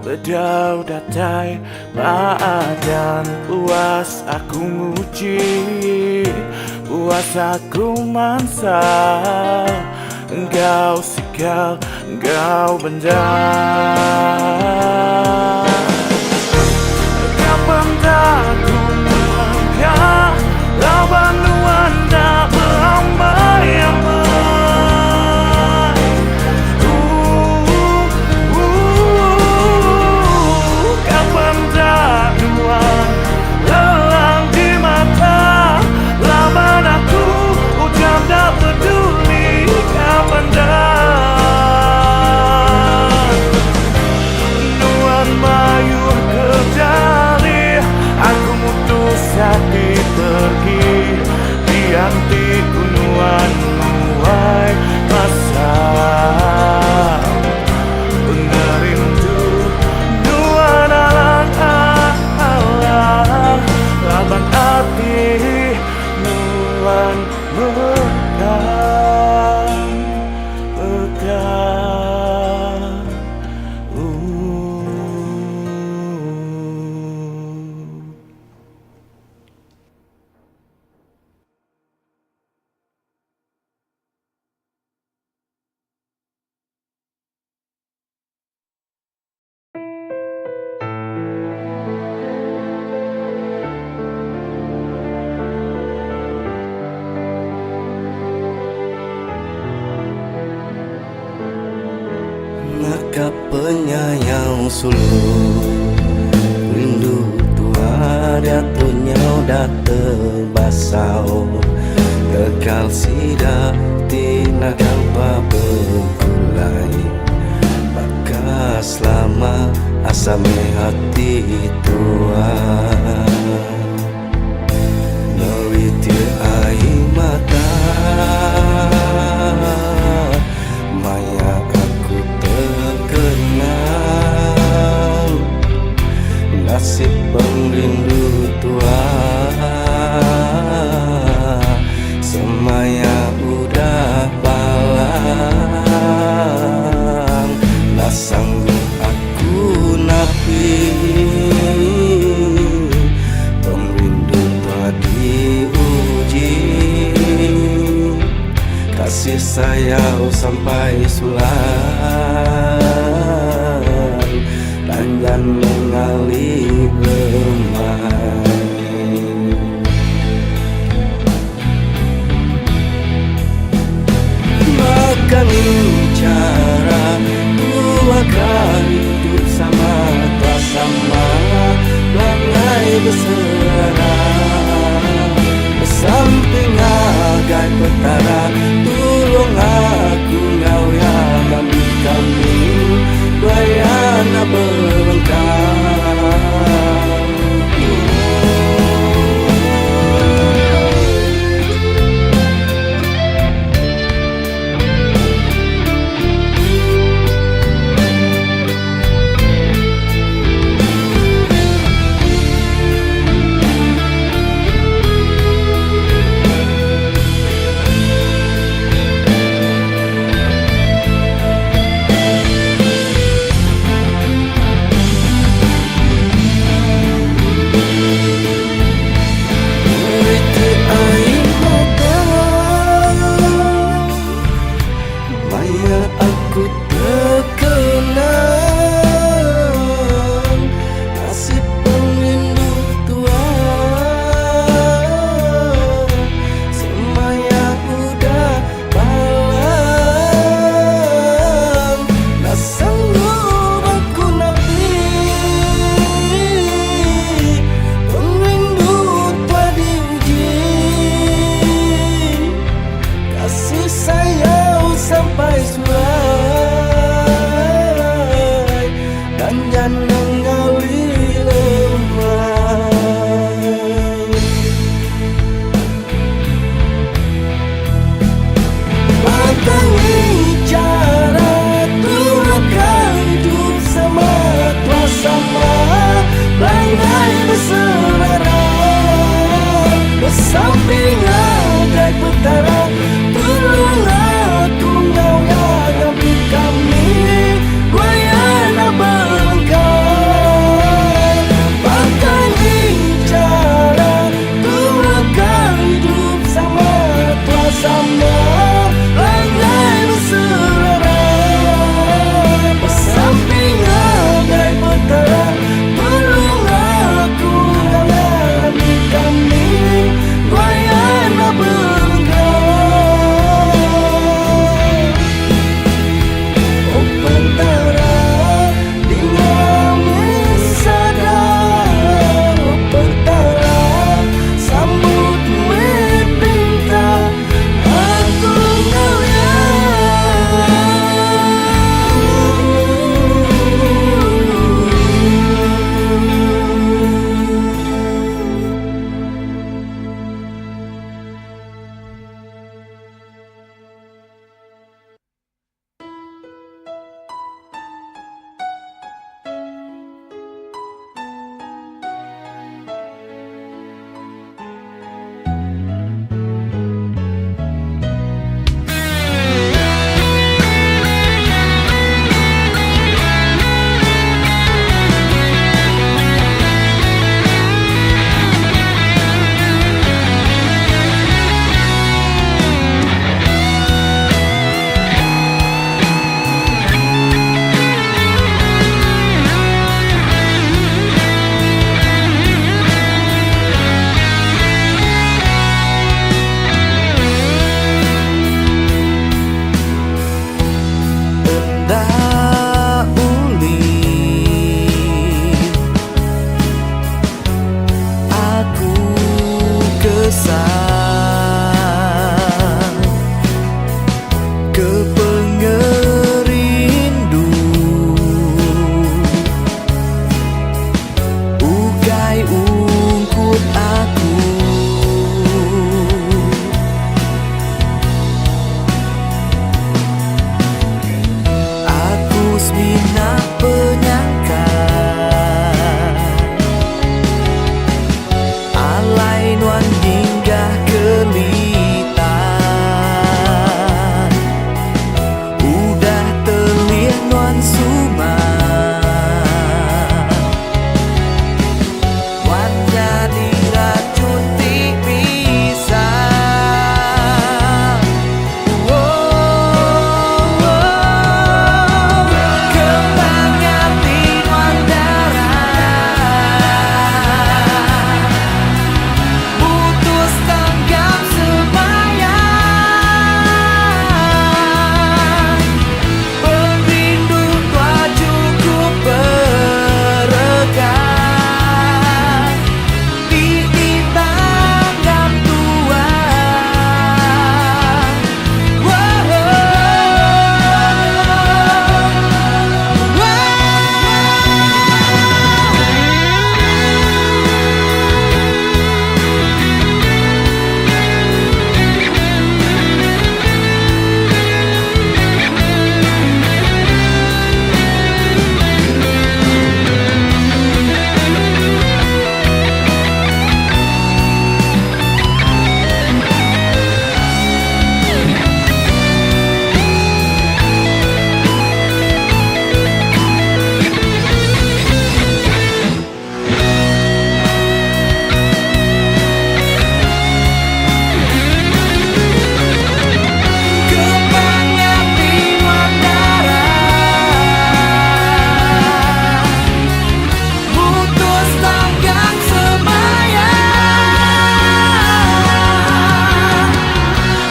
berjauh datai badan. Puas aku muji, puas aku mansal, engkau sikal, engkau benda. Kapan dah ku melangkah lawan nuanda beramai-ramai. Kapan dah nuan lelang di mata lawan aku, udah tak peduli. Kapan dah nuan mayur kejali, aku mutus hati pergi di anti kunuanmu. Kakak penyayang suluh, rindu tua datunya udah terbasau. Kekal sida tindakan pabengkulai, bakas lama asame hati tua. Newitir air mata, maya aku terkenang nasib pengrindu tua. Semaya udah balang, tak sanggup aku napi pengrindu tua diuji. Kasih sayang sampai sulang dan jangan mengalir lemah. Makan cara dua kali hidup sama, tak sama langai berselera. Samping agai petara, tolong aku ngau yang ambil kami bayana berlengkap. Aku terkenang nasib pengrindu tua. Semaya udah balang, tak sanggup aku napi pengrindu tua diuji. Kasih sayang sampai suara dan jangan ngawi lemah. Matangi cara tuakan hidup sama, tua sama langai berselera. Bersamping agai petara, tolong aku ngau yang ke pengerindu, ukai ungkut aku. Aku semina penyangka alai nuan hinggah kelitan, udah terlihat nuan suma wan jadi racun ti bisa. Kembang hati nuan darah, putus tanggap semayang, perindu tua cukup beregang, ditanggap tua. Kembang hati nuan darah, putus tanggap semayang,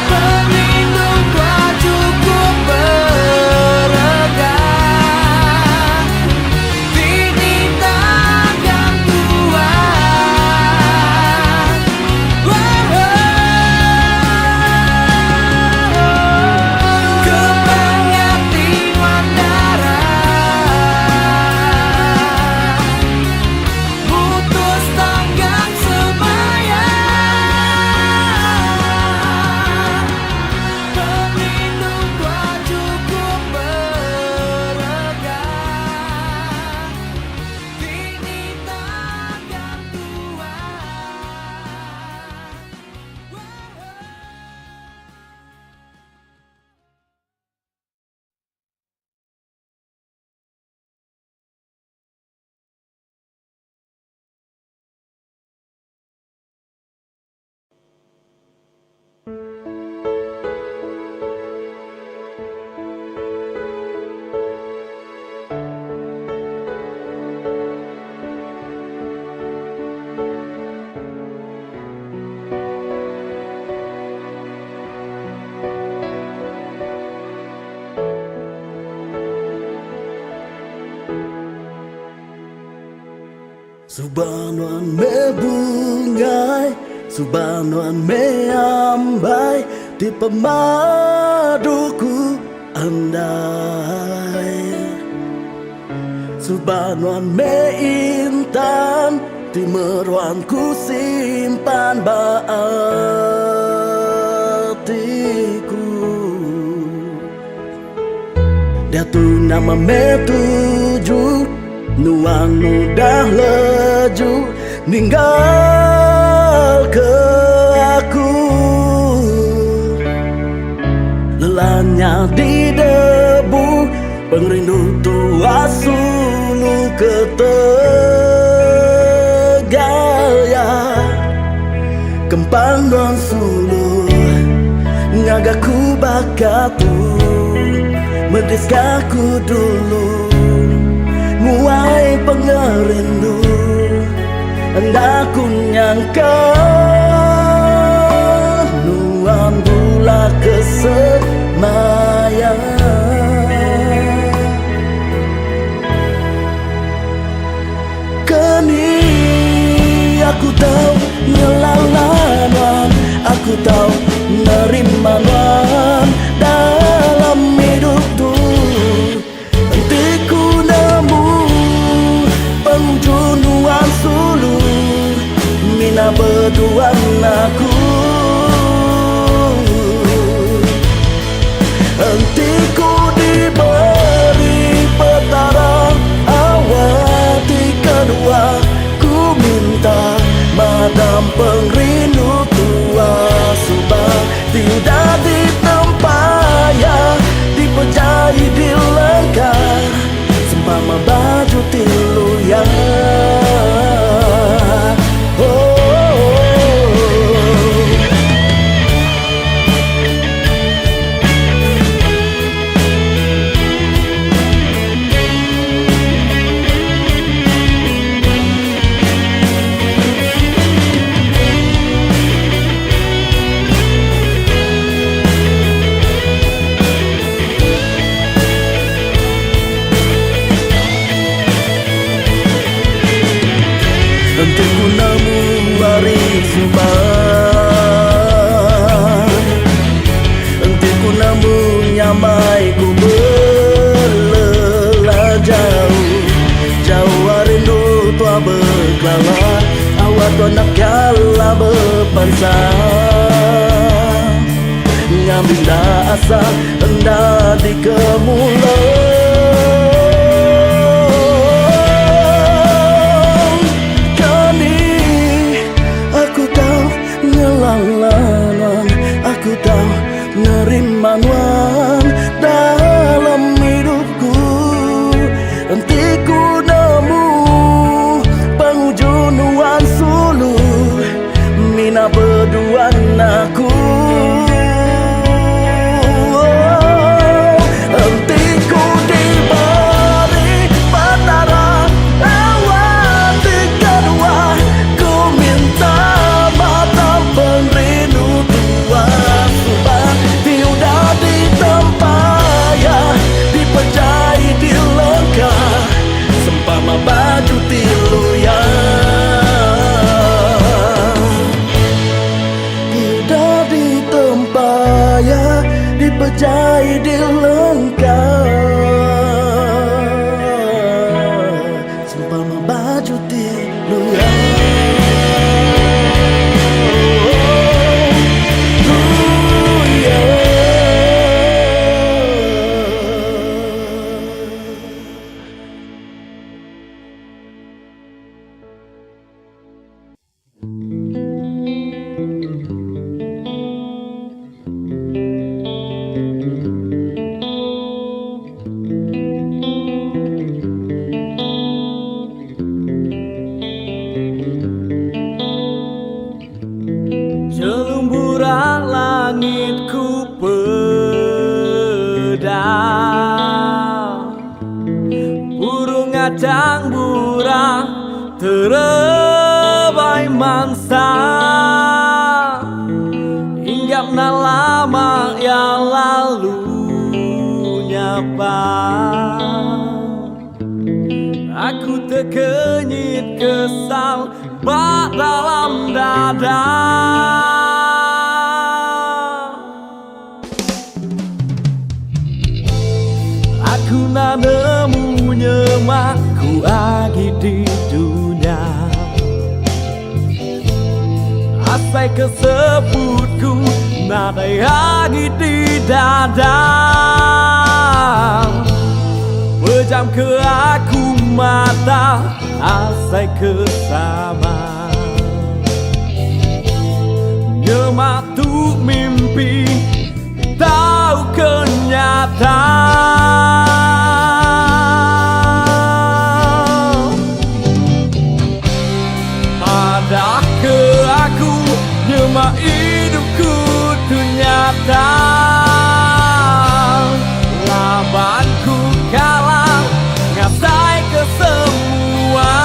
perindu tua cukup beregang, ditanggap tua. Kembang hati nuan darah, putus tanggap semayang, perindu tua cukup beregang, ditanggap tua. Subanuan me bungai, subanuan me ambai, di pemaduku andai. Subanuan me intan, di meruanku simpan baatiku. Dia tu nama me tujuh, nuan udah leju ninggal ke aku. Lelahnya di debu, pengrindu tua sulu ke Tegal ya. Kempang non sulu ngagaku bakatu, mendiskaku dulu muai pengerindu. Hendak ku nyangka nuan bula kesemayang. Kini aku tahu nyelalan, aku tahu nerima dalam nemu nyamai ku berlelah jauh. Jauh rindu tua berkelana, awak tua nak kalah berpansang. Ngambil asa hendak di kemulang. Kini aku tahu ngelanglangan, aku tahu nerima nuan dalam hidupku. Hentiku nemu penghujung nuan sulu, mina berdua aku. Hentiku diberi petara awan di kedua, ku minta mata perindu tua subah. Tiada ditempaya, dipejai di lengkah, sempama baju tiluya. Tiada ditempaya, dipejai di lengkah, sempama baju tiluya. Jelumburan langitku pedang, burung ngacang burang terebai mangsa. Hinggap na lama yang lalu nyapa, aku terkenyit kesal bak dalam dada. Aku nak nemu nyemakku lagi di dunia, asai kesebutku nada lagi di dada. Pejam ke aku mata, asai kesama, nyemak tu mimpi tahu kenyataan. Ada ke aku nyemak hidupku tu nyata, labanku kalah ngasai ke semua.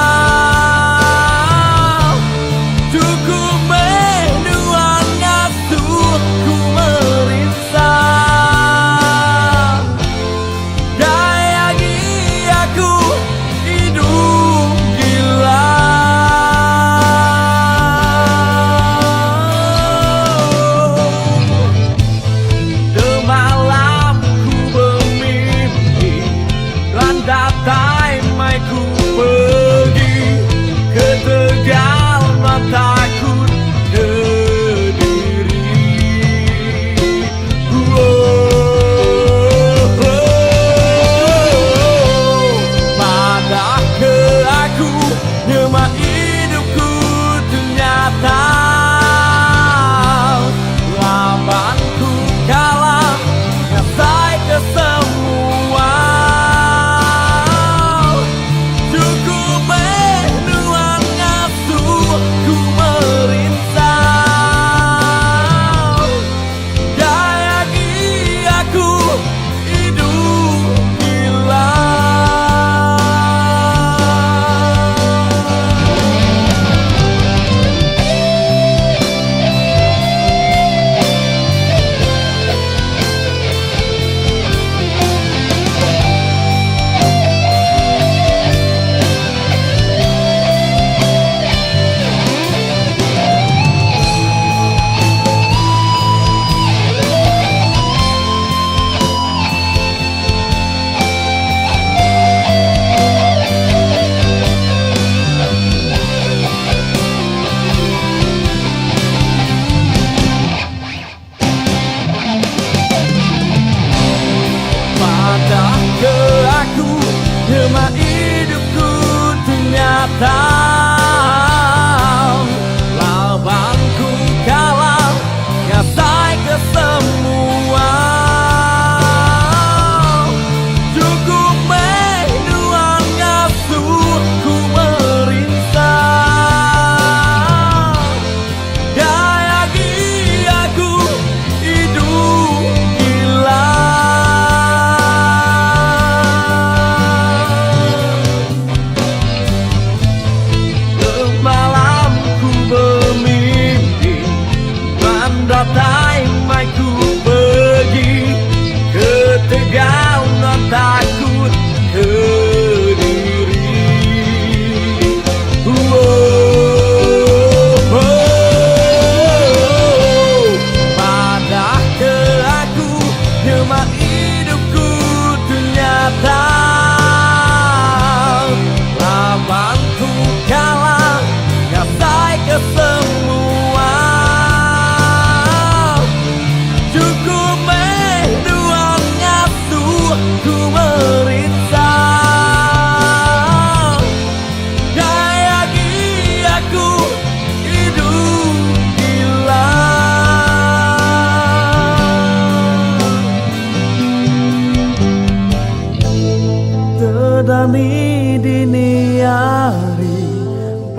Menjalani dini hari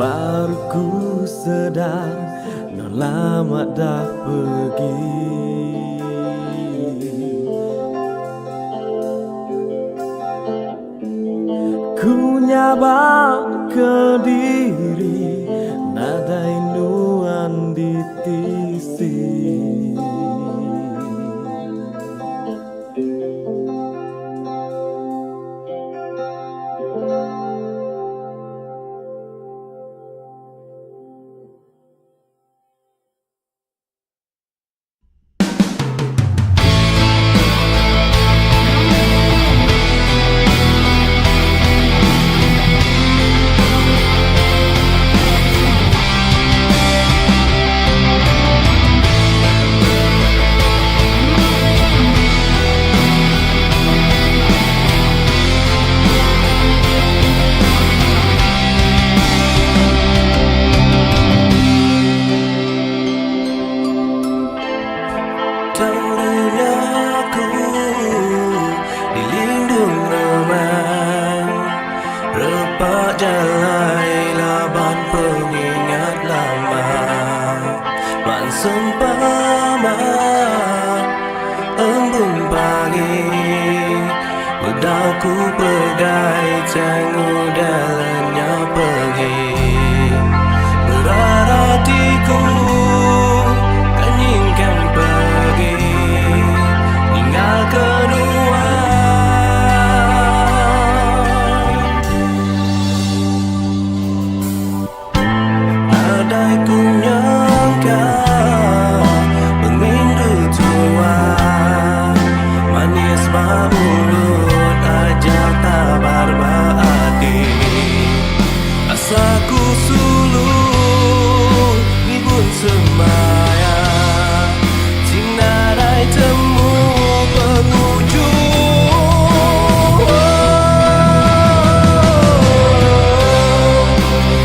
baru ku sedar non lama dah pergi. Ku nyabak ke diri nada inuan di tisi. Duniaku dilindung aman, repak jalai laban pengingat lama. Man sempama embun pagi, bedaku pegai cangu dalamnya pergi. Berartiku kanyingkan pergi, tinggal kedua. Andai ku nyangka pengindu tua, manis mulut aja tabar berarti. Asaku sulung ngibun semaya, sinarai temu penghujung.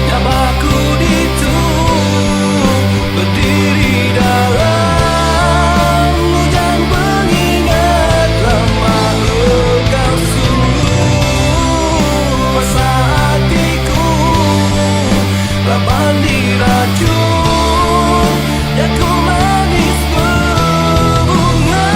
Nyabaku ditu berdiri dalam hujan pengingat lama. Engkau sungguh masa hatiku laban diracun, ya ku manis berbunga.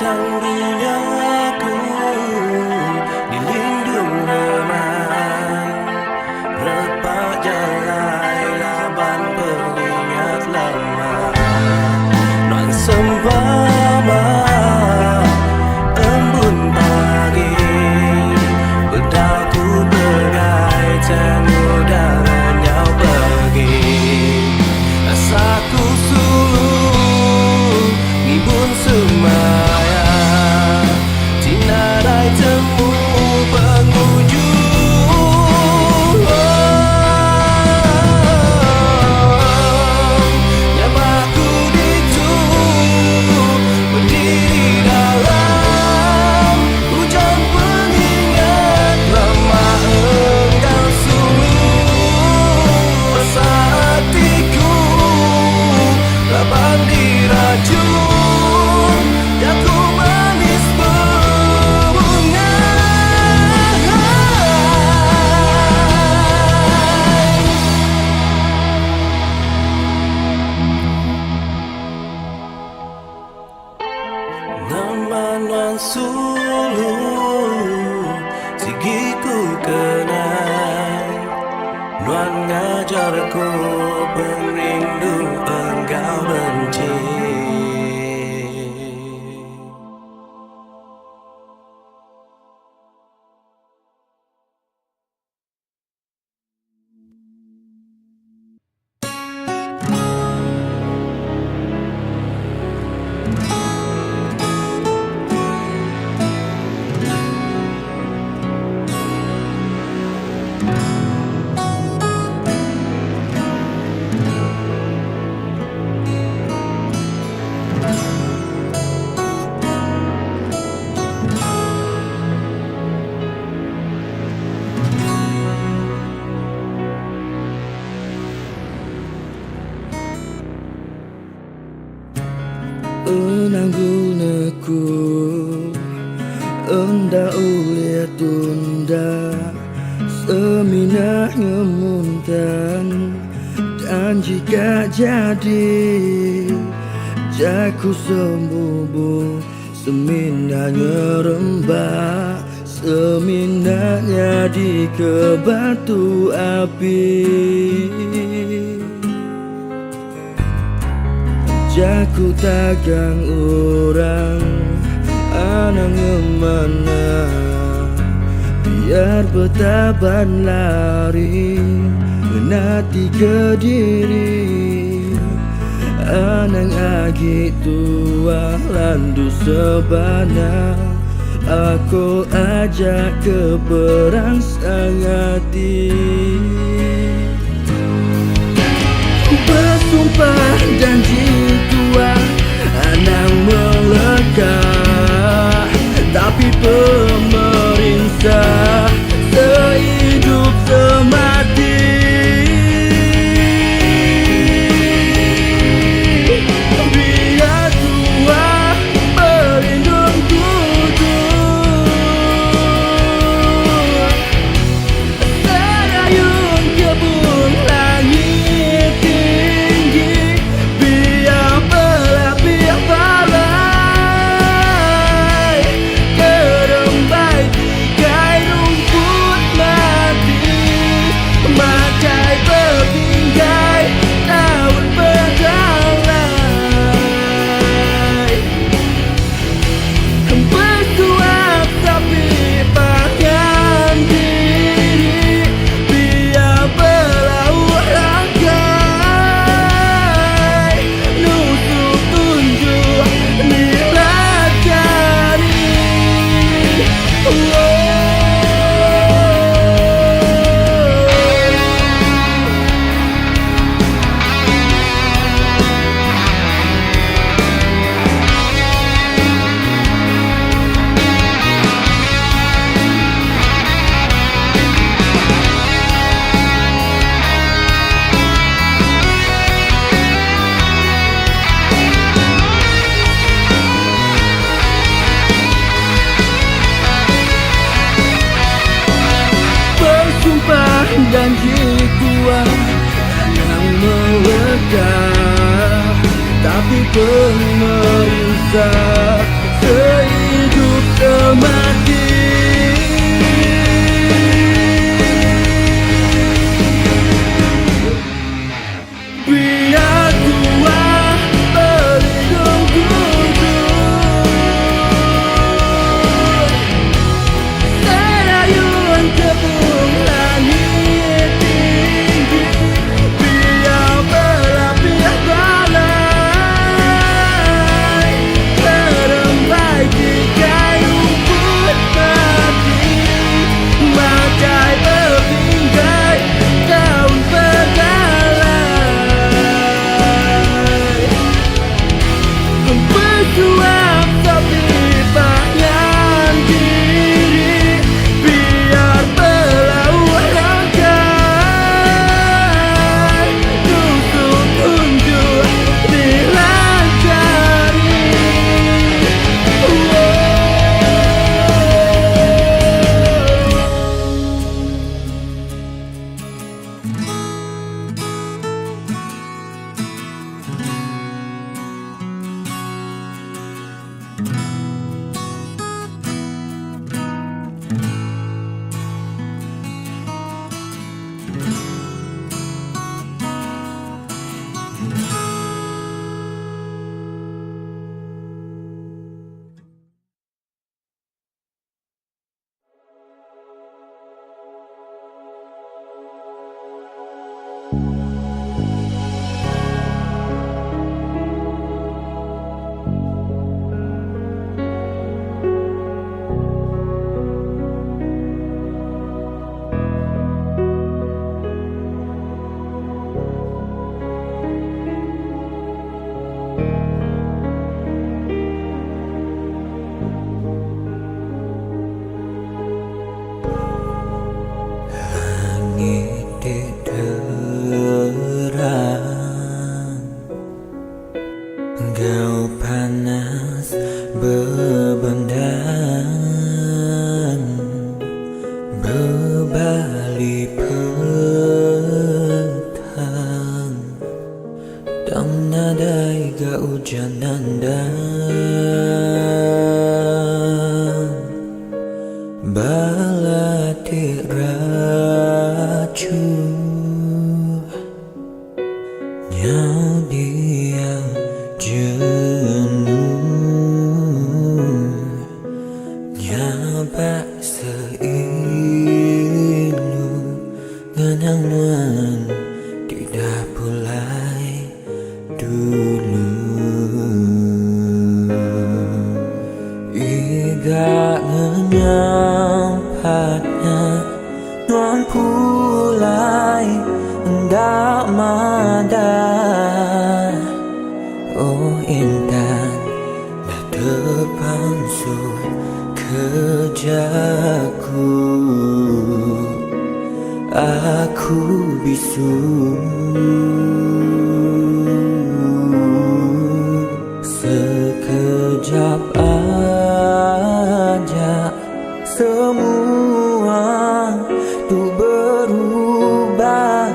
Duniaku dilindung aman, repak jalai laban pengingat lama. Non sempama embun pagi, bedaku pegai cangu dalamnya pergi. Asaku sulung ngibun semaya, sinarai temu penghujung. Nyabaku ditu berdiri dalam hujan pengingat lama. Engkau sungguh masa hatiku laban diracun, ya ku manis berbunga. Namanan sulung sigiku kenal, nuan ngajarku perindu engkau benci. Enda ulia tunda Seminah ngemuntan. Dan jika jadi Jaku sembubu Seminah ngerembak. Seminahnya di ke batu api. Jaku tagang orang Anak ngemana Biar betaban lari Menati ke diri Anang agi tua landu sebana. Aku ajak ke perang sangati. Bersumpah janji tua Anang melekah. Tapi pemerintah sehidup semati. Biar tua berlindung tujuh. Serayun kebun langit tinggi. Biar belah balai. Kerembai tikai rumput mati. Makai berpinggai daun berdalai. Bersuap tapi pangan diri. Biar berlaut langkai. Nusuk tunjuk nilai jari. Bersumpah janji kuat yang melekat. Tapi pemerintah sehidup semati. Biar tua berlindung tujuh. Serayun kebun langit tinggi. Biar berlapis balai. Kerembai setik racun yang diam jenuh nyabak seilu ngenang tidak pulai dulu iga nyampatnya nuan pulai ndak madan oh intan dah depan sur kejaku aku bisu sekejap aja semua tuh berubah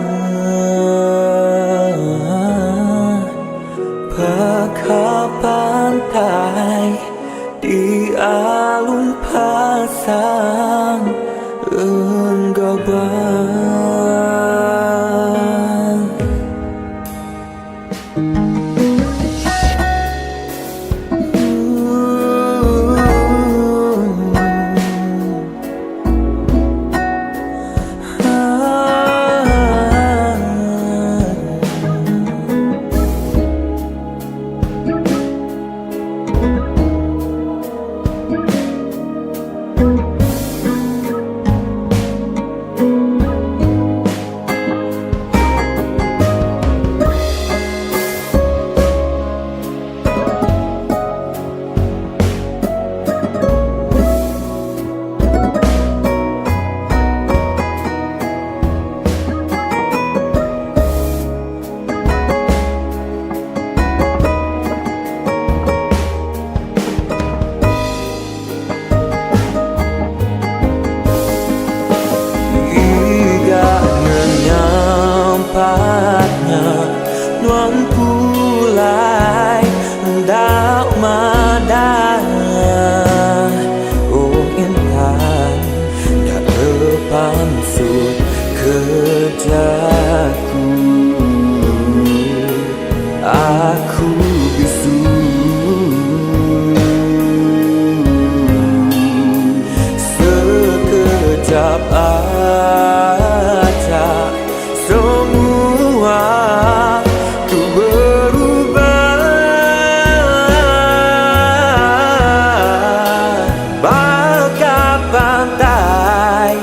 pakai pantai di alun pasang enggabang nuan pulai ndak madan oh intan dak depan sud kejaku aku bisu sekejap aja semua tuh berubah bagai pantai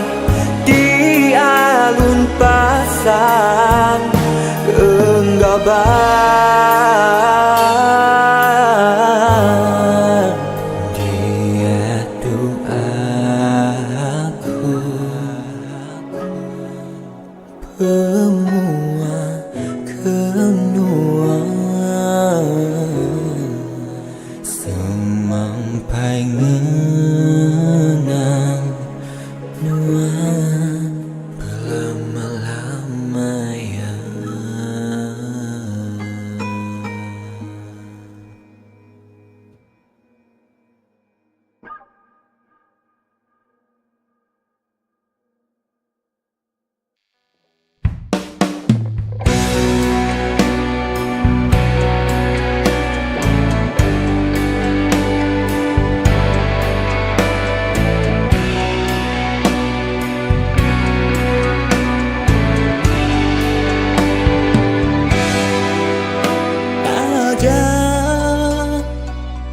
di alun pasang enggabang dia tuh aku semua kenua semampai ngenang nua berlama-lama ya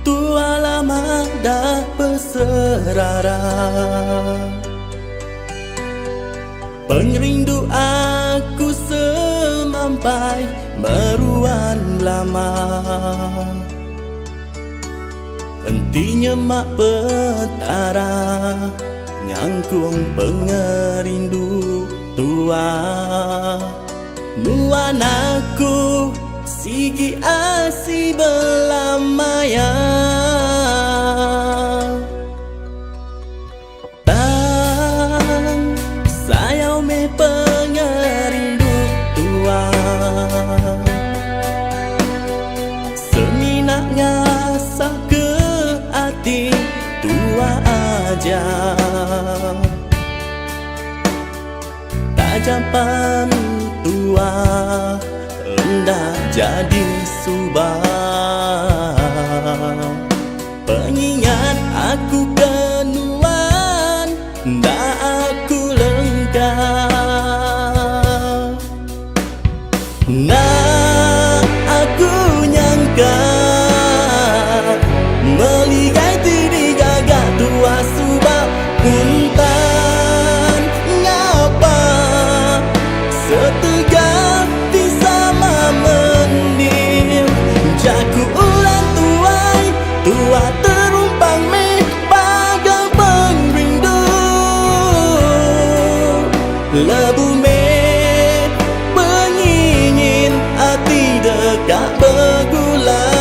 tua lama dah berserara pengerindu aku semampai meruan lama hentinya mak petara nyangkung pengerindu tua nuan aku sigi asi belamaya tang sayau me pengerindu tua seminak ngasah ke hati tua aja Japan tua hendak jadi subah, pengingat aku kenuan ndak aku lengkap. Nah aku nyangka melihat diri gagak tua subah puntan ngapa setegak bisa mendim jaku ulang tuai tua terumpang meh bagai pengrindu lebu meh pengingin hati dekat bergulai.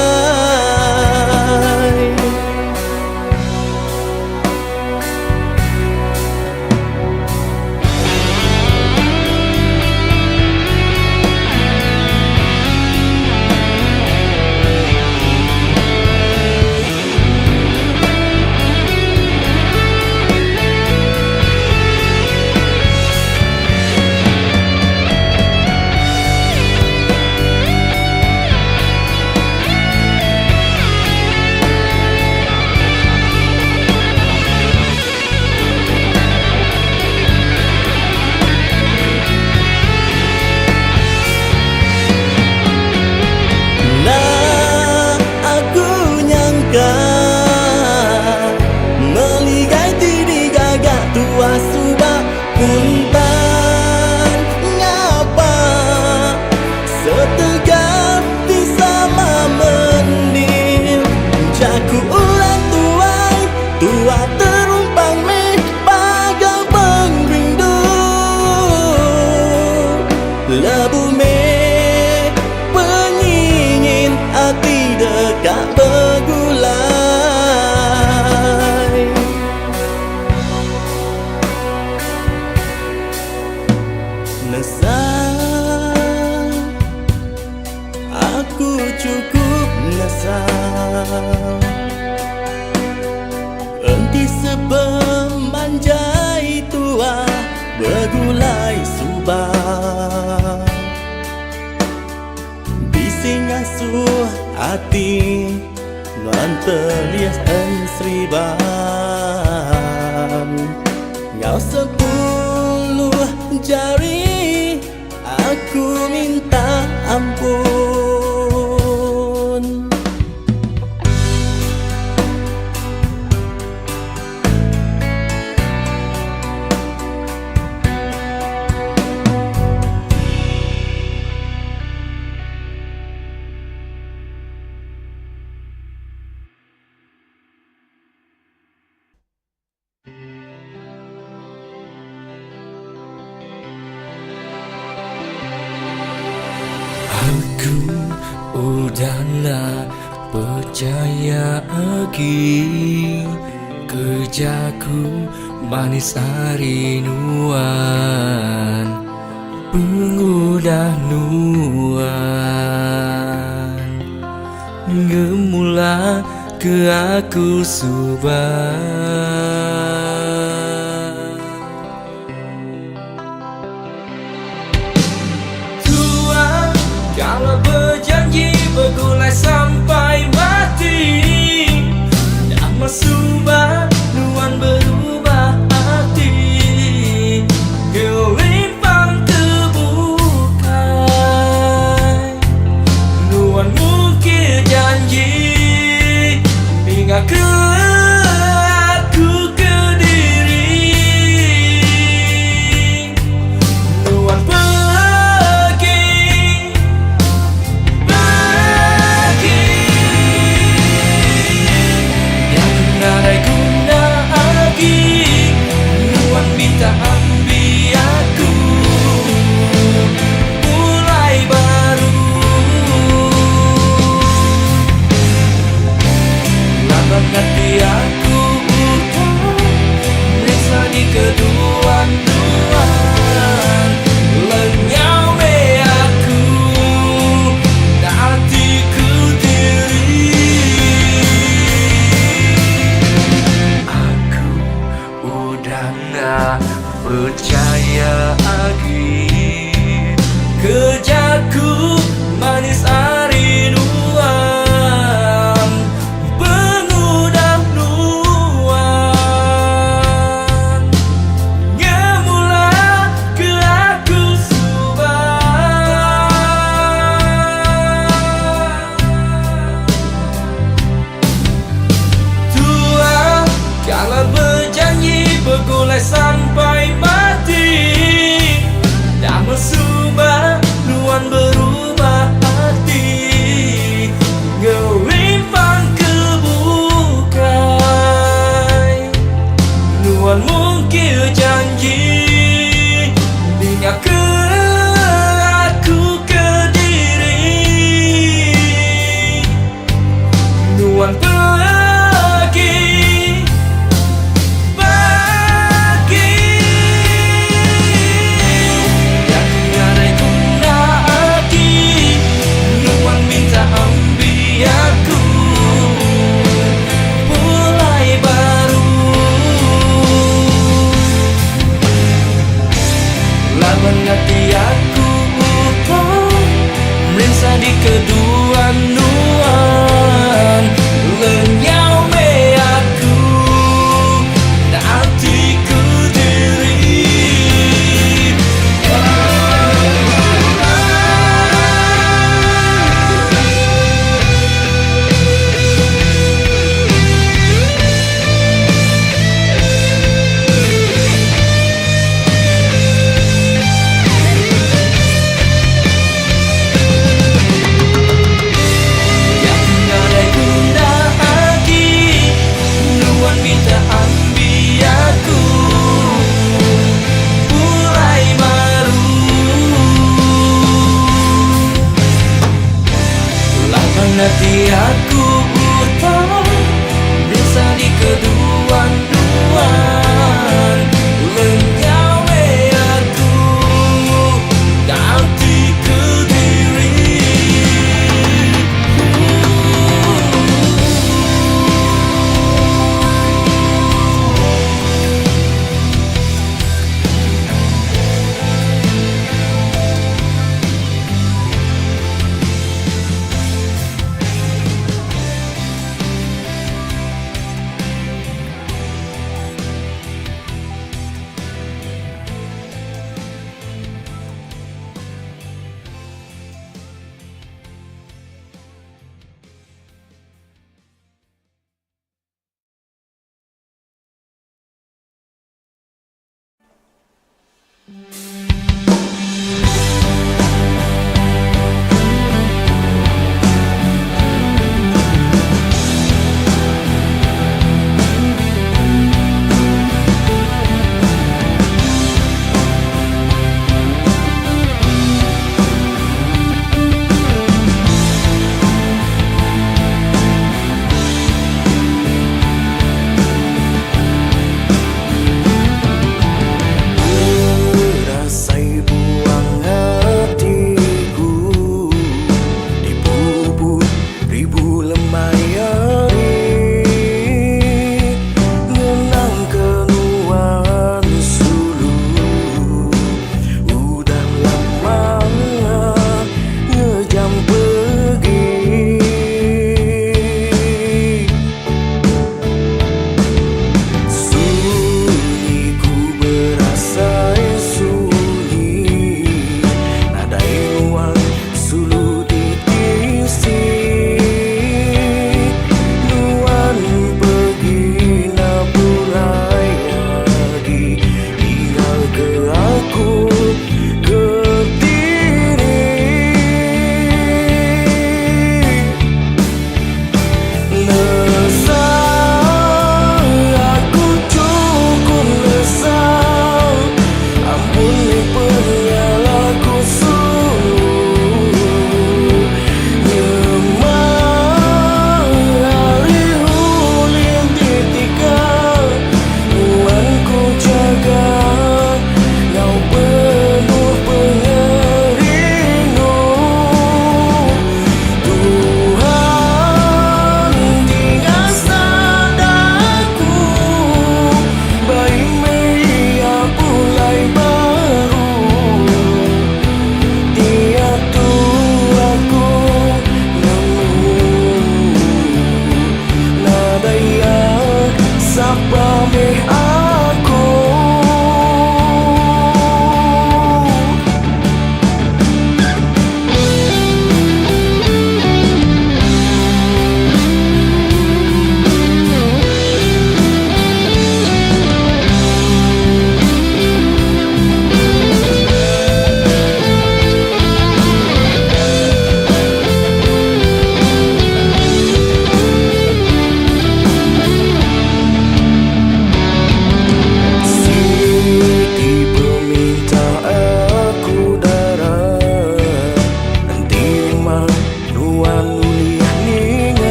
Melihat diri gagak tua subah puntan ngapa setegak bisa mendim jaku ulang tuai tua terumpang meh bagai pengrindu lebu meh pengingin hati dekat bergulai. Nesal, aku cukup nesal. Enti sepemanjai tua bergulai subah, bising asuh hati nuan terlias ensriban ngau 10 jari aku minta ampun. Aku udahlah percaya lagi kerjaku manis harinuan pengudah nuan gemula ke aku subah. Kalau berjanji bergulai sampai mati, nama subah nuan berubah hati, gelimpang terbukai, nuan mungkir janji hingga ke aku kediri, nuan minta ambil aku mulai baru, lambang hati aku resa di keduan-duan lenyau me aku tak hatiku diri. Aku udah gak percaya lagi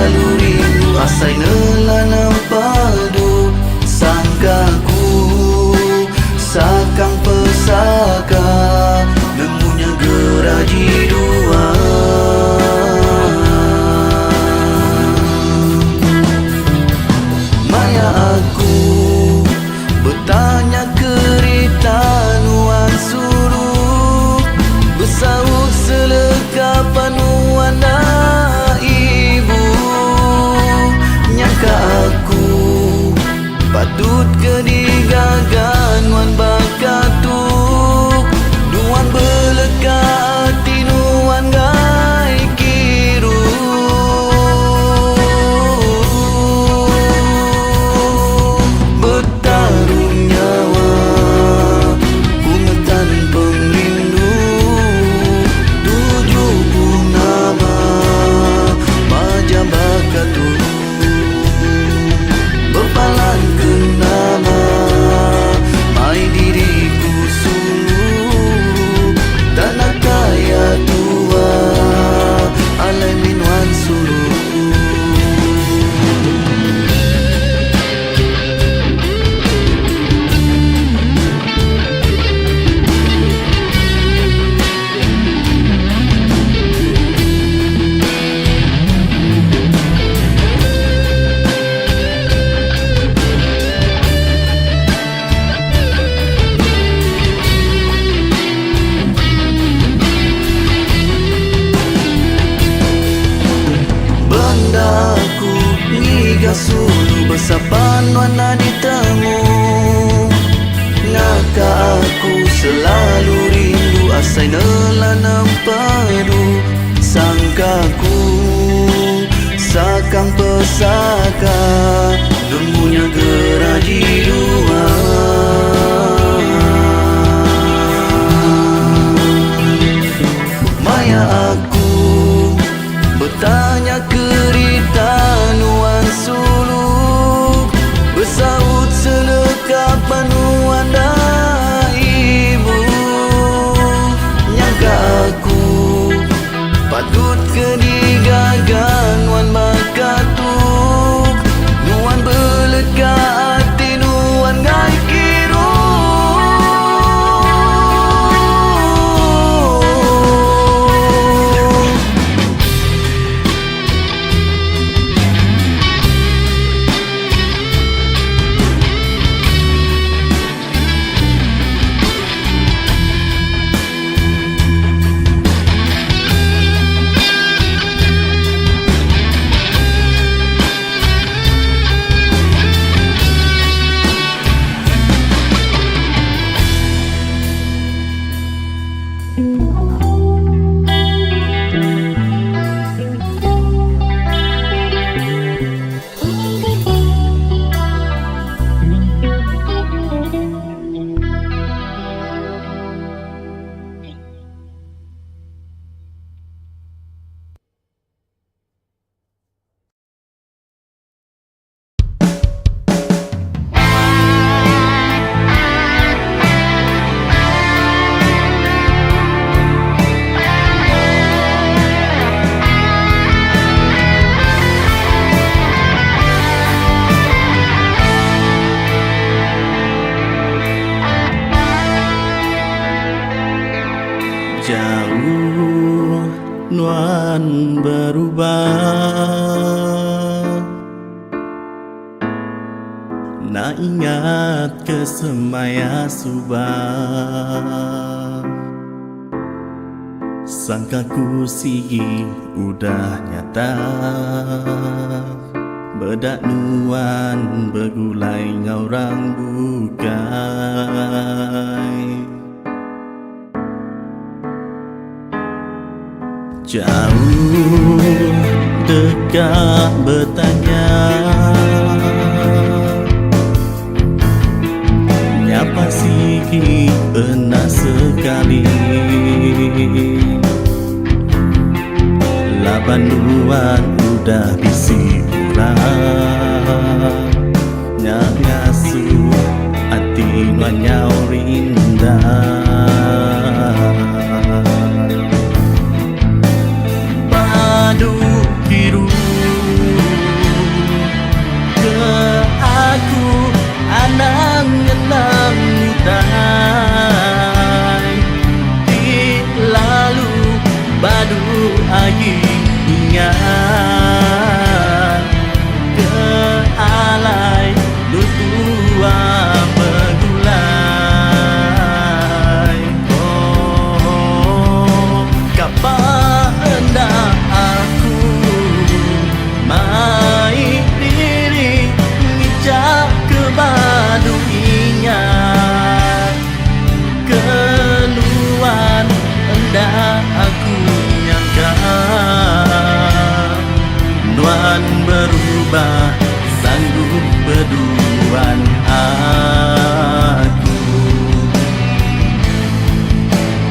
selalu rindu asai nelanam padu sangkaku sakang pesaka nemunya geraji dua. Maya aku bertanya kerita nuan suruh bersaut selekapan nuan ibu nyangka aku patut kedigagan nuan bakatuk nuan beleka hati nuan gai kiru bertarung nyawa pungetan pengrindu 70 nama majam bakaturu berpalan ke nama mai diriku suluh tanah kaya tua alai minuan suluh. Bendaku ngiga sulu besapan wana ditemu ngaka aku selalu rindu asai nelanam padu sangkaku sakang pesaka nemunya geraji dua. Maya aku bertanya kerita nuan suluk bersaut selekapan nuan ibu nyangka aku patut kedigagan nuan bakatuk nuan beleka hati nuan gai kiru Jauh nuan berubah nak ingat kesemaya subah sangkaku sigi udah nyata bedak nuan bergulai ngaurang bukai jauh dekat bertanya nyapa sigi enak sekali laban nuan udah bisi ulang nyak ngasuh hati nuan nyau rindah padu biru berubah sanggup berduaan aku.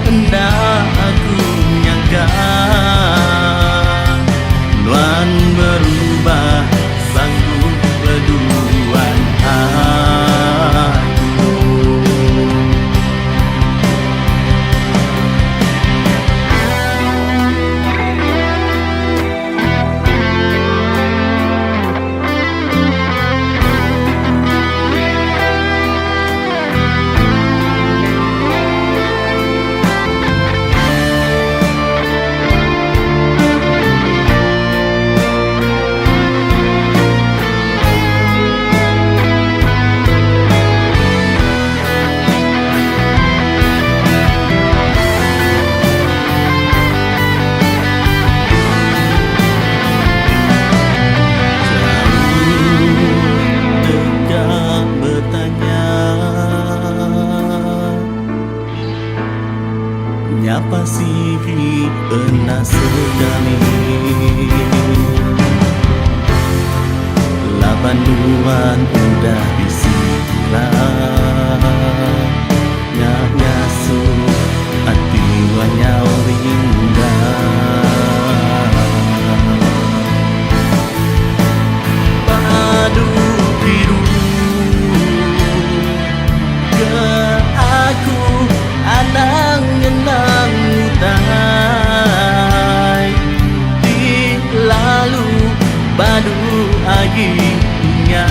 Hendak aku nyangka Nuan berubah sanggup berduaan aku. Nyapa sih pernah sekali lapan duan udah disirah nyak ngasuh hati wanyau rindah padu biru ke aku anang ngenang utai di lalu badu aginya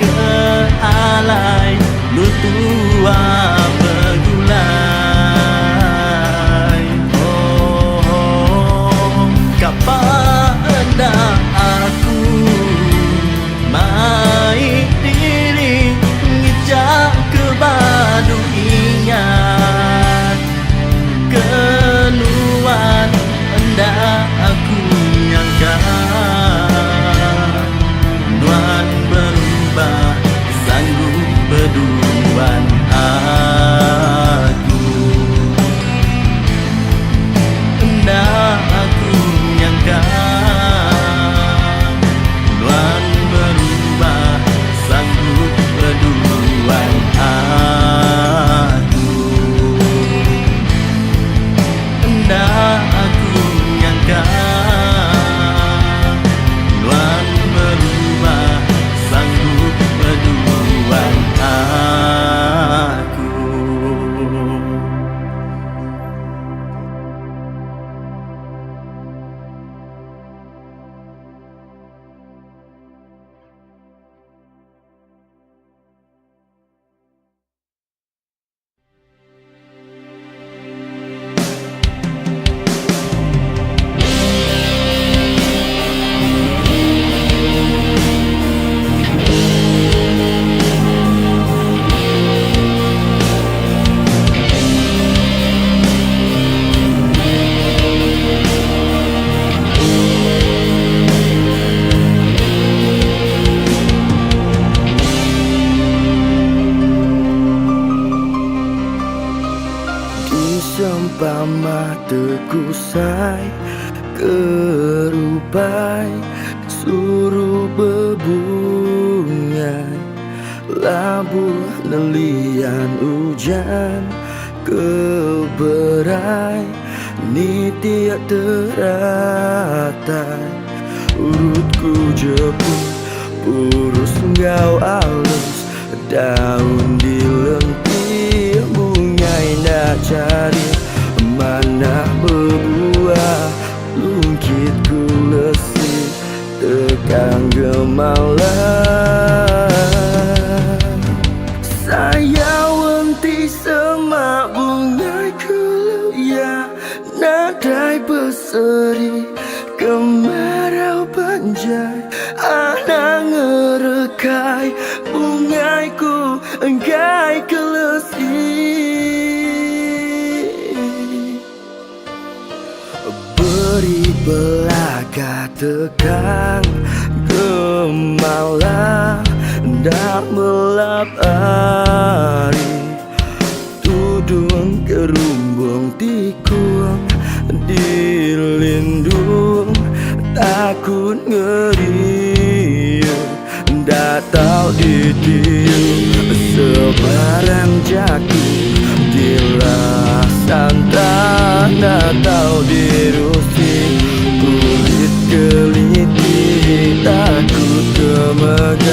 ke alai lutua bergulai. Oh, kapada aku mai diri ngejak ke badu ingat keluar hendak aku nyangka Nuan berubah sanggup berduaan aku. Hendak aku nyangka Nuan berubah sanggup berduaan aku. Hendak aku nyangka Nuan berubah sanggup berduaan aku. Seumpama terkusai kerupai suruh berbungai labuh nelian hujan keberai ni tiak teratai urutku jeput purus ngau alus daun di lentir bungai nak cari mana berbuah lungkitku lesi tekan gemalan saya wenti semak bungai keluya nadai berseri kemarau panjai anak ngerekai bungaiku enggai kelesi beri belaka tekan gemalah ndak melap hari tudung kerumbung tikung dilindung tak takut ngeri, ndak tahu ditiup sebarang jatuh dilaksanakan, ndak tahu dirusi kulit keliti takut kemegang.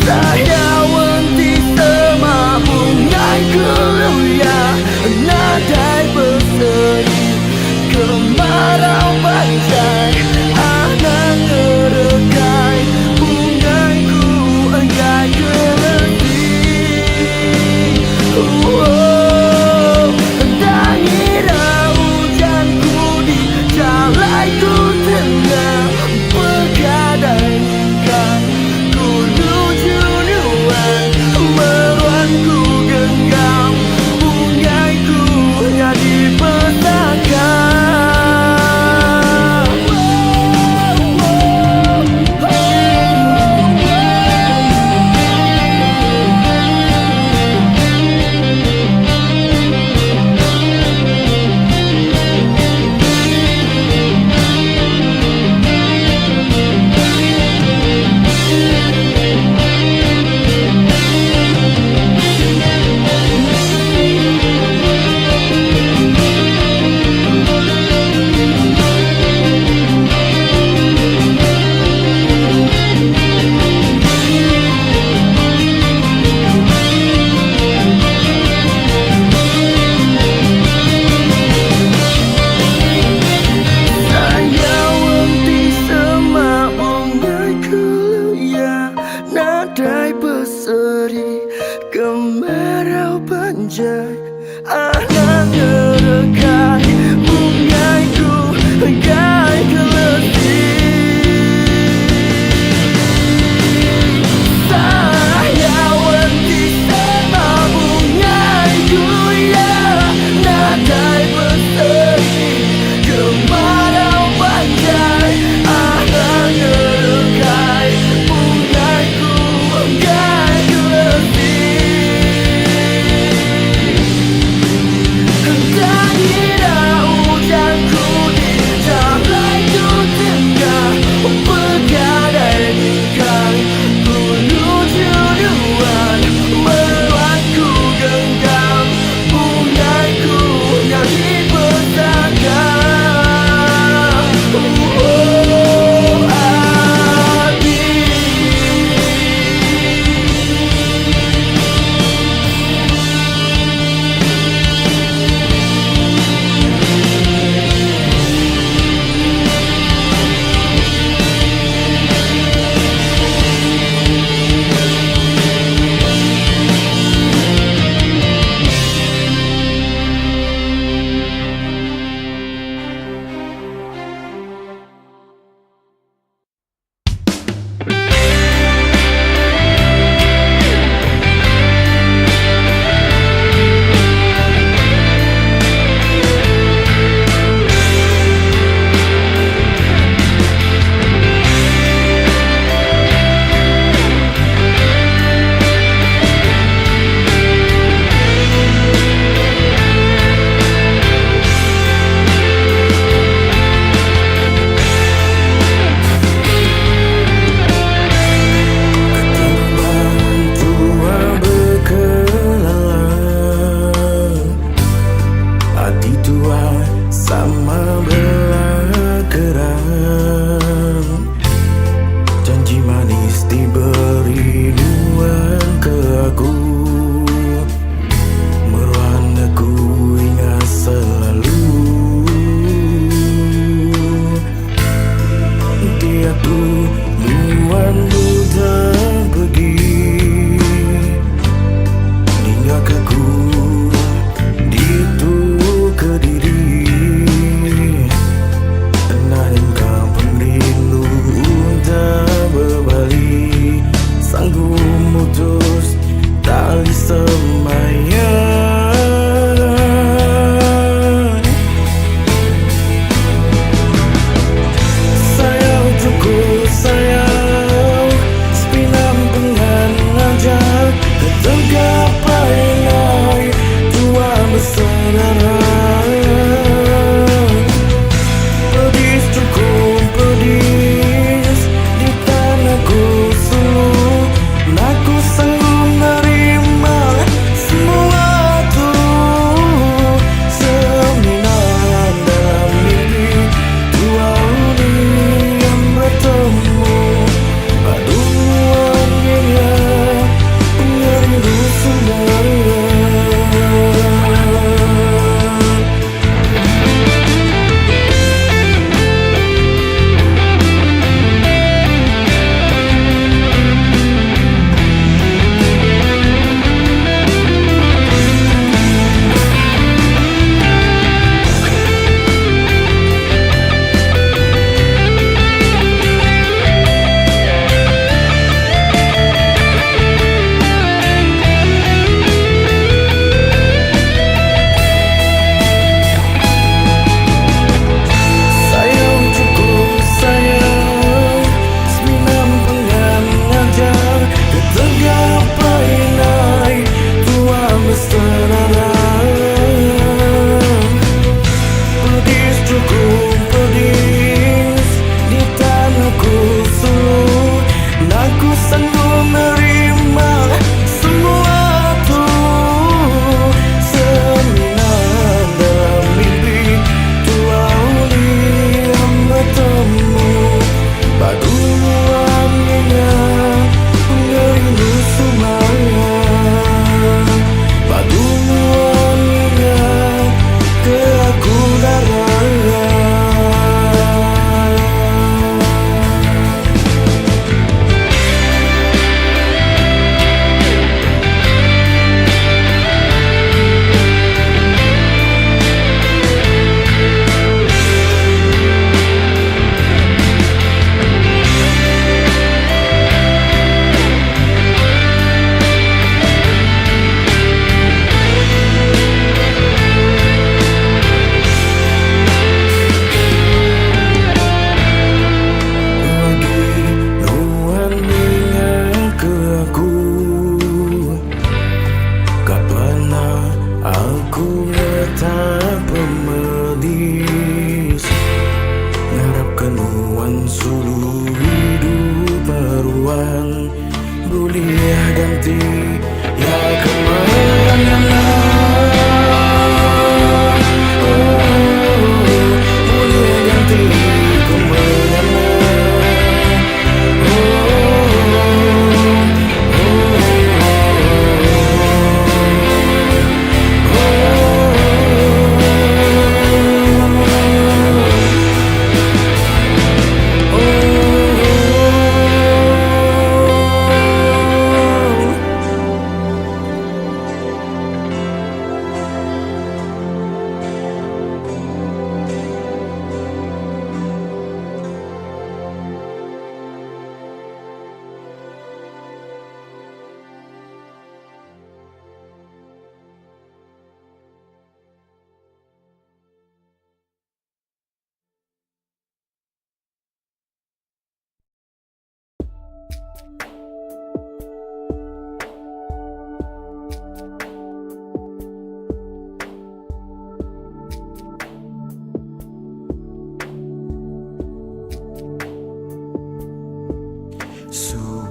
Saya wanti semabungai keluya nadai berseri kemarau banjai anak ngerekai bungaiku enggai keleti. Dangira hujanku di jalaiku tengah bergadaikan kudu junuan meruanku genggam bungaiku jadi petaka. Nadai berseri kemarau banjai anak ngerekai bungaiku enggai keleti. Saya wanti sama bungaiku ya nadai berseri kemarau banjai anak ngerekai bungaiku enggai keleti. Dangira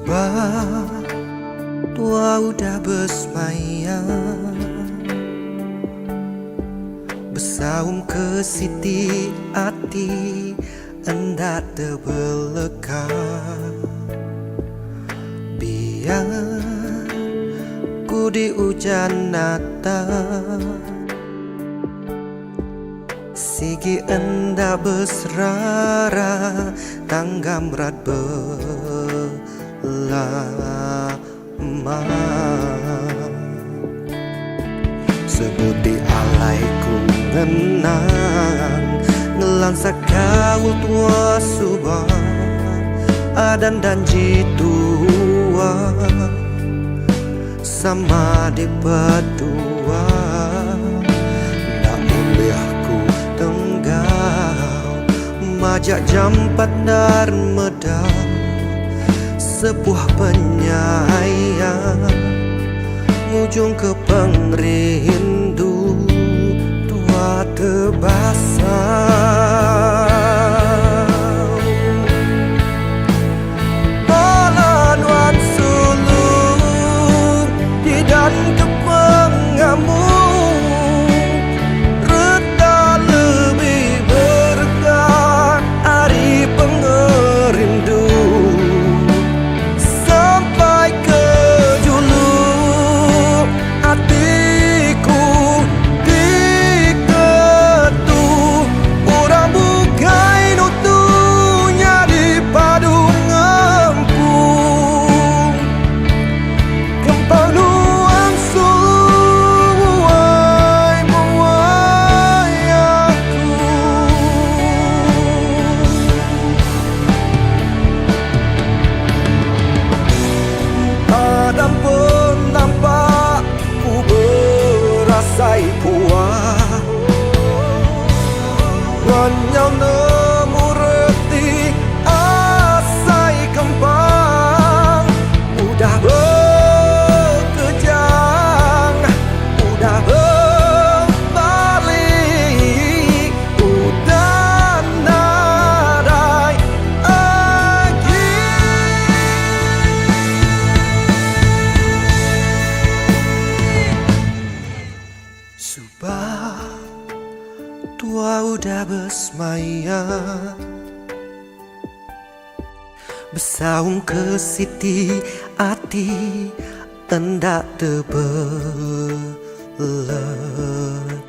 Subah tua udah bersemayam, bersaum ke siti hati hendak terbelekang. Biar ku di hujan Natal, sigi hendak berserara tanggam berat belama. Sebuti alaiku ngenang ngelansa kau tua subah adan dan jitua sama di berdua. Nak boleh aku tenggau majak jampat dar medang sebuah penyayang ujung ke pengrindu tua terbasam. Malanuan sulung di dan ke pengamuk, reda lebih berkat hari pengerindu sampai ke julu hatiku diketuk orang bukai nutunya di padu ngempung kempang nuang suai muai aku. Adam pun nampak ku berasai puas, renyau nemu reti asai kembang. Udah berkejang, udah berbalik, udah nadai lagi. Subah tua udah bersemayam, bersaung ke siti hati hendak terbelekang.